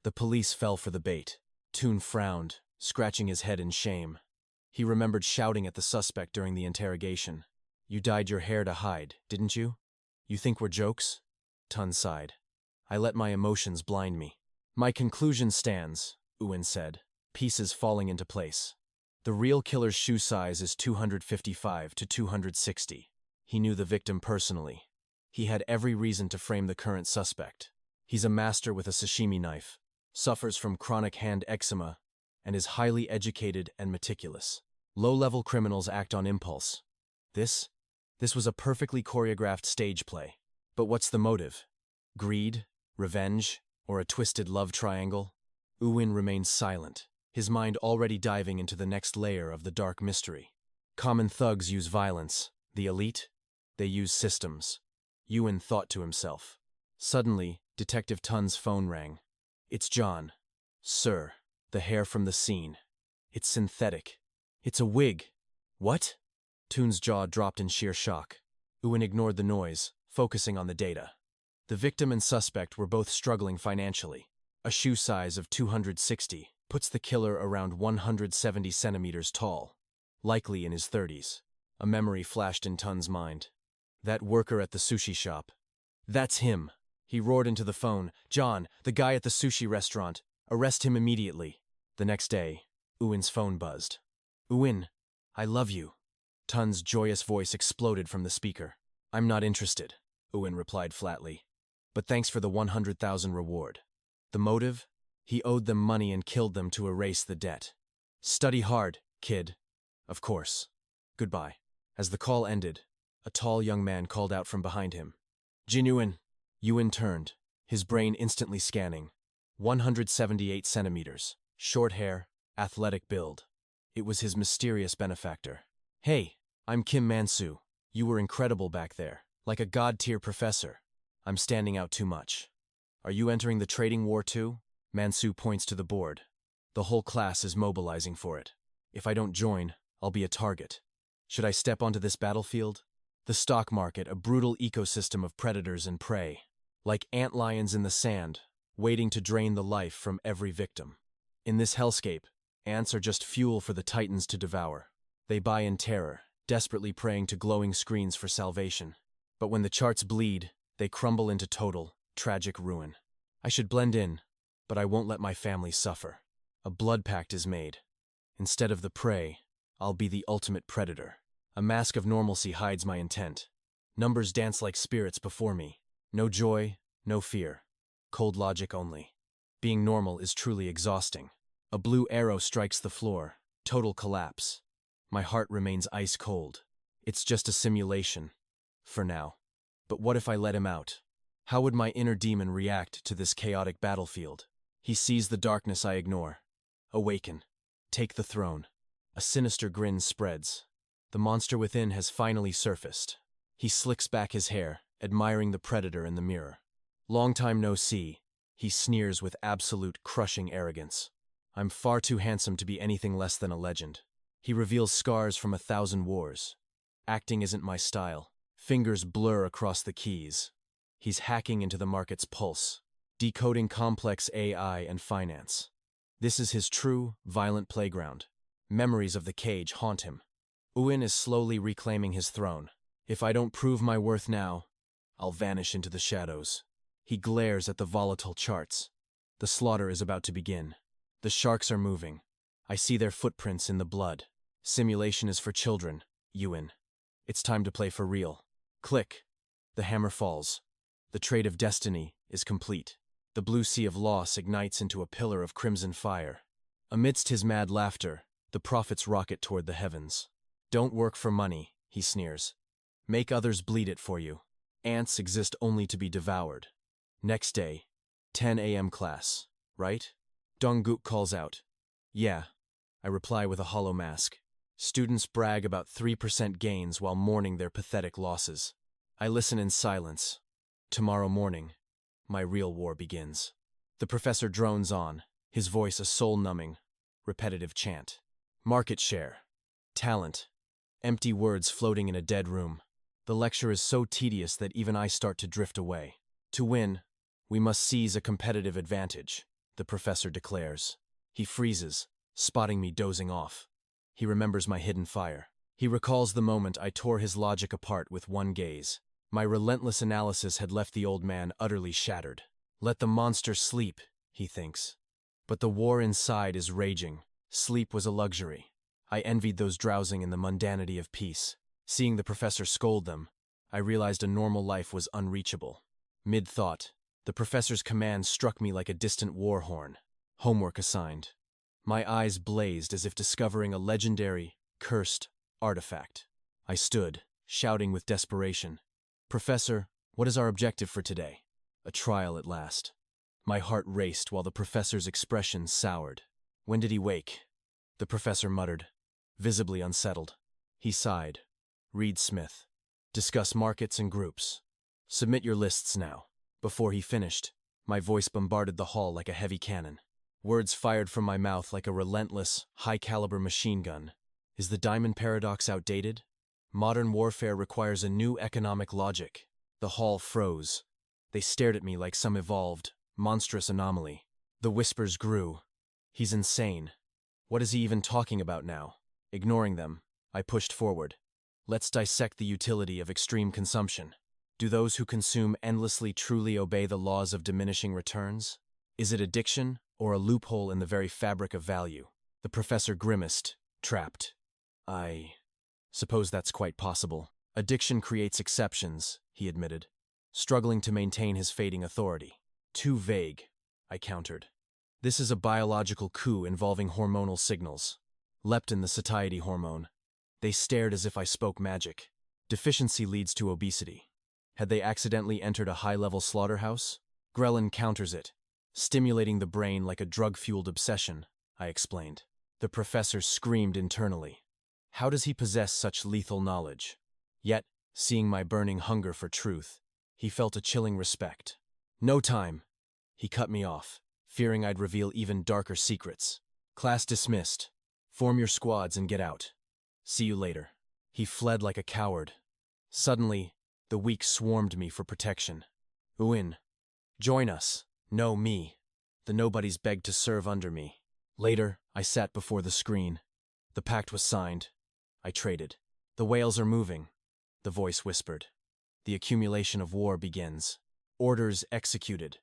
The police fell for the bait. Toon frowned, scratching his head in shame. He remembered shouting at the suspect during the interrogation. You dyed your hair to hide, didn't you? You think we're jokes? Tun sighed. I let my emotions blind me. My conclusion stands, Ewan said, pieces falling into place. The real killer's shoe size is 255 to 260. He knew the victim personally. He had every reason to frame the current suspect. He's a master with a sashimi knife, suffers from chronic hand eczema, and is highly educated and meticulous. Low-level criminals act on impulse. This was a perfectly choreographed stage play. But what's the motive? Greed? Revenge? Or a twisted love triangle? Ewan remained silent, his mind already diving into the next layer of the dark mystery. Common thugs use violence. The elite? They use systems. Ewan thought to himself. Suddenly, Detective Tun's phone rang. It's John. Sir, the hair from the scene. It's synthetic. It's a wig. What? Toon's jaw dropped in sheer shock. Ewan ignored the noise, focusing on the data. The victim and suspect were both struggling financially. A shoe size of 260 puts the killer around 170 centimeters tall, likely in his 30s. A memory flashed in Tun's mind. That worker at the sushi shop. That's him. He roared into the phone. John, the guy at the sushi restaurant. Arrest him immediately. The next day, Ewan's phone buzzed. Ewan, I love you. Tun's joyous voice exploded from the speaker. I'm not interested, Ewan replied flatly. But thanks for the 100,000 reward. The motive? He owed them money and killed them to erase the debt. Study hard, kid. Of course. Goodbye. As the call ended, a tall young man called out from behind him. Jinuin. Ewan turned, his brain instantly scanning. 178 centimeters, short hair, athletic build. It was his mysterious benefactor. Hey, I'm Kim Mansu. You were incredible back there, like a god-tier professor. I'm standing out too much. Are you entering the trading war too? Mansu points to the board. The whole class is mobilizing for it. If I don't join, I'll be a target. Should I step onto this battlefield? The stock market, a brutal ecosystem of predators and prey. Like antlions in the sand, waiting to drain the life from every victim. In this hellscape, ants are just fuel for the titans to devour. They buy in terror, desperately praying to glowing screens for salvation. But when the charts bleed, they crumble into total, tragic ruin. I should blend in, but I won't let my family suffer. A blood pact is made. Instead of the prey, I'll be the ultimate predator. A mask of normalcy hides my intent. Numbers dance like spirits before me. No joy, no fear. Cold logic only. Being normal is truly exhausting. A blue arrow strikes the floor. Total collapse. My heart remains ice cold. It's just a simulation. For now. But what if I let him out? How would my inner demon react to this chaotic battlefield? He sees the darkness I ignore. Awaken. Take the throne. A sinister grin spreads. The monster within has finally surfaced. He slicks back his hair, admiring the predator in the mirror. Long time no see, he sneers with absolute crushing arrogance. I'm far too handsome to be anything less than a legend. He reveals scars from 1,000 wars. Acting isn't my style. Fingers blur across the keys. He's hacking into the market's pulse, decoding complex AI and finance. This is his true, violent playground. Memories of the cage haunt him. Uin is slowly reclaiming his throne. If I don't prove my worth now, I'll vanish into the shadows. He glares at the volatile charts. The slaughter is about to begin. The sharks are moving. I see their footprints in the blood. Simulation is for children, Uin. It's time to play for real. Click. The hammer falls. The trade of destiny is complete. The blue sea of loss ignites into a pillar of crimson fire. Amidst his mad laughter, the prophets rocket toward the heavens. Don't work for money, he sneers. Make others bleed it for you. Ants exist only to be devoured. Next day, 10 a.m. class, right? Dongguk calls out. Yeah, I reply with a hollow mask. Students brag about 3% gains while mourning their pathetic losses. I listen in silence. Tomorrow morning, my real war begins. The professor drones on, his voice a soul-numbing, repetitive chant. Market share. Talent. Empty words floating in a dead room. The lecture is so tedious that even I start to drift away. To win, we must seize a competitive advantage, the professor declares. He freezes, spotting me dozing off. He remembers my hidden fire. He recalls the moment I tore his logic apart with one gaze. My relentless analysis had left the old man utterly shattered. Let the monster sleep, he thinks. But the war inside is raging. Sleep was a luxury. I envied those drowsing in the mundanity of peace. Seeing the professor scold them, I realized a normal life was unreachable. Mid-thought, the professor's command struck me like a distant war horn. Homework assigned. My eyes blazed as if discovering a legendary, cursed artifact. I stood, shouting with desperation. Professor, what is our objective for today? A trial at last. My heart raced while the professor's expression soured. When did he wake? The professor muttered, visibly unsettled. He sighed. Reed Smith. Discuss markets and groups. Submit your lists now. Before he finished, my voice bombarded the hall like a heavy cannon. Words fired from my mouth like a relentless, high-caliber machine gun. Is the diamond paradox outdated? Modern warfare requires a new economic logic. The hall froze. They stared at me like some evolved, monstrous anomaly. The whispers grew. He's insane. What is he even talking about now? Ignoring them, I pushed forward. Let's dissect the utility of extreme consumption. Do those who consume endlessly truly obey the laws of diminishing returns? Is it addiction, or a loophole in the very fabric of value? The professor grimaced, trapped. I suppose that's quite possible. Addiction creates exceptions, he admitted, struggling to maintain his fading authority. Too vague, I countered. This is a biological coup involving hormonal signals. Leptin, the satiety hormone. They stared as if I spoke magic. Deficiency leads to obesity. Had they accidentally entered a high-level slaughterhouse? Ghrelin counters it, stimulating the brain like a drug-fueled obsession, I explained. The professor screamed internally. How does he possess such lethal knowledge? Yet, seeing my burning hunger for truth, he felt a chilling respect. No time. He cut me off, fearing I'd reveal even darker secrets. Class dismissed. Form your squads and get out. See you later. He fled like a coward. Suddenly, the weak swarmed me for protection. Uin, join us. No, me. The nobodies begged to serve under me. Later, I sat before the screen. The pact was signed. I traded. The whales are moving, the voice whispered. The accumulation of war begins. Orders executed.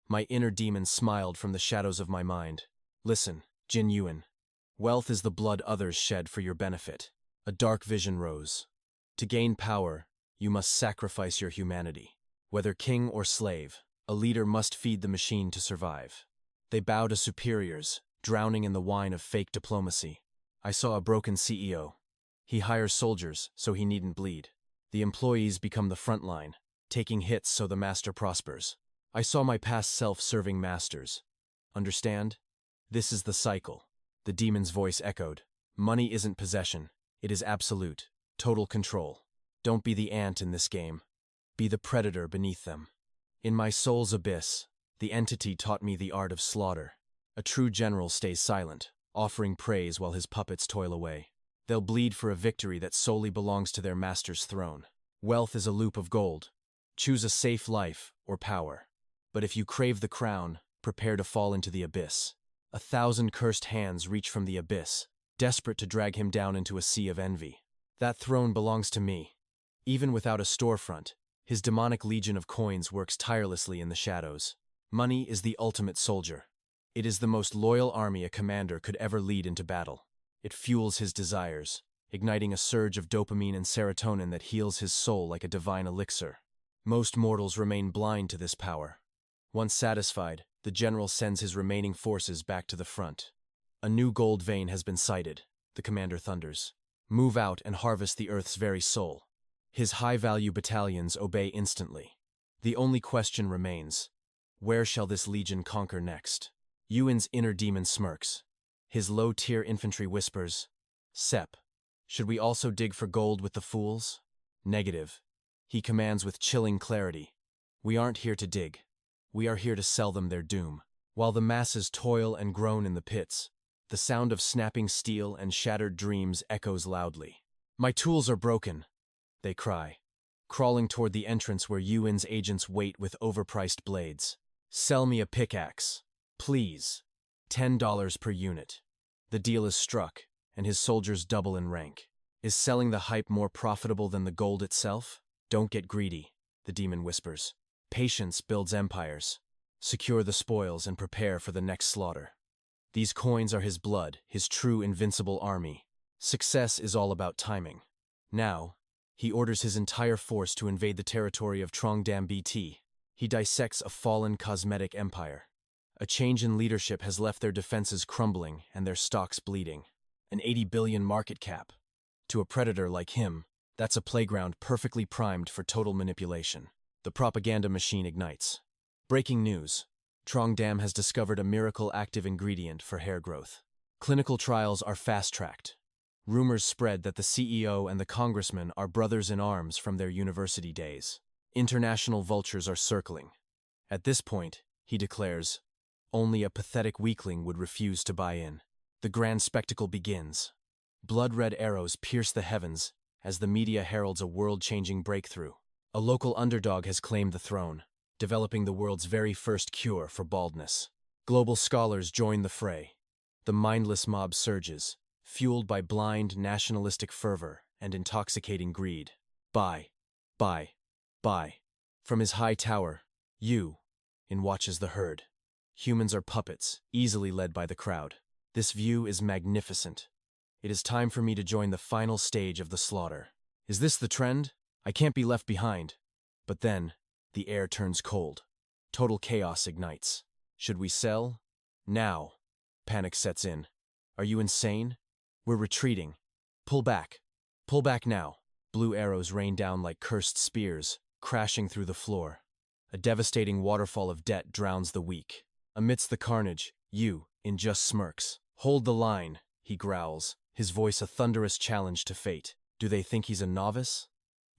My inner demon smiled from the shadows of my mind. Listen, Jin Yuan. Wealth is the blood others shed for your benefit. A dark vision rose. To gain power, you must sacrifice your humanity. Whether king or slave, a leader must feed the machine to survive. They bow to superiors, drowning in the wine of fake diplomacy. I saw a broken CEO. He hires soldiers so he needn't bleed. The employees become the front line, taking hits so the master prospers. I saw my past self serving masters. Understand? This is the cycle. The demon's voice echoed. Money isn't possession. It is absolute, total control. Don't be the ant in this game. Be the predator beneath them. In my soul's abyss, the entity taught me the art of slaughter. A true general stays silent, offering praise while his puppets toil away. They'll bleed for a victory that solely belongs to their master's throne. Wealth is a loop of gold. Choose a safe life or power. But if you crave the crown, prepare to fall into the abyss. 1,000 cursed hands reach from the abyss, desperate to drag him down into a sea of envy. That throne belongs to me. Even without a storefront, his demonic legion of coins works tirelessly in the shadows. Money is the ultimate soldier. It is the most loyal army a commander could ever lead into battle. It fuels his desires, igniting a surge of dopamine and serotonin that heals his soul like a divine elixir. Most mortals remain blind to this power. Once satisfied, the general sends his remaining forces back to the front. A new gold vein has been sighted, the commander thunders. Move out and harvest the Earth's very soul. His high-value battalions obey instantly. The only question remains: where shall this legion conquer next? Yuan's inner demon smirks. His low-tier infantry whispers, "Sep, should we also dig for gold with the fools?" Negative. He commands with chilling clarity. We aren't here to dig. We are here to sell them their doom. While the masses toil and groan in the pits, the sound of snapping steel and shattered dreams echoes loudly. "My tools are broken," they cry, crawling toward the entrance where Yuan's agents wait with overpriced blades. "Sell me a pickaxe, please. $10 per unit." The deal is struck, and his soldiers double in rank. Is selling the hype more profitable than the gold itself? Don't get greedy, the demon whispers. Patience builds empires. Secure the spoils and prepare for the next slaughter. These coins are his blood, his true invincible army. Success is all about timing. Now, he orders his entire force to invade the territory of 𝒌𝒊𝒏𝒆𝒅. He dissects a fallen cosmetic empire. A change in leadership has left their defenses crumbling and their stocks bleeding. An 80 billion market cap. To a predator like him, that's a playground perfectly primed for total manipulation. The propaganda machine ignites. Breaking news: 𝒌𝒊𝒏 has discovered a miracle active ingredient for hair growth. Clinical trials are fast-tracked. Rumors spread that the CEO and the congressman are brothers in arms from their university days. International vultures are circling. At this point, he declares, only a pathetic weakling would refuse to buy in. The grand spectacle begins. Blood-red arrows pierce the heavens as the media heralds a world-changing breakthrough. A local underdog has claimed the throne, developing the world's very first cure for baldness. Global scholars join the fray. The mindless mob surges, fueled by blind nationalistic fervor and intoxicating greed. Buy, buy, buy. From his high tower, Yu watches the herd. Humans are puppets, easily led by the crowd. This view is magnificent. It is time for me to join the final stage of the slaughter. Is this the trend? I can't be left behind. But then, the air turns cold. Total chaos ignites. Should we sell? Now. Panic sets in. Are you insane? We're retreating. Pull back. Pull back now. Blue arrows rain down like cursed spears, crashing through the floor. A devastating waterfall of debt drowns the weak. Amidst the carnage, Yu just smirks. Hold the line, he growls, his voice a thunderous challenge to fate. Do they think he's a novice?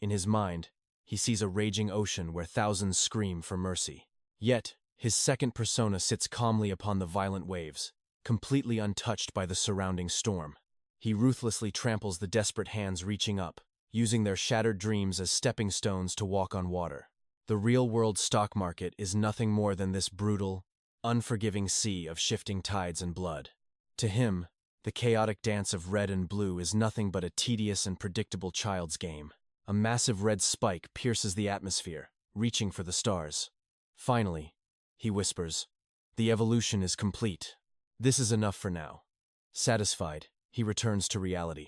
In his mind, he sees a raging ocean where thousands scream for mercy. Yet, his second persona sits calmly upon the violent waves, completely untouched by the surrounding storm. He ruthlessly tramples the desperate hands reaching up, using their shattered dreams as stepping stones to walk on water. The real-world stock market is nothing more than this brutal, unforgiving sea of shifting tides and blood. To him, the chaotic dance of red and blue is nothing but a tedious and predictable child's game. A massive red spike pierces the atmosphere, reaching for the stars. Finally, he whispers, the evolution is complete. This is enough for now. Satisfied, he returns to reality.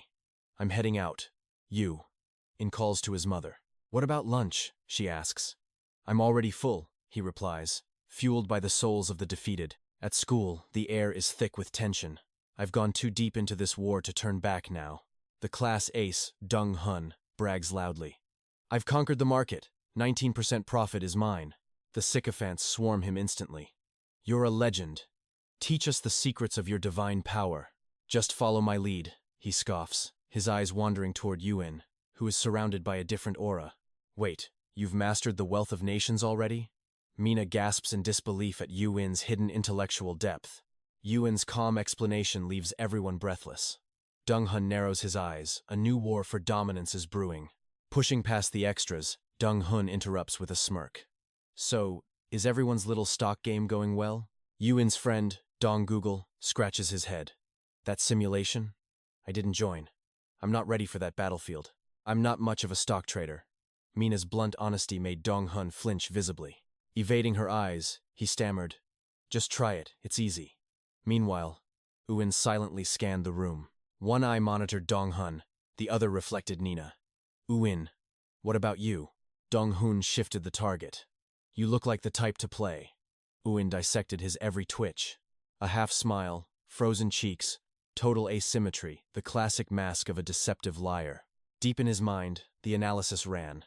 I'm heading out. Yu calls to his mother. What about lunch? She asks. I'm already full, he replies, fueled by the souls of the defeated. At school, the air is thick with tension. I've gone too deep into this war to turn back now. The class ace, Dong-hun, brags loudly. I've conquered the market. 19% profit is mine. The sycophants swarm him instantly. You're a legend. Teach us the secrets of your divine power. Just follow my lead, he scoffs, his eyes wandering toward Yuan, who is surrounded by a different aura. Wait, you've mastered the wealth of nations already? Mina gasps in disbelief at Yuan's hidden intellectual depth. Yuan's calm explanation leaves everyone breathless. Dong-hun narrows his eyes. A new war for dominance is brewing. Pushing past the extras, Dong-hun interrupts with a smirk. So, is everyone's little stock game going well? Yuin's friend, Dong-Google, scratches his head. That simulation? I didn't join. I'm not ready for that battlefield. I'm not much of a stock trader. Mina's blunt honesty made Dong-hun flinch visibly. Evading her eyes, he stammered, "Just try it, it's easy." Meanwhile, Uin silently scanned the room. One eye monitored Dong-hun, the other reflected Nina. "Uin, what about you?" Dong-hun shifted the target. "You look like the type to play." Uin dissected his every twitch. A half-smile, frozen cheeks, total asymmetry, the classic mask of a deceptive liar. Deep in his mind, the analysis ran.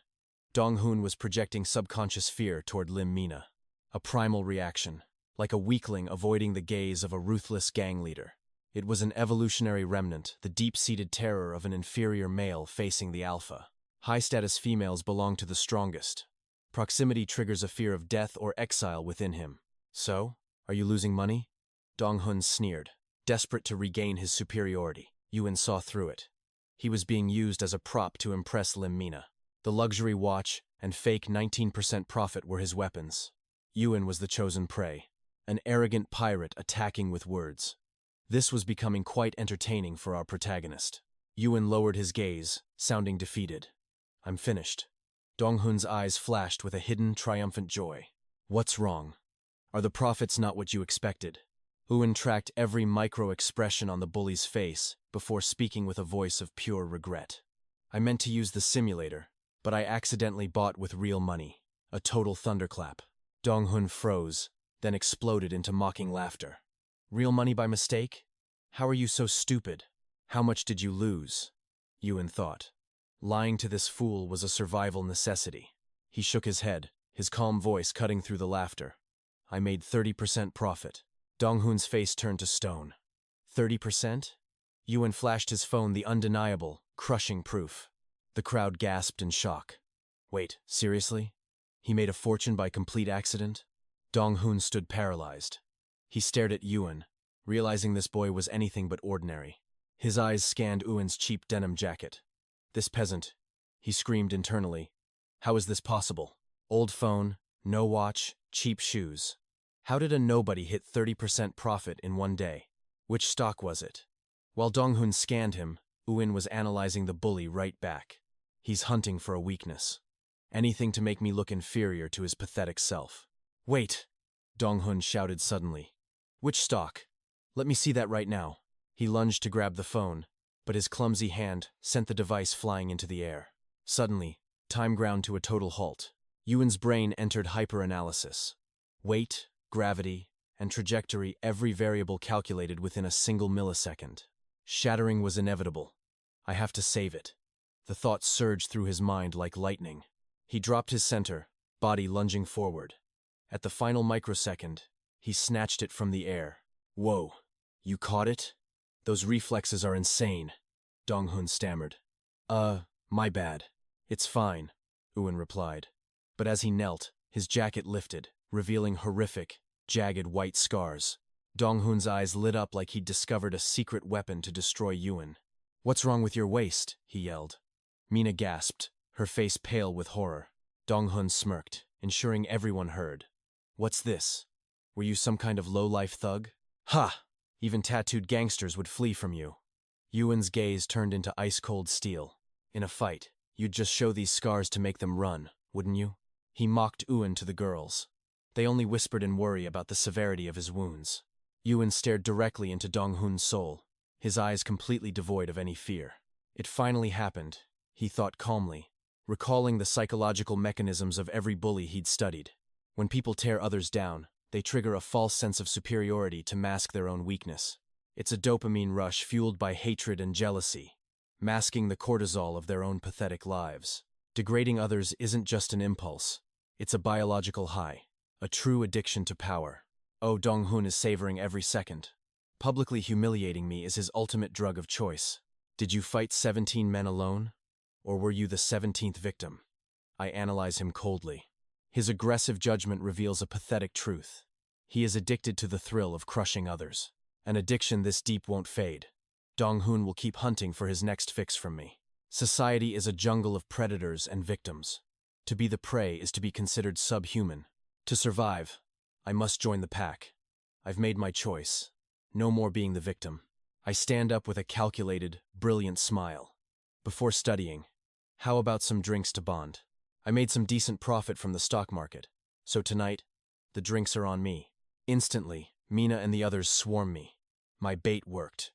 Dong-hun was projecting subconscious fear toward Lim Mina. A primal reaction, like a weakling avoiding the gaze of a ruthless gang leader. It was an evolutionary remnant, the deep-seated terror of an inferior male facing the alpha. High-status females belong to the strongest. Proximity triggers a fear of death or exile within him. "So, are you losing money?" Dong-hun sneered, desperate to regain his superiority. Yuin saw through it. He was being used as a prop to impress Lim Mina. The luxury watch and fake 19% profit were his weapons. Yuin was the chosen prey, an arrogant pirate attacking with words. This was becoming quite entertaining for our protagonist. Yuin lowered his gaze, sounding defeated. "I'm finished." Dong-hun's eyes flashed with a hidden, triumphant joy. "What's wrong? Are the profits not what you expected?" Uin tracked every micro-expression on the bully's face before speaking with a voice of pure regret. "I meant to use the simulator, but I accidentally bought with real money." A total thunderclap. Dong-hun froze, then exploded into mocking laughter. "Real money by mistake? How are you so stupid? How much did you lose?" Yuin thought. Lying to this fool was a survival necessity. He shook his head, his calm voice cutting through the laughter. "I made 30% profit." Dong-hun's face turned to stone. 30%? Yuin flashed his phone the undeniable, crushing proof. The crowd gasped in shock. "Wait, seriously? He made a fortune by complete accident?" Dong-hun stood paralyzed. He stared at Yuin, realizing this boy was anything but ordinary. His eyes scanned Uin's cheap denim jacket. "This peasant," he screamed internally. "How is this possible? Old phone, no watch, cheap shoes. How did a nobody hit 30% profit in one day? Which stock was it?" While Dong-hun scanned him, Uin was analyzing the bully right back. He's hunting for a weakness. Anything to make me look inferior to his pathetic self. "Wait!" Dong-hun shouted suddenly. "Which stock? Let me see that right now." He lunged to grab the phone, but his clumsy hand sent the device flying into the air. Suddenly, time ground to a total halt. Yuin's brain entered hyper-analysis. Weight, gravity, and trajectory, every variable calculated within a single millisecond. Shattering was inevitable. "I have to save it." The thought surged through his mind like lightning. He dropped his center, body lunging forward. At the final microsecond, he snatched it from the air. "Whoa, you caught it? Those reflexes are insane," Dong-hun stammered. My bad. It's fine," Uin replied. But as he knelt, his jacket lifted, revealing horrific, jagged white scars. Dong-hun's eyes lit up like he'd discovered a secret weapon to destroy Yuin. "What's wrong with your waist?" he yelled. Mina gasped, her face pale with horror. Dong-hun smirked, ensuring everyone heard. "What's this? Were you some kind of low-life thug?" "Ha! Even tattooed gangsters would flee from you." Yuin's gaze turned into ice-cold steel. "In a fight, you'd just show these scars to make them run, wouldn't you?" He mocked Uin to the girls. They only whispered in worry about the severity of his wounds. Yuin stared directly into Dong-hun's soul, his eyes completely devoid of any fear. It finally happened, he thought calmly, recalling the psychological mechanisms of every bully he'd studied. When people tear others down, they trigger a false sense of superiority to mask their own weakness. It's a dopamine rush fueled by hatred and jealousy, masking the cortisol of their own pathetic lives. Degrading others isn't just an impulse, it's a biological high, a true addiction to power. Oh, Dong-hun is savoring every second. Publicly humiliating me is his ultimate drug of choice. Did you fight 17 men alone? Or were you the 17th victim? I analyze him coldly. His aggressive judgment reveals a pathetic truth. He is addicted to the thrill of crushing others. An addiction this deep won't fade. Dong-hun will keep hunting for his next fix from me. Society is a jungle of predators and victims. To be the prey is to be considered subhuman. To survive, I must join the pack. I've made my choice. No more being the victim. I stand up with a calculated, brilliant smile. Before studying, how about some drinks to bond? I made some decent profit from the stock market, so tonight, the drinks are on me. Instantly, Mina and the others swarm me. My bait worked.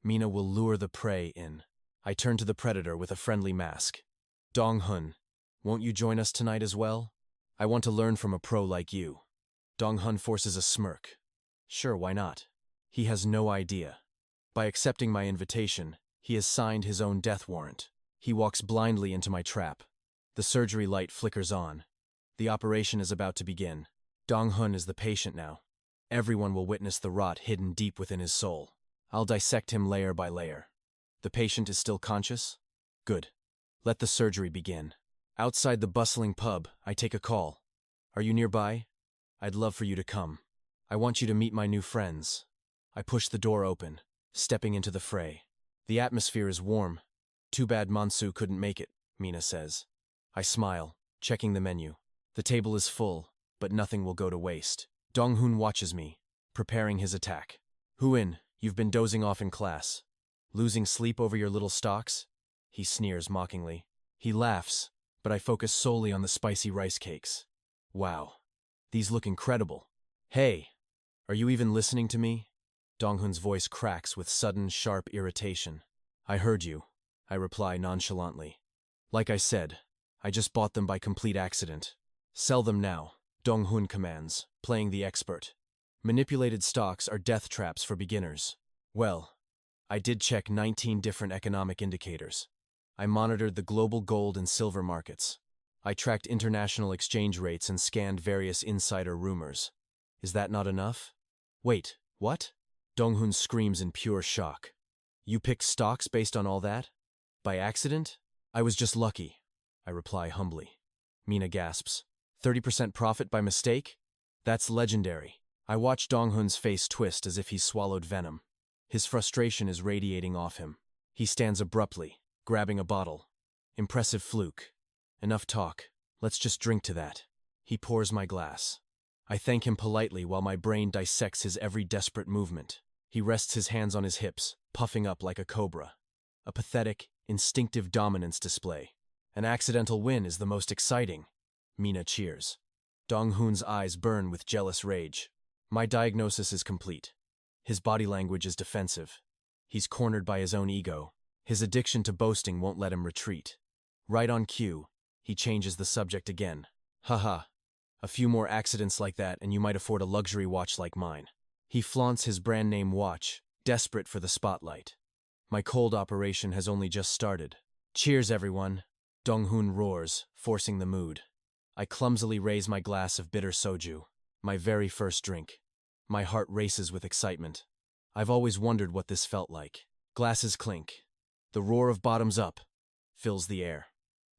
Mina will lure the prey in. I turn to the predator with a friendly mask. Dong-hun, won't you join us tonight as well? I want to learn from a pro like you. Dong-hun forces a smirk. Sure, why not? He has no idea. By accepting my invitation, he has signed his own death warrant. He walks blindly into my trap. The surgery light flickers on. The operation is about to begin. Dong-hun is the patient now. Everyone will witness the rot hidden deep within his soul. I'll dissect him layer by layer. The patient is still conscious? Good. Let the surgery begin. Outside the bustling pub, I take a call. Are you nearby? I'd love for you to come. I want you to meet my new friends. I push the door open, stepping into the fray. The atmosphere is warm. Too bad Mansu couldn't make it, Mina says. I smile, checking the menu. The table is full, but nothing will go to waste. Dong-hun watches me, preparing his attack. Huin, you've been dozing off in class. Losing sleep over your little stocks? He sneers mockingly. He laughs, but I focus solely on the spicy rice cakes. Wow, these look incredible. Hey, are you even listening to me? Dong-hun's voice cracks with sudden, sharp irritation. I heard you, I reply nonchalantly. Like I said, I just bought them by complete accident. Sell them now, Dong-hun commands, playing the expert. Manipulated stocks are death traps for beginners. Well, I did check 19 different economic indicators. I monitored the global gold and silver markets. I tracked international exchange rates and scanned various insider rumors. Is that not enough? Wait, what? Dong-hun screams in pure shock. You picked stocks based on all that? By accident? I was just lucky, I reply humbly. Mina gasps. 30% profit by mistake? That's legendary. I watch Dong-hun's face twist as if he's swallowed venom. His frustration is radiating off him. He stands abruptly, grabbing a bottle. Impressive fluke. Enough talk. Let's just drink to that. He pours my glass. I thank him politely while my brain dissects his every desperate movement. He rests his hands on his hips, puffing up like a cobra. A pathetic, instinctive dominance display. An accidental win is the most exciting. Mina cheers. Dong-hun's eyes burn with jealous rage. My diagnosis is complete. His body language is defensive. He's cornered by his own ego. His addiction to boasting won't let him retreat. Right on cue, he changes the subject again. Haha. A few more accidents like that and you might afford a luxury watch like mine. He flaunts his brand name watch, desperate for the spotlight. My cold operation has only just started. Cheers, everyone. Dong-hun roars, forcing the mood. I clumsily raise my glass of bitter soju, my very first drink. My heart races with excitement. I've always wondered what this felt like. Glasses clink. The roar of bottoms up fills the air.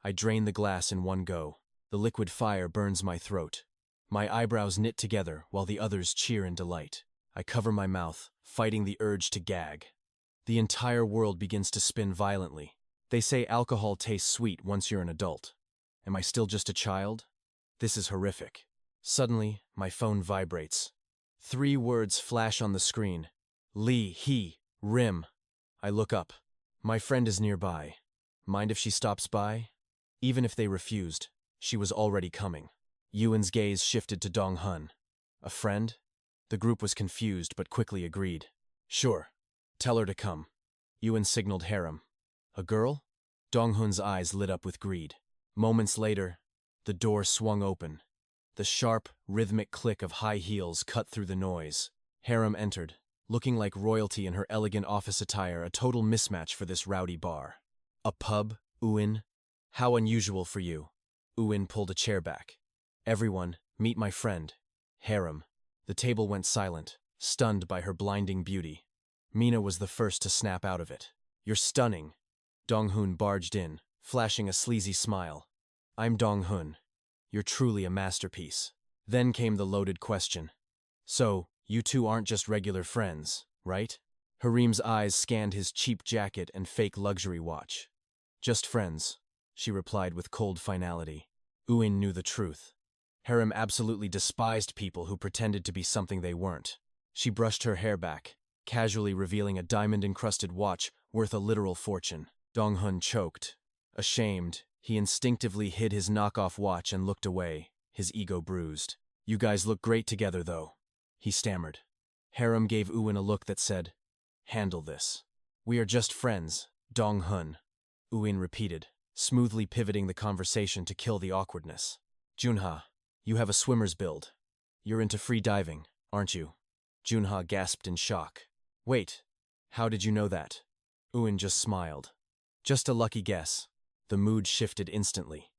I drain the glass in one go. The liquid fire burns my throat. My eyebrows knit together while the others cheer in delight. I cover my mouth, fighting the urge to gag. The entire world begins to spin violently. They say alcohol tastes sweet once you're an adult. Am I still just a child? This is horrific. Suddenly, my phone vibrates. 3 words flash on the screen. Lee, he, Rim. I look up. My friend is nearby. Mind if she stops by? Even if they refused, she was already coming. Yuan's gaze shifted to Dong-hun. A friend? The group was confused but quickly agreed. Sure. Tell her to come. Yuan signaled harem. A girl? Dong-hun's eyes lit up with greed. Moments later, the door swung open. The sharp, rhythmic click of high heels cut through the noise. Harem entered, looking like royalty in her elegant office attire, a total mismatch for this rowdy bar. A pub, Uin? How unusual for you. Uin pulled a chair back. Everyone, meet my friend. Harem. The table went silent, stunned by her blinding beauty. Mina was the first to snap out of it. You're stunning. Dong-hun barged in, flashing a sleazy smile. I'm Dong-hun. You're truly a masterpiece. Then came the loaded question. So, you two aren't just regular friends, right? Harim's eyes scanned his cheap jacket and fake luxury watch. Just friends, she replied with cold finality. Uin knew the truth. 𝒉 absolutely despised people who pretended to be something they weren't. She brushed her hair back, casually revealing a diamond-encrusted watch worth a literal fortune. Dong-hun choked. Ashamed, he instinctively hid his knockoff watch and looked away, his ego bruised. You guys look great together, though, he stammered. 𝒉 gave Uin a look that said, handle this. We are just friends, Dong-hun, Uin repeated, smoothly pivoting the conversation to kill the awkwardness. Junha, you have a swimmer's build. You're into free diving, aren't you? Junha gasped in shock. Wait, how did you know that? Uin just smiled. Just a lucky guess. The mood shifted instantly.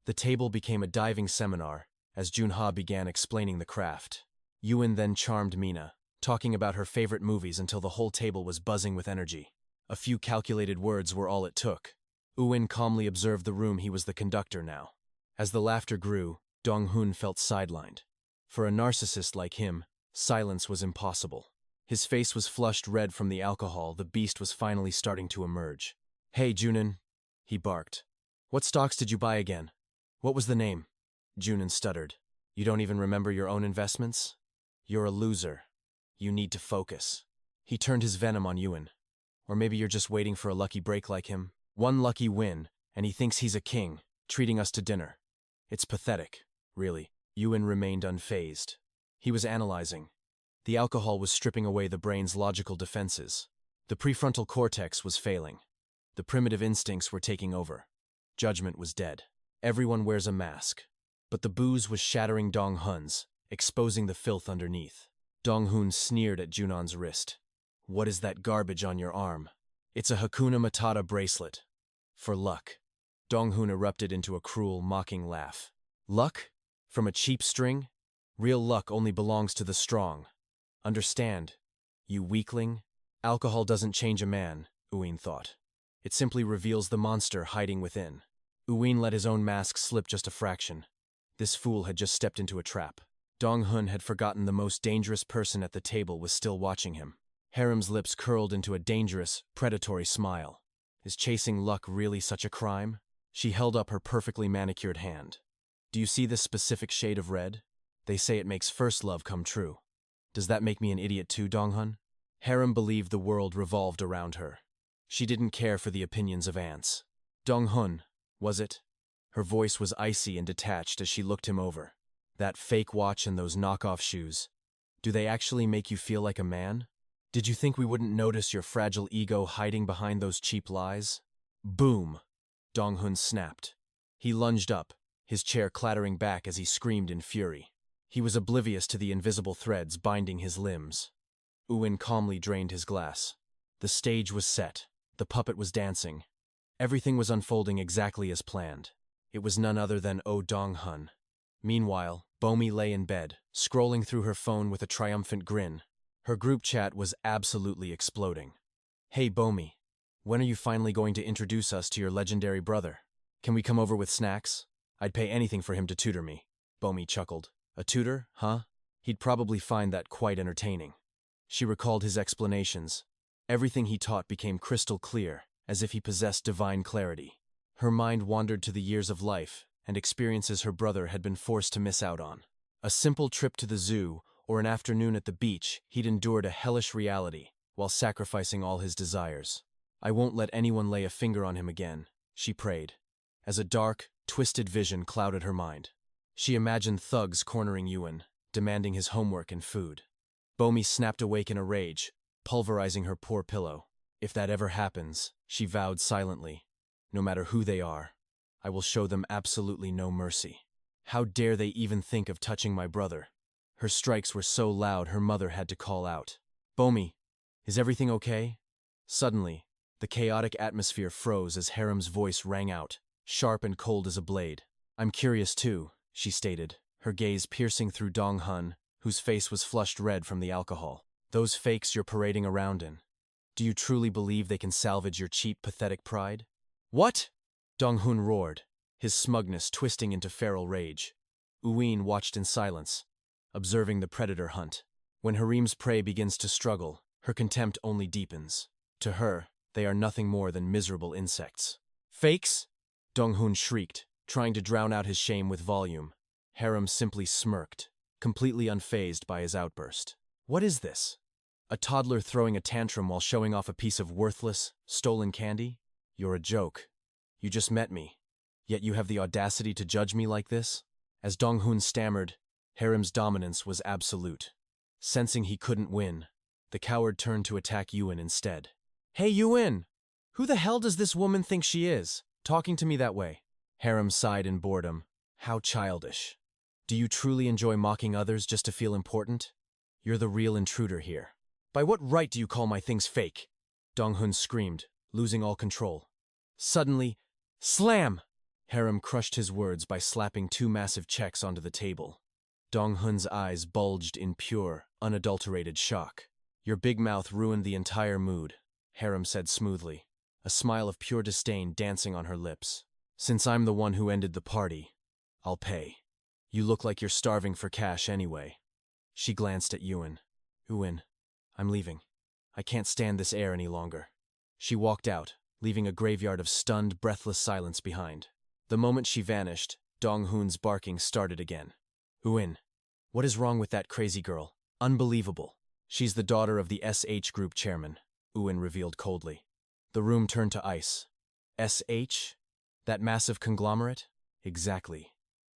The table became a diving seminar as Junha began explaining the craft. Uin then charmed Mina, talking about her favorite movies until the whole table was buzzing with energy. A few calculated words were all it took. Uin calmly observed the room. He was the conductor now. As the laughter grew, Dong-hun felt sidelined. For a narcissist like him, silence was impossible. His face was flushed red from the alcohol. The beast was finally starting to emerge. Hey, Junin, he barked. What stocks did you buy again? What was the name? Junin stuttered. You don't even remember your own investments? You're a loser. You need to focus. He turned his venom on Uin. Or maybe you're just waiting for a lucky break like him. One lucky win, and he thinks he's a king, treating us to dinner. It's pathetic, really. Uin remained unfazed. He was analyzing. The alcohol was stripping away the brain's logical defenses. The prefrontal cortex was failing. The primitive instincts were taking over. Judgment was dead. Everyone wears a mask. But the booze was shattering Dong-hun's, exposing the filth underneath. Dong-hun sneered at Junan's wrist. What is that garbage on your arm? It's a Hakuna Matata bracelet. For luck. Dong-hun erupted into a cruel, mocking laugh. Luck? From a cheap string? Real luck only belongs to the strong. Understand, you weakling? Alcohol doesn't change a man, Uin thought. It simply reveals the monster hiding within. Uin let his own mask slip just a fraction. This fool had just stepped into a trap. Dong-hun had forgotten the most dangerous person at the table was still watching him. 𝒉's lips curled into a dangerous, predatory smile. Is chasing luck really such a crime? She held up her perfectly manicured hand. Do you see this specific shade of red? They say it makes first love come true. Does that make me an idiot too, Dong-hun? 𝒉 believed the world revolved around her. She didn't care for the opinions of ants. Dong-hun, was it? Her voice was icy and detached as she looked him over. That fake watch and those knockoff shoes. Do they actually make you feel like a man? Did you think we wouldn't notice your fragile ego hiding behind those cheap lies? Boom! Dong-hun snapped. He lunged up, his chair clattering back as he screamed in fury. He was oblivious to the invisible threads binding his limbs. Uin calmly drained his glass. The stage was set. The puppet was dancing. Everything was unfolding exactly as planned. It was none other than Dong-hun. Meanwhile, 𝒊𝒆𝒂𝒏𝒆𝒅 lay in bed, scrolling through her phone with a triumphant grin. Her group chat was absolutely exploding. Hey 𝒊𝒆𝒂𝒏𝒆𝒅, when are you finally going to introduce us to your legendary brother? Can we come over with snacks? I'd pay anything for him to tutor me. 𝒊𝒆𝒂𝒏𝒆𝒅 chuckled. A tutor, huh? He'd probably find that quite entertaining. She recalled his explanations. Everything he taught became crystal clear, as if he possessed divine clarity. Her mind wandered to the years of life and experiences her brother had been forced to miss out on. A simple trip to the zoo or an afternoon at the beach, he'd endured a hellish reality while sacrificing all his desires. I won't let anyone lay a finger on him again, she prayed, as a dark, twisted vision clouded her mind. She imagined thugs cornering Uin, demanding his homework and food. 𝒊𝒆𝒂𝒏𝒆𝒅 snapped awake in a rage, pulverizing her poor pillow. If that ever happens, she vowed silently, no matter who they are, I will show them absolutely no mercy. How dare they even think of touching my brother? Her strikes were so loud her mother had to call out. 𝒊𝒆𝒂𝒏𝒆𝒅, is everything okay? Suddenly, the chaotic atmosphere froze as 𝒉's voice rang out, sharp and cold as a blade. I'm curious too, she stated, her gaze piercing through Dong-hun, whose face was flushed red from the alcohol. Those fakes you're parading around in. Do you truly believe they can salvage your cheap, pathetic pride? What? Dong-hun roared, his smugness twisting into feral rage. Uin watched in silence, observing the predator hunt. When 𝒉's prey begins to struggle, her contempt only deepens. To her, they are nothing more than miserable insects. Fakes? Dong-hoon shrieked, trying to drown out his shame with volume. Harem simply smirked, completely unfazed by his outburst. What is this? A toddler throwing a tantrum while showing off a piece of worthless, stolen candy? You're a joke. You just met me. Yet you have the audacity to judge me like this? As Dong-hoon stammered, Harem's dominance was absolute. Sensing he couldn't win, the coward turned to attack Yuin instead. Hey Yuin! Who the hell does this woman think she is, talking to me that way? Harem sighed in boredom. How childish. Do you truly enjoy mocking others just to feel important? You're the real intruder here. By what right do you call my things fake? Dong-hoon screamed, losing all control. Suddenly, slam! Harem crushed his words by slapping two massive checks onto the table. Dong-hoon's eyes bulged in pure, unadulterated shock. Your big mouth ruined the entire mood, Harem said smoothly, a smile of pure disdain dancing on her lips. Since I'm the one who ended the party, I'll pay. You look like you're starving for cash anyway. She glanced at Yuin. Yuin, I'm leaving. I can't stand this air any longer. She walked out, leaving a graveyard of stunned, breathless silence behind. The moment she vanished, Dong-hoon's barking started again. Yuin, what is wrong with that crazy girl? Unbelievable. She's the daughter of the SH Group chairman, Yuin revealed coldly. The room turned to ice. SH? That massive conglomerate? Exactly.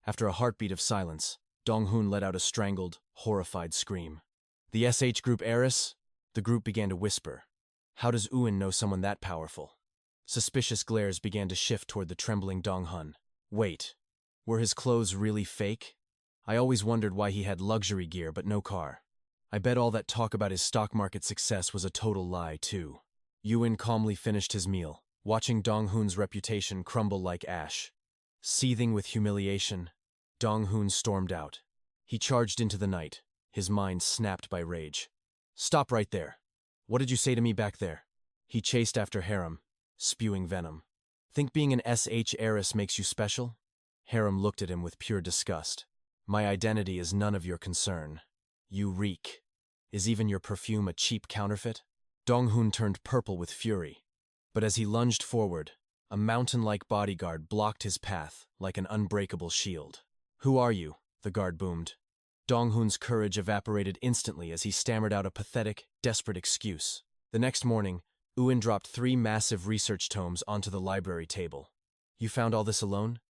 After a heartbeat of silence, Dong-hoon let out a strangled, horrified scream. The SH Group heiress? The group began to whisper. How does Yuin know someone that powerful? Suspicious glares began to shift toward the trembling Dong-hoon. Wait, were his clothes really fake? I always wondered why he had luxury gear but no car. I bet all that talk about his stock market success was a total lie, too. Yuin calmly finished his meal, watching Dong-hoon's reputation crumble like ash. Seething with humiliation, Dong-hoon stormed out. He charged into the night, his mind snapped by rage. Stop right there. What did you say to me back there? He chased after Harem, spewing venom. Think being an SH heiress makes you special? Harem looked at him with pure disgust. My identity is none of your concern. You reek. Is even your perfume a cheap counterfeit? Dong-hoon turned purple with fury. But as he lunged forward, a mountain-like bodyguard blocked his path like an unbreakable shield. Who are you? The guard boomed. Dong-hoon's courage evaporated instantly as he stammered out a pathetic, desperate excuse. The next morning, Yuin dropped 3 massive research tomes onto the library table. You found all this alone?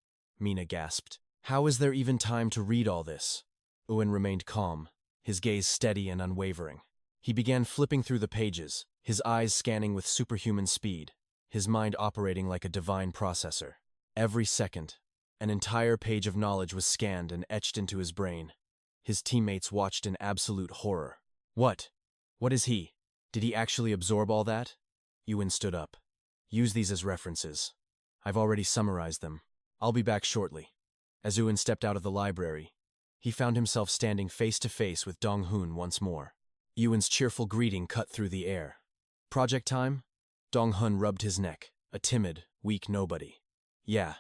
Mina gasped. How is there even time to read all this? Yuin remained calm, his gaze steady and unwavering. He began flipping through the pages, his eyes scanning with superhuman speed, his mind operating like a divine processor. Every second, an entire page of knowledge was scanned and etched into his brain. His teammates watched in absolute horror. What? What is he? Did he actually absorb all that? Yuin stood up. Use these as references. I've already summarized them. I'll be back shortly. As Yuin stepped out of the library, he found himself standing face to face with Dong-hoon once more. Yuin's cheerful greeting cut through the air. Project time? Dong-hoon rubbed his neck, a timid, weak nobody. Yeah,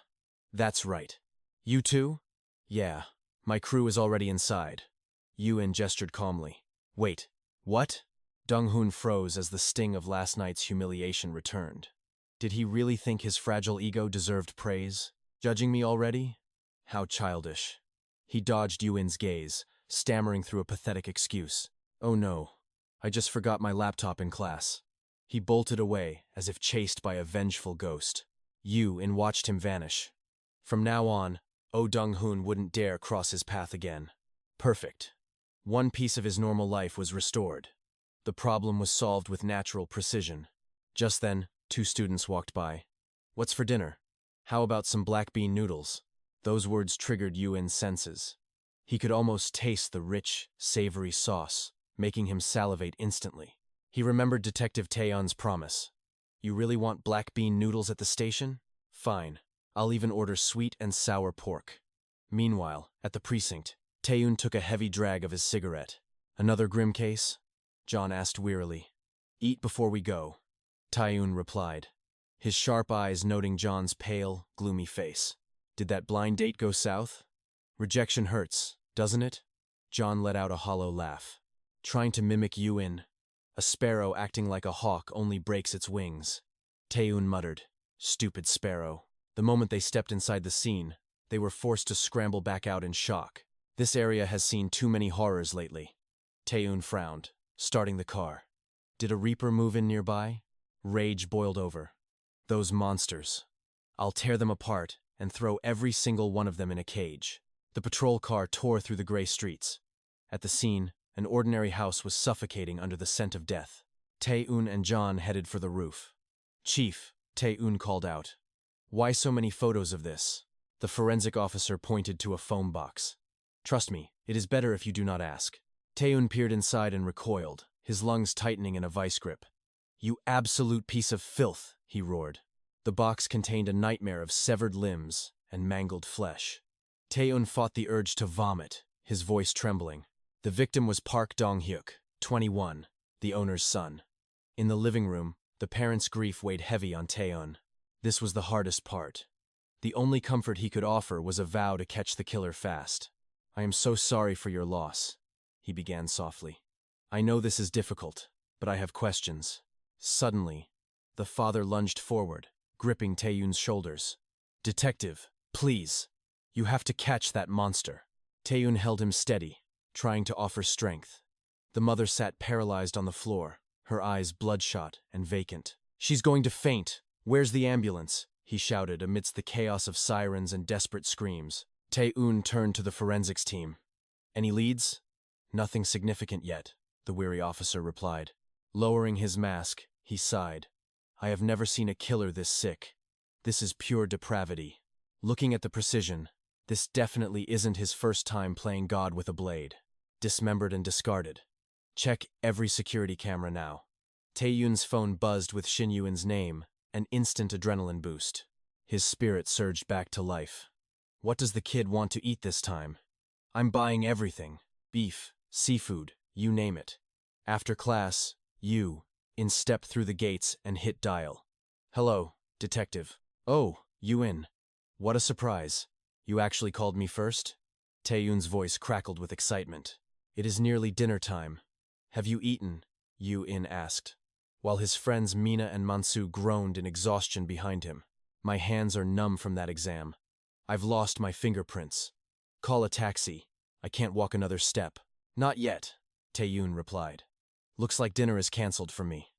that's right. You too? Yeah, my crew is already inside. Yuin gestured calmly. Wait, what? Dong-hoon froze as the sting of last night's humiliation returned. Did he really think his fragile ego deserved praise? Judging me already? How childish. He dodged Yuin's gaze, stammering through a pathetic excuse. Oh no, I just forgot my laptop in class. He bolted away, as if chased by a vengeful ghost. Yuin watched him vanish. From now on, Dong-hoon wouldn't dare cross his path again. Perfect. One piece of his normal life was restored. The problem was solved with natural precision. Just then, 2 students walked by. What's for dinner? How about some black bean noodles? Those words triggered Yuin's senses. He could almost taste the rich, savory sauce, making him salivate instantly. He remembered Detective Taeyeon's promise. You really want black bean noodles at the station? Fine. I'll even order sweet and sour pork. Meanwhile, at the precinct, Taeyeon took a heavy drag of his cigarette. Another grim case? John asked wearily. Eat before we go, Taeyeon replied, his sharp eyes noting John's pale, gloomy face. Did that blind date go south? Rejection hurts, doesn't it? John let out a hollow laugh. Trying to mimic Yuin. A sparrow acting like a hawk only breaks its wings. Taeyeon muttered. Stupid sparrow. The moment they stepped inside the scene, they were forced to scramble back out in shock. This area has seen too many horrors lately. Tae-eun frowned, starting the car. Did a reaper move in nearby? Rage boiled over. Those monsters. I'll tear them apart and throw every single one of them in a cage. The patrol car tore through the gray streets. At the scene, an ordinary house was suffocating under the scent of death. Tae-eun and John headed for the roof. "Chief," Tae-eun called out. "Why so many photos of this?" The forensic officer pointed to a foam box. "Trust me, it is better if you do not ask." Tae-eun peered inside and recoiled, his lungs tightening in a vice grip. "You absolute piece of filth," he roared. The box contained a nightmare of severed limbs and mangled flesh. Tae-eun fought the urge to vomit, his voice trembling. The victim was Park Dong-hyuk, 21, the owner's son. In the living room, the parents' grief weighed heavy on Tae-eun. This was the hardest part. The only comfort he could offer was a vow to catch the killer fast. "I am so sorry for your loss," he began softly. "I know this is difficult, but I have questions." Suddenly, the father lunged forward, gripping Tae-eun's shoulders. "Detective, please. You have to catch that monster." Tae-eun held him steady, trying to offer strength. The mother sat paralyzed on the floor, her eyes bloodshot and vacant. "She's going to faint. Where's the ambulance?" he shouted amidst the chaos of sirens and desperate screams. Tae-eun turned to the forensics team. "Any leads?" "Nothing significant yet," the weary officer replied. Lowering his mask, he sighed. "I have never seen a killer this sick. This is pure depravity." Looking at the precision, this definitely isn't his first time playing God with a blade. Dismembered and discarded. "Check every security camera now." Tae-eun's phone buzzed with Shin Yuin's name, an instant adrenaline boost. His spirit surged back to life. "What does the kid want to eat this time?" "I'm buying everything. Beef, seafood, you name it. After class, step through the gates and hit dial." "Hello, detective." "Oh, Yuin. What a surprise. You actually called me first?" Tae-eun's voice crackled with excitement. "It is nearly dinner time. Have you eaten?" Yuin asked, while his friends Mina and Mansu groaned in exhaustion behind him. "My hands are numb from that exam. I've lost my fingerprints. Call a taxi. I can't walk another step." "Not yet," Tae-eun replied. "Looks like dinner is cancelled for me.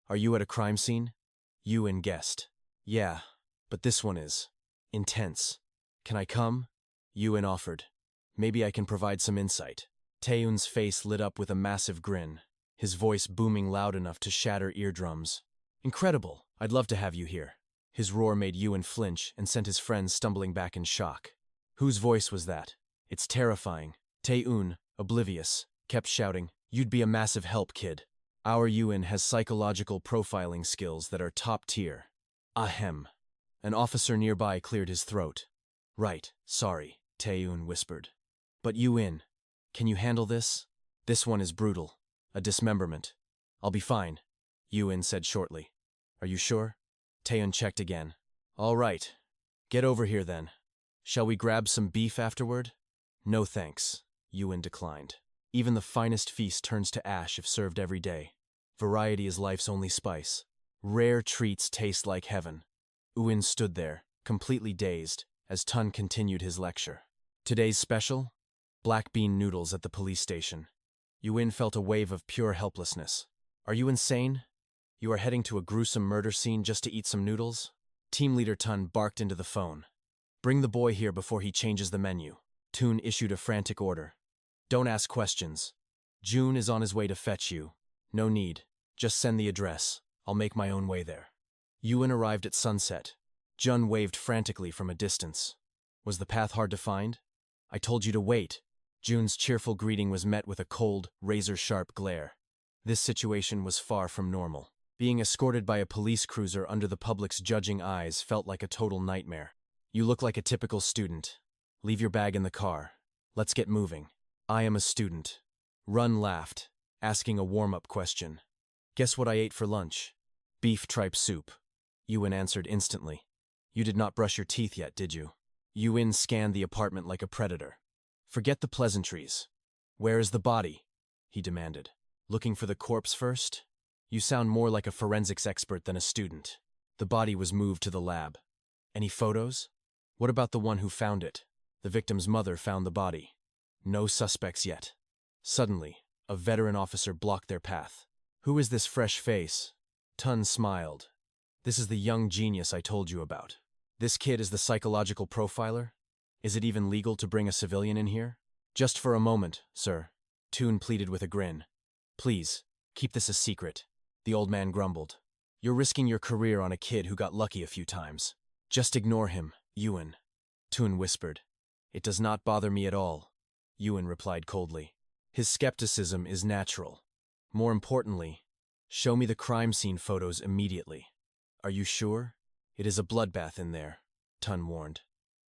Are you at a crime scene?" Yuin guessed. "Yeah, but this one is intense. Can I come?" Yuin offered. "Maybe I can provide some insight." Tae-eun's face lit up with a massive grin, his voice booming loud enough to shatter eardrums. "Incredible! I'd love to have you here." His roar made Yuin flinch and sent his friends stumbling back in shock. Whose voice was that? It's terrifying. Tae-eun, oblivious, kept shouting, "You'd be a massive help, kid. Our Yuin has psychological profiling skills that are top tier." "Ahem." An officer nearby cleared his throat. "Right, sorry," Tae-eun whispered. "But Yuin, can you handle this? This one is brutal. A dismemberment." "I'll be fine," Yuin said shortly. "Are you sure?" Tae-eun checked again. "All right. Get over here then. Shall we grab some beef afterward?" "No thanks," Yuin declined. "Even the finest feast turns to ash if served every day. Variety is life's only spice. Rare treats taste like heaven." Yuin stood there, completely dazed, as Tun continued his lecture. "Today's special? Black bean noodles at the police station." Yuin felt a wave of pure helplessness. "Are you insane? You are heading to a gruesome murder scene just to eat some noodles?" Team leader Tun barked into the phone. "Bring the boy here before he changes the menu." Tun issued a frantic order. "Don't ask questions. June is on his way to fetch you. No need. Just send the address. I'll make my own way there." Yuin arrived at sunset. Jun waved frantically from a distance. "Was the path hard to find?" "I told you to wait." June's cheerful greeting was met with a cold, razor-sharp glare. This situation was far from normal. Being escorted by a police cruiser under the public's judging eyes felt like a total nightmare. "You look like a typical student. Leave your bag in the car. Let's get moving." "I am a student." Run laughed, asking a warm-up question. "Guess what I ate for lunch?" "Beef tripe soup." Yuin answered instantly. "You did not brush your teeth yet, did you?" Yuin scanned the apartment like a predator. "Forget the pleasantries. Where is the body?" he demanded. "Looking for the corpse first? You sound more like a forensics expert than a student." The body was moved to the lab. Any photos? What about the one who found it? The victim's mother found the body. No suspects yet. Suddenly, a veteran officer blocked their path. Who is this fresh face? Tun smiled. This is the young genius I told you about. This kid is the psychological profiler? Is it even legal to bring a civilian in here? Just for a moment, sir. Tun pleaded with a grin. Please, keep this a secret, the old man grumbled. You're risking your career on a kid who got lucky a few times. Just ignore him, Ewan. Tun whispered. It does not bother me at all, Ewan replied coldly. His skepticism is natural. More importantly, show me the crime scene photos immediately. Are you sure? It is a bloodbath in there, Tun warned.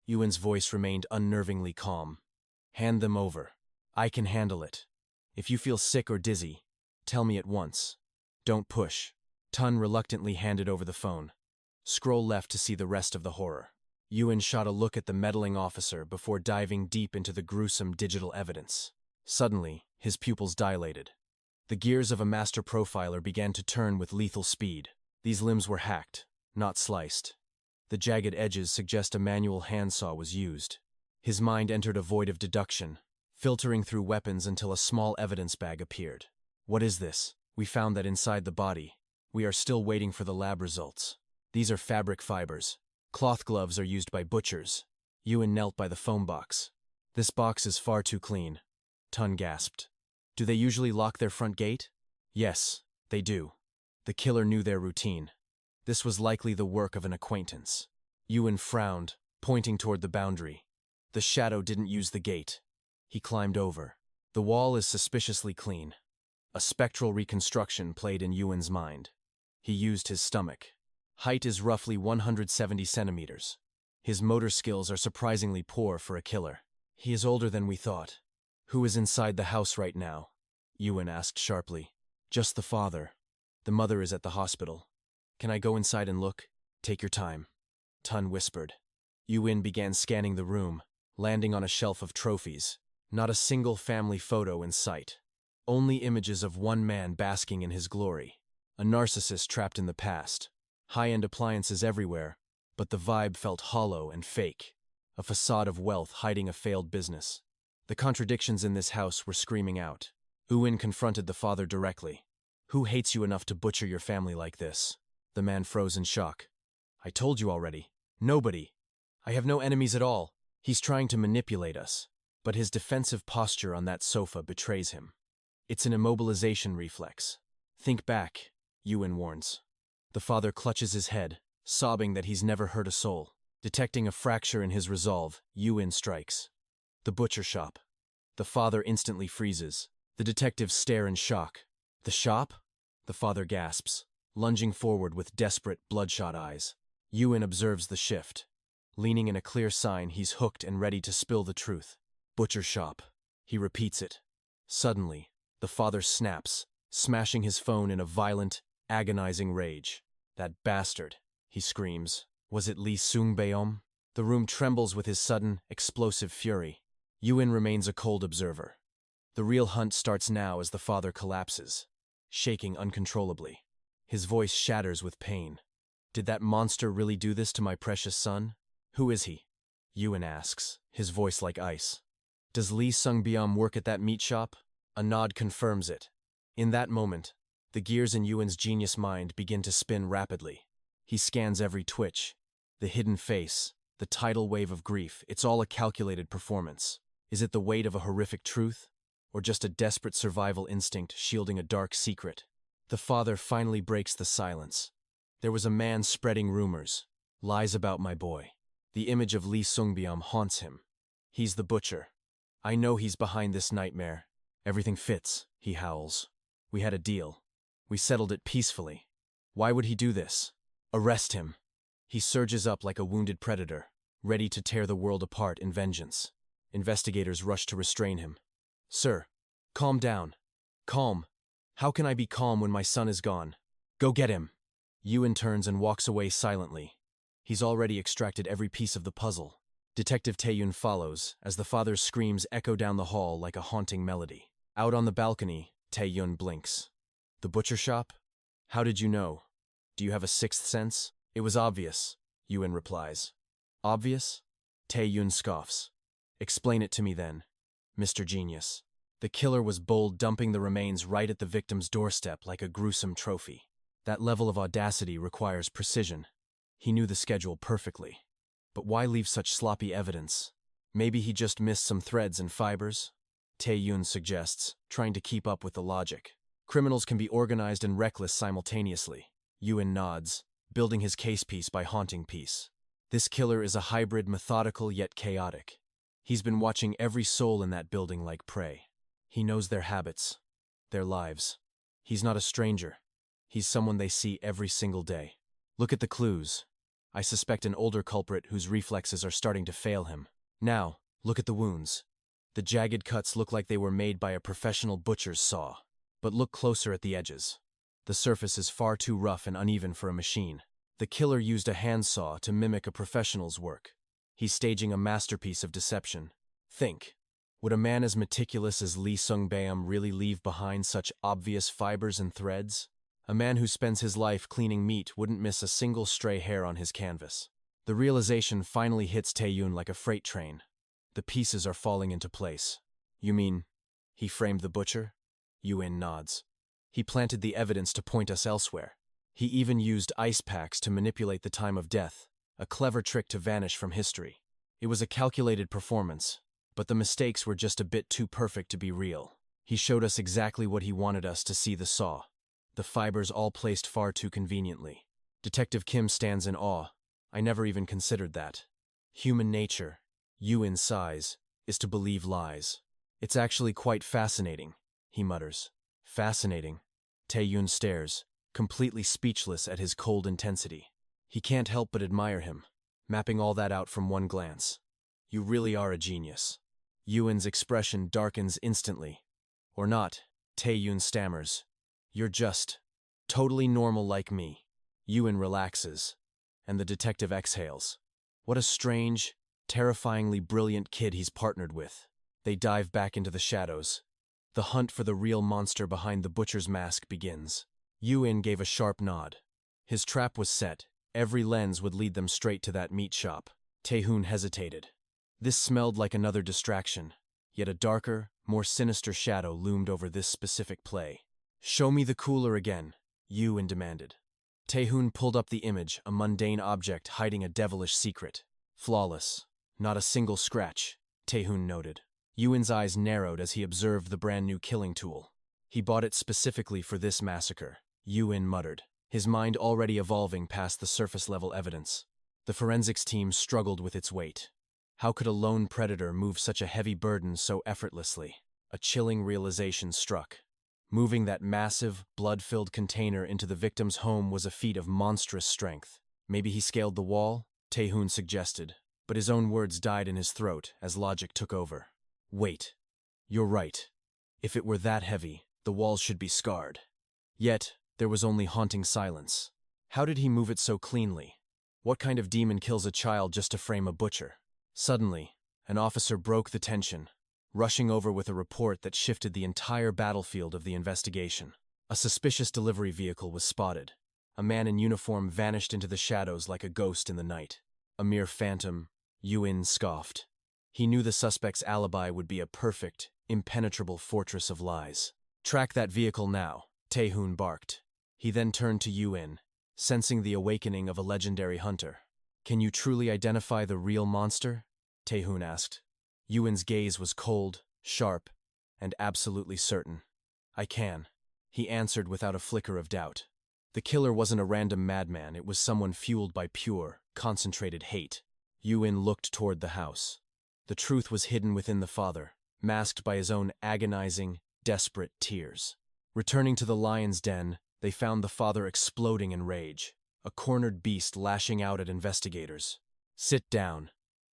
Ewan's voice remained unnervingly calm. Hand them over. I can handle it. If you feel sick or dizzy, tell me at once. Don't push. Tun reluctantly handed over the phone. Scroll left to see the rest of the horror. Ewan shot a look at the meddling officer before diving deep into the gruesome digital evidence. Suddenly, his pupils dilated. The gears of a master profiler began to turn with lethal speed. These limbs were hacked, not sliced. The jagged edges suggest a manual handsaw was used. His mind entered a void of deduction, filtering through weapons until a small evidence bag appeared. What is this? We found that inside the body. We are still waiting for the lab results. These are fabric fibers. Cloth gloves are used by butchers. Ewan knelt by the foam box. This box is far too clean. Tun gasped. Do they usually lock their front gate? Yes, they do. The killer knew their routine. This was likely the work of an acquaintance. Ewan frowned, pointing toward the boundary. The shadow didn't use the gate. He climbed over. The wall is suspiciously clean. A spectral reconstruction played in Ewan's mind. He used his stomach. Height is roughly 170 centimeters. His motor skills are surprisingly poor for a killer. He is older than we thought. Who is inside the house right now? Ewan asked sharply. Just the father. The mother is at the hospital. Can I go inside and look? Take your time. Tun whispered. Ewan began scanning the room, landing on a shelf of trophies. Not a single family photo in sight. Only images of one man basking in his glory. A narcissist trapped in the past. High-end appliances everywhere, but the vibe felt hollow and fake. A facade of wealth hiding a failed business. The contradictions in this house were screaming out. Ewan confronted the father directly. Who hates you enough to butcher your family like this? The man froze in shock. I told you already. Nobody. I have no enemies at all. He's trying to manipulate us, but his defensive posture on that sofa betrays him. It's an immobilization reflex. Think back, Ewan warns. The father clutches his head, sobbing that he's never hurt a soul. Detecting a fracture in his resolve, Ewan strikes. The butcher shop. The father instantly freezes. The detectives stare in shock. The shop? The father gasps, lunging forward with desperate, bloodshot eyes. Ewan observes the shift. Leaning in a clear sign, he's hooked and ready to spill the truth. Butcher shop. He repeats it. Suddenly, the father snaps, smashing his phone in a violent, agonizing rage. That bastard, he screams. Was it Lee Seung-baeom? The room trembles with his sudden, explosive fury. Ewan remains a cold observer. The real hunt starts now as the father collapses, shaking uncontrollably. His voice shatters with pain. Did that monster really do this to my precious son? Who is he? Ewan asks, his voice like ice. Does Lee Seung-baeom work at that meat shop? A nod confirms it. In that moment, the gears in Ewan's genius mind begin to spin rapidly. He scans every twitch. The hidden face, the tidal wave of grief, it's all a calculated performance. Is it the weight of a horrific truth? Or just a desperate survival instinct shielding a dark secret? The father finally breaks the silence. There was a man spreading rumors, lies about my boy. The image of Lee Seung-baeom haunts him. He's the butcher. I know he's behind this nightmare. Everything fits, he howls. We had a deal. We settled it peacefully. Why would he do this? Arrest him. He surges up like a wounded predator, ready to tear the world apart in vengeance. Investigators rush to restrain him. Sir, calm down. Calm. How can I be calm when my son is gone? Go get him. Ewan turns and walks away silently. He's already extracted every piece of the puzzle. Detective Tae-yun follows, as the father's screams echo down the hall like a haunting melody. Out on the balcony, Tae-yun blinks. The butcher shop? How did you know? Do you have a sixth sense? It was obvious, Yun replies. Obvious? Tae-yun scoffs. Explain it to me then, Mr. Genius. The killer was bold, dumping the remains right at the victim's doorstep like a gruesome trophy. That level of audacity requires precision. He knew the schedule perfectly. But why leave such sloppy evidence? Maybe he just missed some threads and fibers? Tae-yun suggests, trying to keep up with the logic. Criminals can be organized and reckless simultaneously. Yun nods, building his case piece by haunting piece. This killer is a hybrid, methodical yet chaotic. He's been watching every soul in that building like prey. He knows their habits, their lives. He's not a stranger. He's someone they see every single day. Look at the clues. I suspect an older culprit whose reflexes are starting to fail him. Now, look at the wounds. The jagged cuts look like they were made by a professional butcher's saw. But look closer at the edges. The surface is far too rough and uneven for a machine. The killer used a handsaw to mimic a professional's work. He's staging a masterpiece of deception. Think. Would a man as meticulous as Lee Sung-baeum really leave behind such obvious fibers and threads? A man who spends his life cleaning meat wouldn't miss a single stray hair on his canvas. The realization finally hits Tae-yun like a freight train. The pieces are falling into place. You mean, he framed the butcher? Yun nods. He planted the evidence to point us elsewhere. He even used ice packs to manipulate the time of death, a clever trick to vanish from history. It was a calculated performance, but the mistakes were just a bit too perfect to be real. He showed us exactly what he wanted us to see: the saw. The fibers all placed far too conveniently. Detective Kim stands in awe. I never even considered that. Human nature, Yun sighs, is to believe lies. It's actually quite fascinating, he mutters. Fascinating. Tae-yun stares, completely speechless at his cold intensity. He can't help but admire him, mapping all that out from one glance. You really are a genius. Yun's expression darkens instantly. Or not, Tae-yun stammers. You're just totally normal like me. Yun relaxes, and the detective exhales. What a strange, terrifyingly brilliant kid he's partnered with. They dive back into the shadows. The hunt for the real monster behind the butcher's mask begins. Yun gave a sharp nod. His trap was set. Every lens would lead them straight to that meat shop. Tae-hun hesitated. This smelled like another distraction, yet a darker, more sinister shadow loomed over this specific play. Show me the cooler again, Yun demanded. Tae-hun pulled up the image, a mundane object hiding a devilish secret. Flawless. Not a single scratch, Tae-hun noted. Yun's eyes narrowed as he observed the brand new killing tool. He bought it specifically for this massacre, Yun muttered, his mind already evolving past the surface-level evidence. The forensics team struggled with its weight. How could a lone predator move such a heavy burden so effortlessly? A chilling realization struck. Moving that massive, blood-filled container into the victim's home was a feat of monstrous strength. Maybe he scaled the wall, Tae-hun suggested, but his own words died in his throat as logic took over. Wait. You're right. If it were that heavy, the walls should be scarred. Yet, there was only haunting silence. How did he move it so cleanly? What kind of demon kills a child just to frame a butcher? Suddenly, an officer broke the tension, rushing over with a report that shifted the entire battlefield of the investigation. A suspicious delivery vehicle was spotted. A man in uniform vanished into the shadows like a ghost in the night. A mere phantom, Yun scoffed. He knew the suspect's alibi would be a perfect, impenetrable fortress of lies. Track that vehicle now, Tae-hun barked. He then turned to Yun, sensing the awakening of a legendary hunter. Can you truly identify the real monster? Tae-hun asked. Yun's gaze was cold, sharp, and absolutely certain. I can, he answered without a flicker of doubt. The killer wasn't a random madman, it was someone fueled by pure, concentrated hate. Yun looked toward the house. The truth was hidden within the father, masked by his own agonizing, desperate tears. Returning to the lion's den, they found the father exploding in rage, a cornered beast lashing out at investigators. Sit down,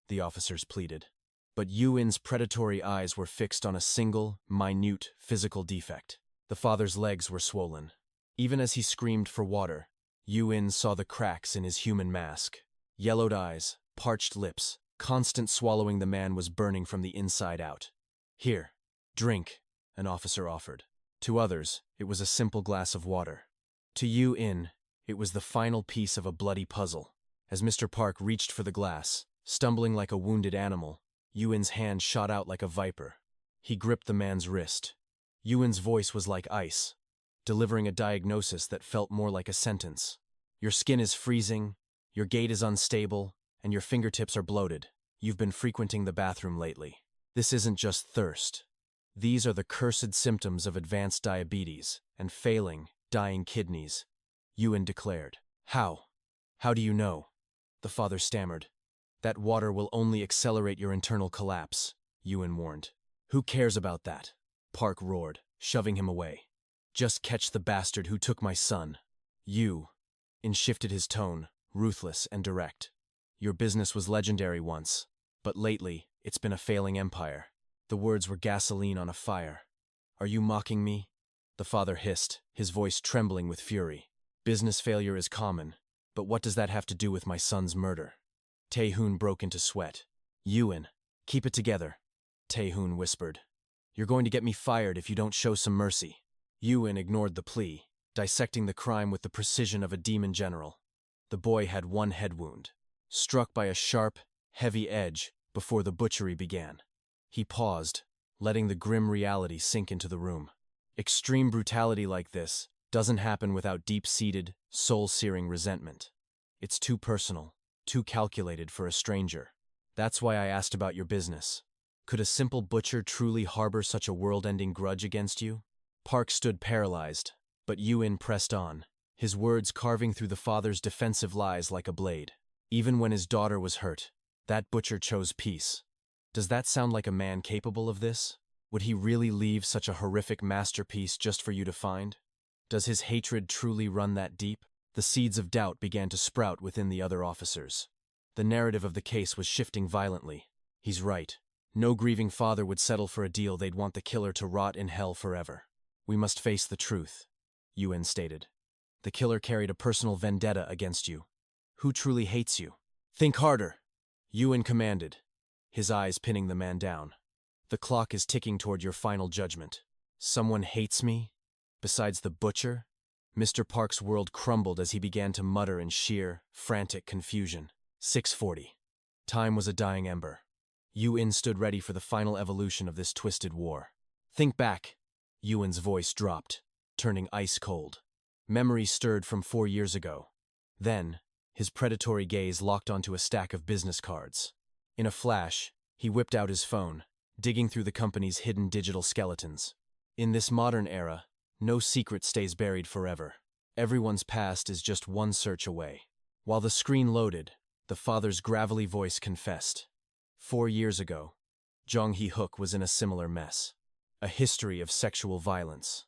the officers pleaded. But Yun's predatory eyes were fixed on a single, minute physical defect. The father's legs were swollen. Even as he screamed for water, Yun saw the cracks in his human mask. Yellowed eyes, parched lips, constant swallowing. The man was burning from the inside out. Here, drink, an officer offered. To others, it was a simple glass of water. To Yun, It was the final piece of a bloody puzzle. As Mr. Park reached for the glass, stumbling like a wounded animal, Ewan's hand shot out like a viper. He gripped the man's wrist. Ewan's voice was like ice, delivering a diagnosis that felt more like a sentence. Your skin is freezing, your gait is unstable, and your fingertips are bloated. You've been frequenting the bathroom lately. This isn't just thirst. These are the cursed symptoms of advanced diabetes and failing, dying kidneys, Ewan declared. How? How do you know? The father stammered. That water will only accelerate your internal collapse, Ewan warned. Who cares about that? Park roared, shoving him away. Just catch the bastard who took my son. You. In shifted his tone, ruthless and direct. Your business was legendary once, but lately it's been a failing empire. The words were gasoline on a fire. Are you mocking me? The father hissed, his voice trembling with fury. Business failure is common, but what does that have to do with my son's murder? Tae-hoon broke into sweat. Ewan, keep it together, Tae-hoon whispered. You're going to get me fired if you don't show some mercy. Ewan ignored the plea, dissecting the crime with the precision of a demon general. The boy had one head wound, struck by a sharp, heavy edge before the butchery began. He paused, letting the grim reality sink into the room. Extreme brutality like this doesn't happen without deep-seated, soul-searing resentment. It's too personal, too calculated for a stranger. That's why I asked about your business. Could a simple butcher truly harbor such a world-ending grudge against you? Park stood paralyzed, but Ewan pressed on, his words carving through the father's defensive lies like a blade. Even when his daughter was hurt, that butcher chose peace. Does that sound like a man capable of this? Would he really leave such a horrific masterpiece just for you to find? Does his hatred truly run that deep? The seeds of doubt began to sprout within the other officers. The narrative of the case was shifting violently. He's right. No grieving father would settle for a deal they'd want the killer to rot in hell forever. We must face the truth, Ewan stated. The killer carried a personal vendetta against you. Who truly hates you? Think harder, Ewan commanded, his eyes pinning the man down. The clock is ticking toward your final judgment. Someone hates me? Besides the butcher? Mr. Park's world crumbled as he began to mutter in sheer, frantic confusion. 6:40. Time was a dying ember. Ewan stood ready for the final evolution of this twisted war. Think back. Ewan's voice dropped, turning ice cold. Memory stirred from 4 years ago. Then, his predatory gaze locked onto a stack of business cards. In a flash, he whipped out his phone, digging through the company's hidden digital skeletons. In this modern era, no secret stays buried forever. Everyone's past is just one search away. While the screen loaded, the father's gravelly voice confessed. 4 years ago, Jong Hee-hook was in a similar mess. A history of sexual violence.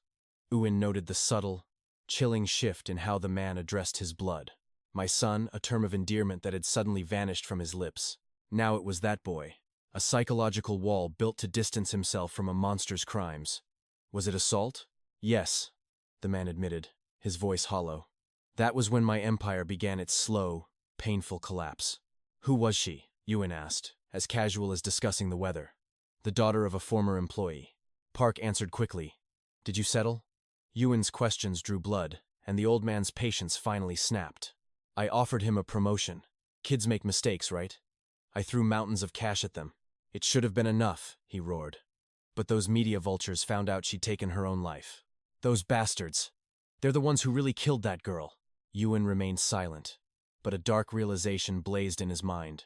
Ewan noted the subtle, chilling shift in how the man addressed his blood. My son, a term of endearment that had suddenly vanished from his lips. Now it was that boy. A psychological wall built to distance himself from a monster's crimes. Was it assault? Yes, the man admitted, his voice hollow. That was when my empire began its slow, painful collapse. Who was she? Ewan asked, as casual as discussing the weather. The daughter of a former employee. Park answered quickly. Did you settle? Ewan's questions drew blood, and the old man's patience finally snapped. I offered him a promotion. Kids make mistakes, right? I threw mountains of cash at them. It should have been enough, he roared. But those media vultures found out she'd taken her own life. Those bastards. They're the ones who really killed that girl. Ewan remained silent, but a dark realization blazed in his mind.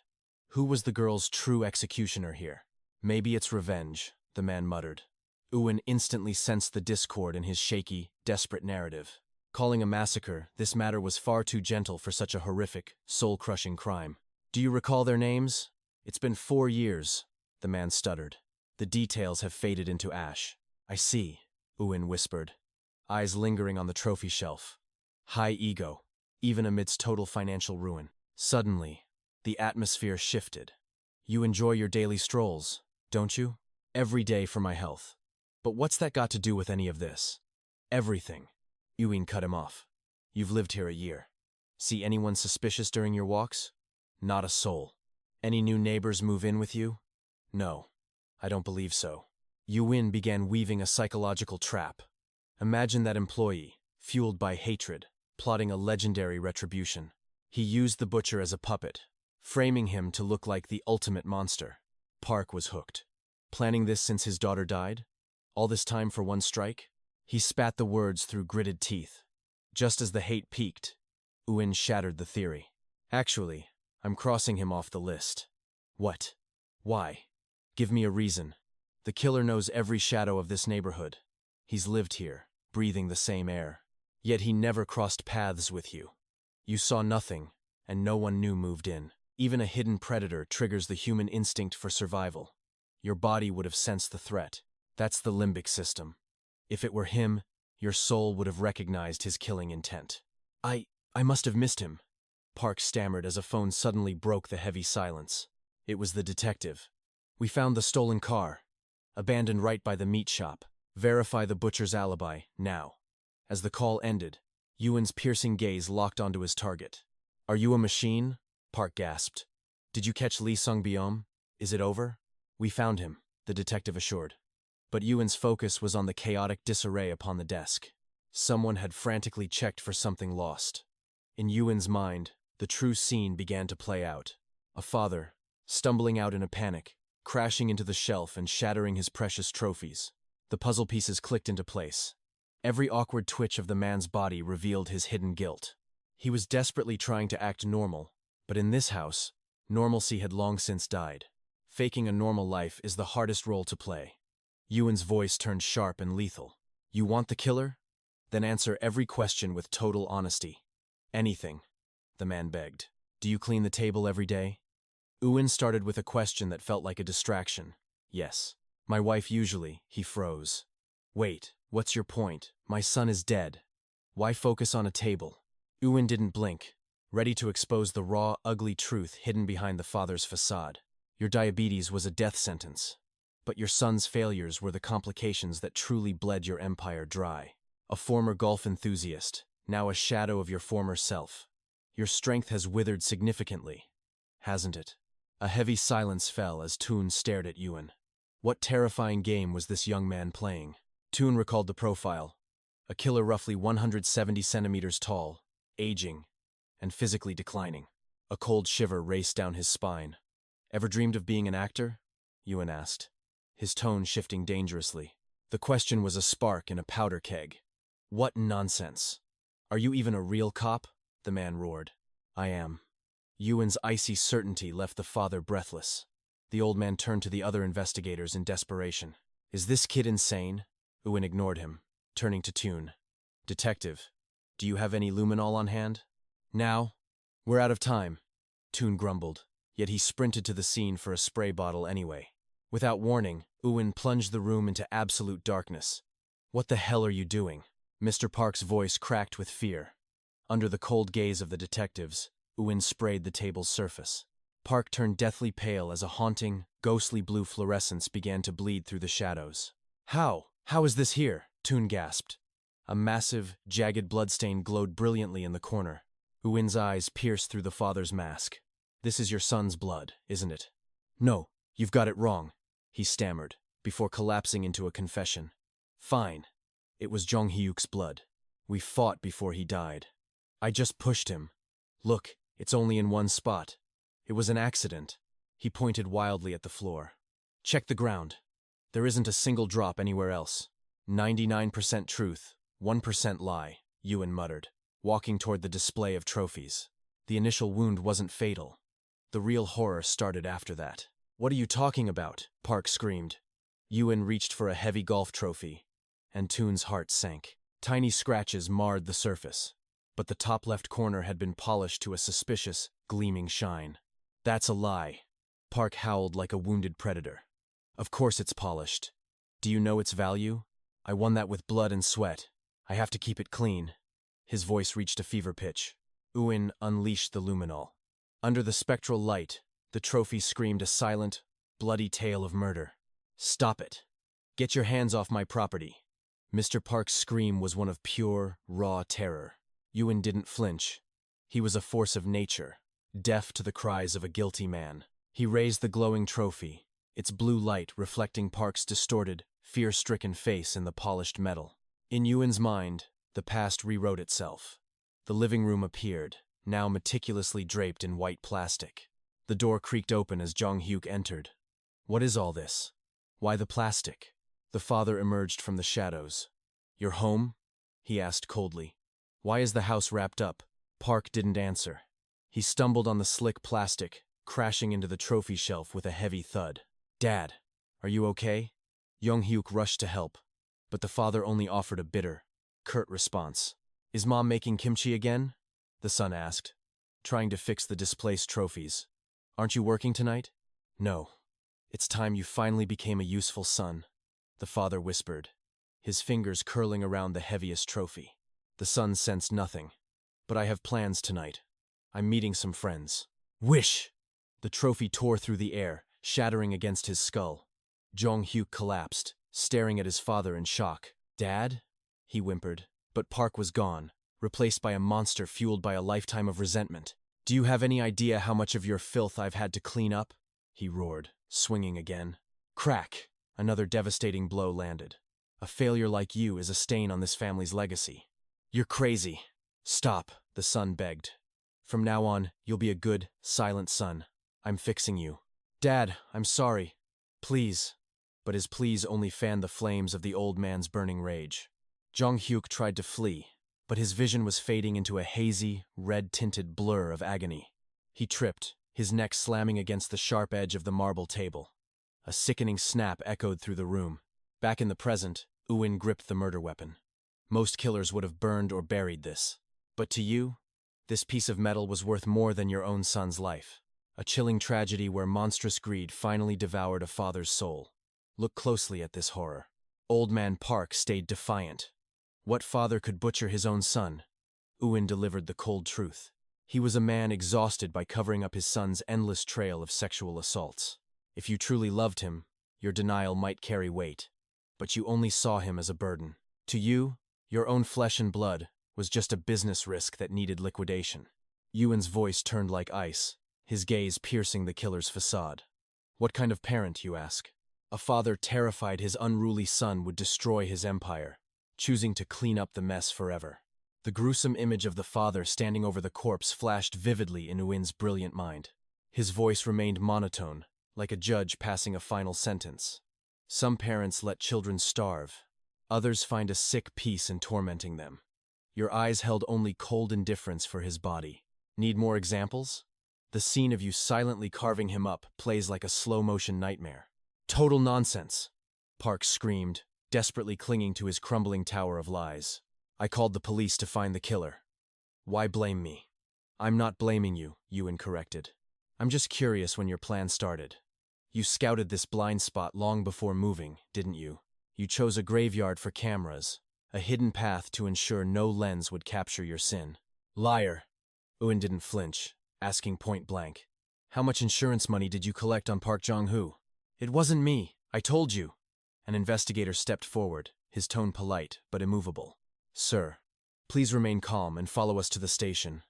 Who was the girl's true executioner here? Maybe it's revenge, the man muttered. Ewan instantly sensed the discord in his shaky, desperate narrative. Calling a massacre, this matter was far too gentle for such a horrific, soul-crushing crime. Do you recall their names? It's been 4 years, the man stuttered. The details have faded into ash. I see, Ewan whispered, eyes lingering on the trophy shelf. High ego, even amidst total financial ruin. Suddenly, the atmosphere shifted. You enjoy your daily strolls, don't you? Every day for my health. But what's that got to do with any of this? Everything. Ewan cut him off. You've lived here a year. See anyone suspicious during your walks? Not a soul. Any new neighbors move in with you? No, I don't believe so. Ewan began weaving a psychological trap. Imagine that employee, fueled by hatred, plotting a legendary retribution. He used the butcher as a puppet, framing him to look like the ultimate monster. Park was hooked. Planning this since his daughter died? All this time for one strike? He spat the words through gritted teeth. Just as the hate peaked, 𝑬𝒏 shattered the theory. Actually, I'm crossing him off the list. What? Why? Give me a reason. The killer knows every shadow of this neighborhood. He's lived here, breathing the same air. Yet he never crossed paths with you. You saw nothing, and no one new moved in. Even a hidden predator triggers the human instinct for survival. Your body would have sensed the threat. That's the limbic system. If it were him, your soul would have recognized his killing intent. I must have missed him, Park stammered as a phone suddenly broke the heavy silence. It was the detective. We found the stolen car, abandoned right by the meat shop. Verify the butcher's alibi, now. As the call ended, 𝑬𝒏's piercing gaze locked onto his target. Are you a machine? Park gasped. Did you catch Lee Sung-byom? Is it over? We found him, the detective assured. But 𝑬𝒏's focus was on the chaotic disarray upon the desk. Someone had frantically checked for something lost. In 𝑬𝒏's mind, the true scene began to play out. A father, stumbling out in a panic, crashing into the shelf and shattering his precious trophies. The puzzle pieces clicked into place. Every awkward twitch of the man's body revealed his hidden guilt. He was desperately trying to act normal, but in this house, normalcy had long since died. Faking a normal life is the hardest role to play. 𝑬𝒏's voice turned sharp and lethal. You want the killer? Then answer every question with total honesty. Anything, the man begged. Do you clean the table every day? 𝑬𝒏 started with a question that felt like a distraction. Yes. My wife usually, he froze. Wait, what's your point? My son is dead. Why focus on a table? 𝑬𝒏 didn't blink, ready to expose the raw, ugly truth hidden behind the father's facade. Your diabetes was a death sentence. But your son's failures were the complications that truly bled your empire dry. A former golf enthusiast, now a shadow of your former self. Your strength has withered significantly, hasn't it? A heavy silence fell as Toon stared at 𝑬𝒏. What terrifying game was this young man playing? Toon recalled the profile. A killer roughly 170 centimeters tall, aging, and physically declining. A cold shiver raced down his spine. Ever dreamed of being an actor? 𝑬𝒏 asked, his tone shifting dangerously. The question was a spark in a powder keg. What nonsense! Are you even a real cop? The man roared. I am. 𝑬𝒏's icy certainty left the father breathless. The old man turned to the other investigators in desperation. Is this kid insane? 𝑬𝒏 ignored him, turning to Toon. Detective, do you have any luminol on hand? Now? We're out of time, Toon grumbled, yet he sprinted to the scene for a spray bottle anyway. Without warning, 𝑬𝒏 plunged the room into absolute darkness. What the hell are you doing? Mr. Park's voice cracked with fear. Under the cold gaze of the detectives, 𝑬𝒏 sprayed the table's surface. Park turned deathly pale as a haunting, ghostly blue fluorescence began to bleed through the shadows. How? How is this here? Toon gasped. A massive, jagged bloodstain glowed brilliantly in the corner. 𝑬𝒏's eyes pierced through the father's mask. This is your son's blood, isn't it? No, you've got it wrong, he stammered, before collapsing into a confession. Fine. It was Jong-hyuk's blood. We fought before he died. I just pushed him. Look, it's only in one spot. It was an accident. He pointed wildly at the floor. Check the ground. There isn't a single drop anywhere else. 99% truth, 1% lie, 𝑬𝒏 muttered, walking toward the display of trophies. The initial wound wasn't fatal. The real horror started after that. What are you talking about? Park screamed. 𝑬𝒏 reached for a heavy golf trophy, and Toon's heart sank. Tiny scratches marred the surface, but the top left corner had been polished to a suspicious, gleaming shine. That's a lie. Park howled like a wounded predator. Of course it's polished. Do you know its value? I won that with blood and sweat. I have to keep it clean. His voice reached a fever pitch. 𝑬𝒏 unleashed the luminol. Under the spectral light, the trophy screamed a silent, bloody tale of murder. Stop it. Get your hands off my property. Mr. Park's scream was one of pure, raw terror. 𝑬𝒏 didn't flinch. He was a force of nature, deaf to the cries of a guilty man. He raised the glowing trophy, its blue light reflecting Park's distorted, fear-stricken face in the polished metal. In 𝑬𝒏's mind, the past rewrote itself. The living room appeared, now meticulously draped in white plastic. The door creaked open as Jong-hyuk entered. What is all this? Why the plastic? The father emerged from the shadows. Your home? He asked coldly. Why is the house wrapped up? Park didn't answer. He stumbled on the slick plastic, crashing into the trophy shelf with a heavy thud. Dad, are you okay? Jong-hyuk rushed to help, but the father only offered a bitter, curt response. Is Mom making kimchi again? The son asked, trying to fix the displaced trophies. Aren't you working tonight? No. It's time you finally became a useful son, the father whispered, his fingers curling around the heaviest trophy. The son sensed nothing. But I have plans tonight. I'm meeting some friends. Wish! The trophy tore through the air, shattering against his skull. Jong-hyuk collapsed, staring at his father in shock. Dad? He whimpered. But Park was gone, replaced by a monster fueled by a lifetime of resentment. Do you have any idea how much of your filth I've had to clean up? He roared, swinging again. Crack! Another devastating blow landed. A failure like you is a stain on this family's legacy. You're crazy. Stop, the son begged. From now on, you'll be a good, silent son. I'm fixing you. Dad, I'm sorry. Please. But his pleas only fanned the flames of the old man's burning rage. Jong-hyuk tried to flee, but his vision was fading into a hazy, red-tinted blur of agony. He tripped, his neck slamming against the sharp edge of the marble table. A sickening snap echoed through the room. Back in the present, Uin gripped the murder weapon. Most killers would have burned or buried this. But to you, this piece of metal was worth more than your own son's life. A chilling tragedy where monstrous greed finally devoured a father's soul. Look closely at this horror. Old Man Park stayed defiant. What father could butcher his own son? Uin delivered the cold truth. He was a man exhausted by covering up his son's endless trail of sexual assaults. If you truly loved him, your denial might carry weight. But you only saw him as a burden. To you, your own flesh and blood was just a business risk that needed liquidation. Uin's voice turned like ice, his gaze piercing the killer's facade. What kind of parent, you ask? A father terrified his unruly son would destroy his empire, choosing to clean up the mess forever. The gruesome image of the father standing over the corpse flashed vividly in Uin's brilliant mind. His voice remained monotone, like a judge passing a final sentence. Some parents let children starve. Others find a sick peace in tormenting them. Your eyes held only cold indifference for his body. Need more examples? The scene of you silently carving him up plays like a slow-motion nightmare. Total nonsense! Park screamed, desperately clinging to his crumbling tower of lies. I called the police to find the killer. Why blame me? I'm not blaming you, Uin corrected. I'm just curious when your plan started. You scouted this blind spot long before moving, didn't you? You chose a graveyard for cameras, a hidden path to ensure no lens would capture your sin. Liar! Uin didn't flinch, asking point blank. How much insurance money did you collect on Park Jong-hoo? It wasn't me, I told you. An investigator stepped forward, his tone polite but immovable. Sir, please remain calm and follow us to the station.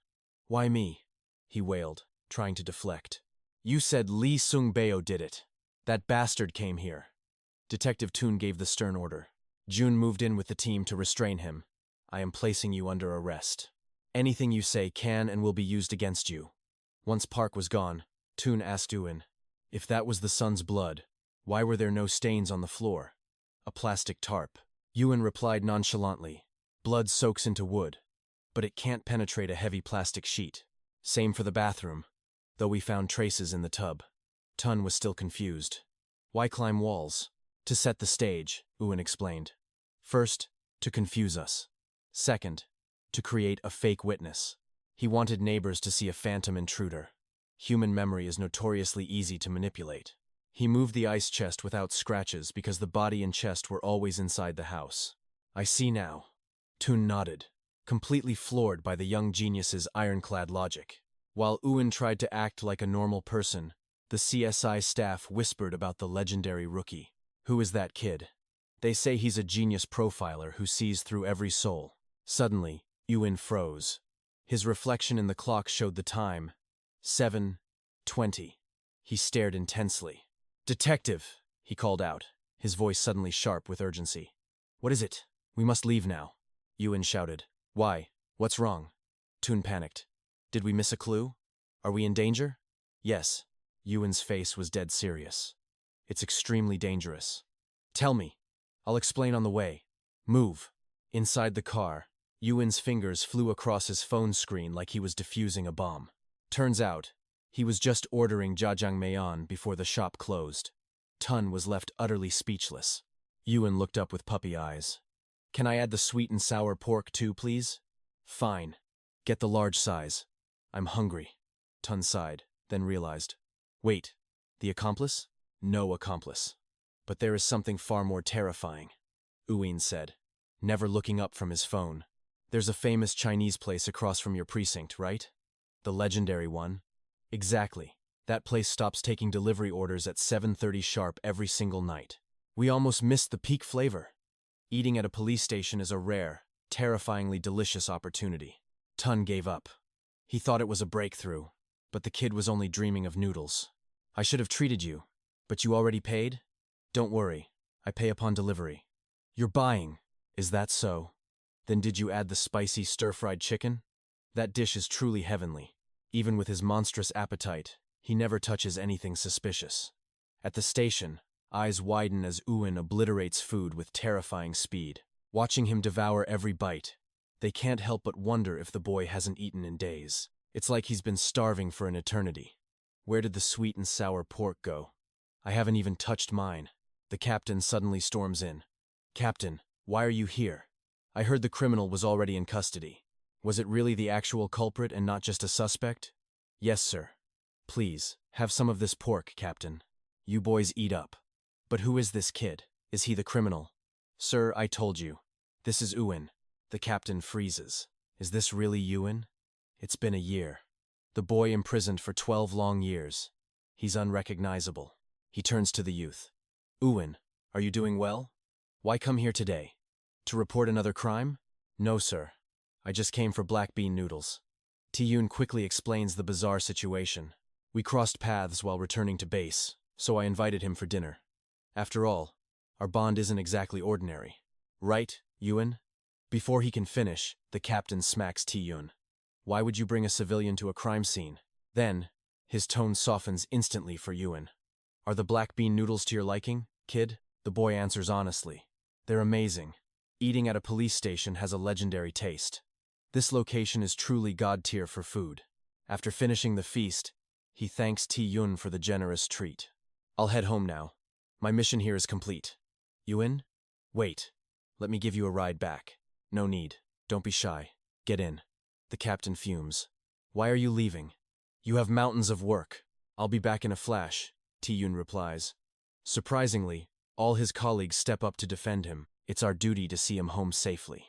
Why me? He wailed, trying to deflect. You said Lee Sung-baeo did it. That bastard came here. Detective Toon gave the stern order. Jun moved in with the team to restrain him. I am placing you under arrest. Anything you say can and will be used against you. Once Park was gone, Toon asked Uin, if that was the son's blood, why were there no stains on the floor? A plastic tarp. Uin replied nonchalantly, blood soaks into wood, but it can't penetrate a heavy plastic sheet. Same for the bathroom, though we found traces in the tub. Tun was still confused. Why climb walls? To set the stage, Uin explained. First, to confuse us. Second, to create a fake witness. He wanted neighbors to see a phantom intruder. Human memory is notoriously easy to manipulate. He moved the ice chest without scratches because the body and chest were always inside the house. I see now. Toon nodded, completely floored by the young genius's ironclad logic. While Uin tried to act like a normal person, the CSI staff whispered about the legendary rookie. Who is that kid? They say he's a genius profiler who sees through every soul. Suddenly, Uin froze. His reflection in the clock showed the time. 7:20. He stared intensely. Detective, he called out, his voice suddenly sharp with urgency. What is it? We must leave now. Uin shouted. Why? What's wrong? Toon panicked. Did we miss a clue? Are we in danger? Yes. Yuen's face was dead serious. It's extremely dangerous. Tell me. I'll explain on the way. Move. Inside the car, Yuen's fingers flew across his phone screen like he was defusing a bomb. Turns out, he was just ordering jjajangmyeon before the shop closed. Tun was left utterly speechless. Yuen looked up with puppy eyes. Can I add the sweet and sour pork too, please? Fine. Get the large size. I'm hungry. Tun sighed, then realized. Wait, the accomplice? No accomplice. But there is something far more terrifying, Uween said, never looking up from his phone. There's a famous Chinese place across from your precinct, right? The legendary one? Exactly. That place stops taking delivery orders at 7:30 sharp every single night. We almost missed the peak flavor. Eating at a police station is a rare, terrifyingly delicious opportunity. Tun gave up. He thought it was a breakthrough, but the kid was only dreaming of noodles. I should have treated you, but you already paid? Don't worry, I pay upon delivery. You're buying, is that so? Then did you add the spicy stir-fried chicken? That dish is truly heavenly. Even with his monstrous appetite, he never touches anything suspicious. At the station, eyes widen as Uwin obliterates food with terrifying speed. Watching him devour every bite, they can't help but wonder if the boy hasn't eaten in days. It's like he's been starving for an eternity. Where did the sweet and sour pork go? I haven't even touched mine. The captain suddenly storms in. Captain, why are you here? I heard the criminal was already in custody. Was it really the actual culprit and not just a suspect? Yes, sir. Please, have some of this pork, Captain. You boys eat up. But who is this kid? Is he the criminal? Sir, I told you. This is Uwin. The captain freezes. Is this really Uwin? It's been a year. The boy imprisoned for 12 long years. He's unrecognizable. He turns to the youth. Uwin, are you doing well? Why come here today? To report another crime? No, sir. I just came for black bean noodles. Ti-Yun quickly explains the bizarre situation. We crossed paths while returning to base, so I invited him for dinner. After all, our bond isn't exactly ordinary. Right, Yuen? Before he can finish, the captain smacks Ti-Yun. Why would you bring a civilian to a crime scene? Then, his tone softens instantly for Yuen. Are the black bean noodles to your liking, kid? The boy answers honestly. They're amazing. Eating at a police station has a legendary taste. This location is truly god tier for food. After finishing the feast, he thanks Ti-Yun for the generous treat. I'll head home now. My mission here is complete. Yuen? Wait. Let me give you a ride back. No need. Don't be shy. Get in. The captain fumes. Why are you leaving? You have mountains of work. I'll be back in a flash, Ti-Yun replies. Surprisingly, all his colleagues step up to defend him. It's our duty to see him home safely.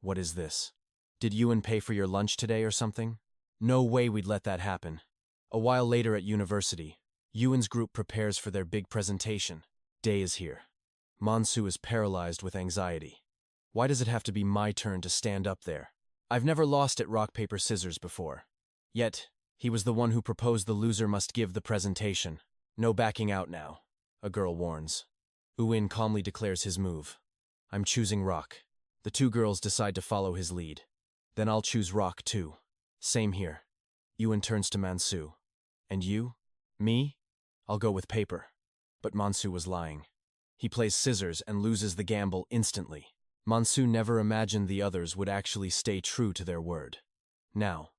What is this? Did Yuen pay for your lunch today or something? No way we'd let that happen. A while later at university, Yuen's group prepares for their big presentation. Day is here. Mansu is paralyzed with anxiety. Why does it have to be my turn to stand up there? I've never lost at rock, paper, scissors before. Yet, he was the one who proposed the loser must give the presentation. No backing out now, a girl warns. Uwin calmly declares his move. I'm choosing rock. The two girls decide to follow his lead. Then I'll choose rock too. Same here. Yuen turns to Mansu. And you? Me? I'll go with paper. But Mansu was lying. He plays scissors and loses the gamble instantly. Mansu never imagined the others would actually stay true to their word. Now,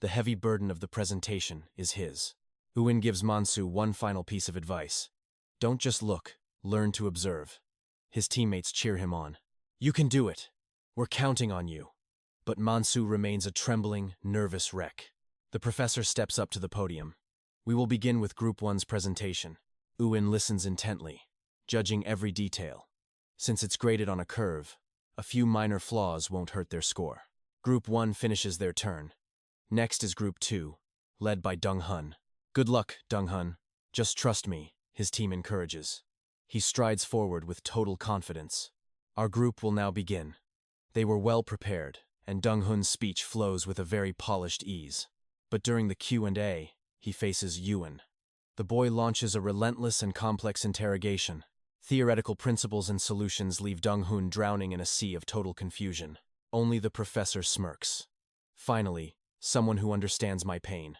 the heavy burden of the presentation is his. Uwin gives Mansu one final piece of advice. Don't just look, learn to observe. His teammates cheer him on. You can do it. We're counting on you. But Mansu remains a trembling, nervous wreck. The professor steps up to the podium. We will begin with Group 1's presentation. Uwin listens intently, judging every detail. Since it's graded on a curve, a few minor flaws won't hurt their score. Group 1 finishes their turn. Next is Group 2, led by Dong-hun. Good luck, Dong-hun. Just trust me, his team encourages. He strides forward with total confidence. Our group will now begin. They were well prepared, and Dong-hun's speech flows with a very polished ease. But during the Q&A, he faces Yuen. The boy launches a relentless and complex interrogation. Theoretical principles and solutions leave Dong-hun drowning in a sea of total confusion. Only the professor smirks. Finally, someone who understands my pain.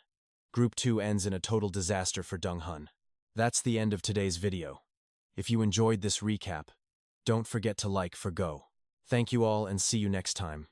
Group 2 ends in a total disaster for Dong-hun. That's the end of today's video. If you enjoyed this recap, don't forget to like for Go. Thank you all and see you next time.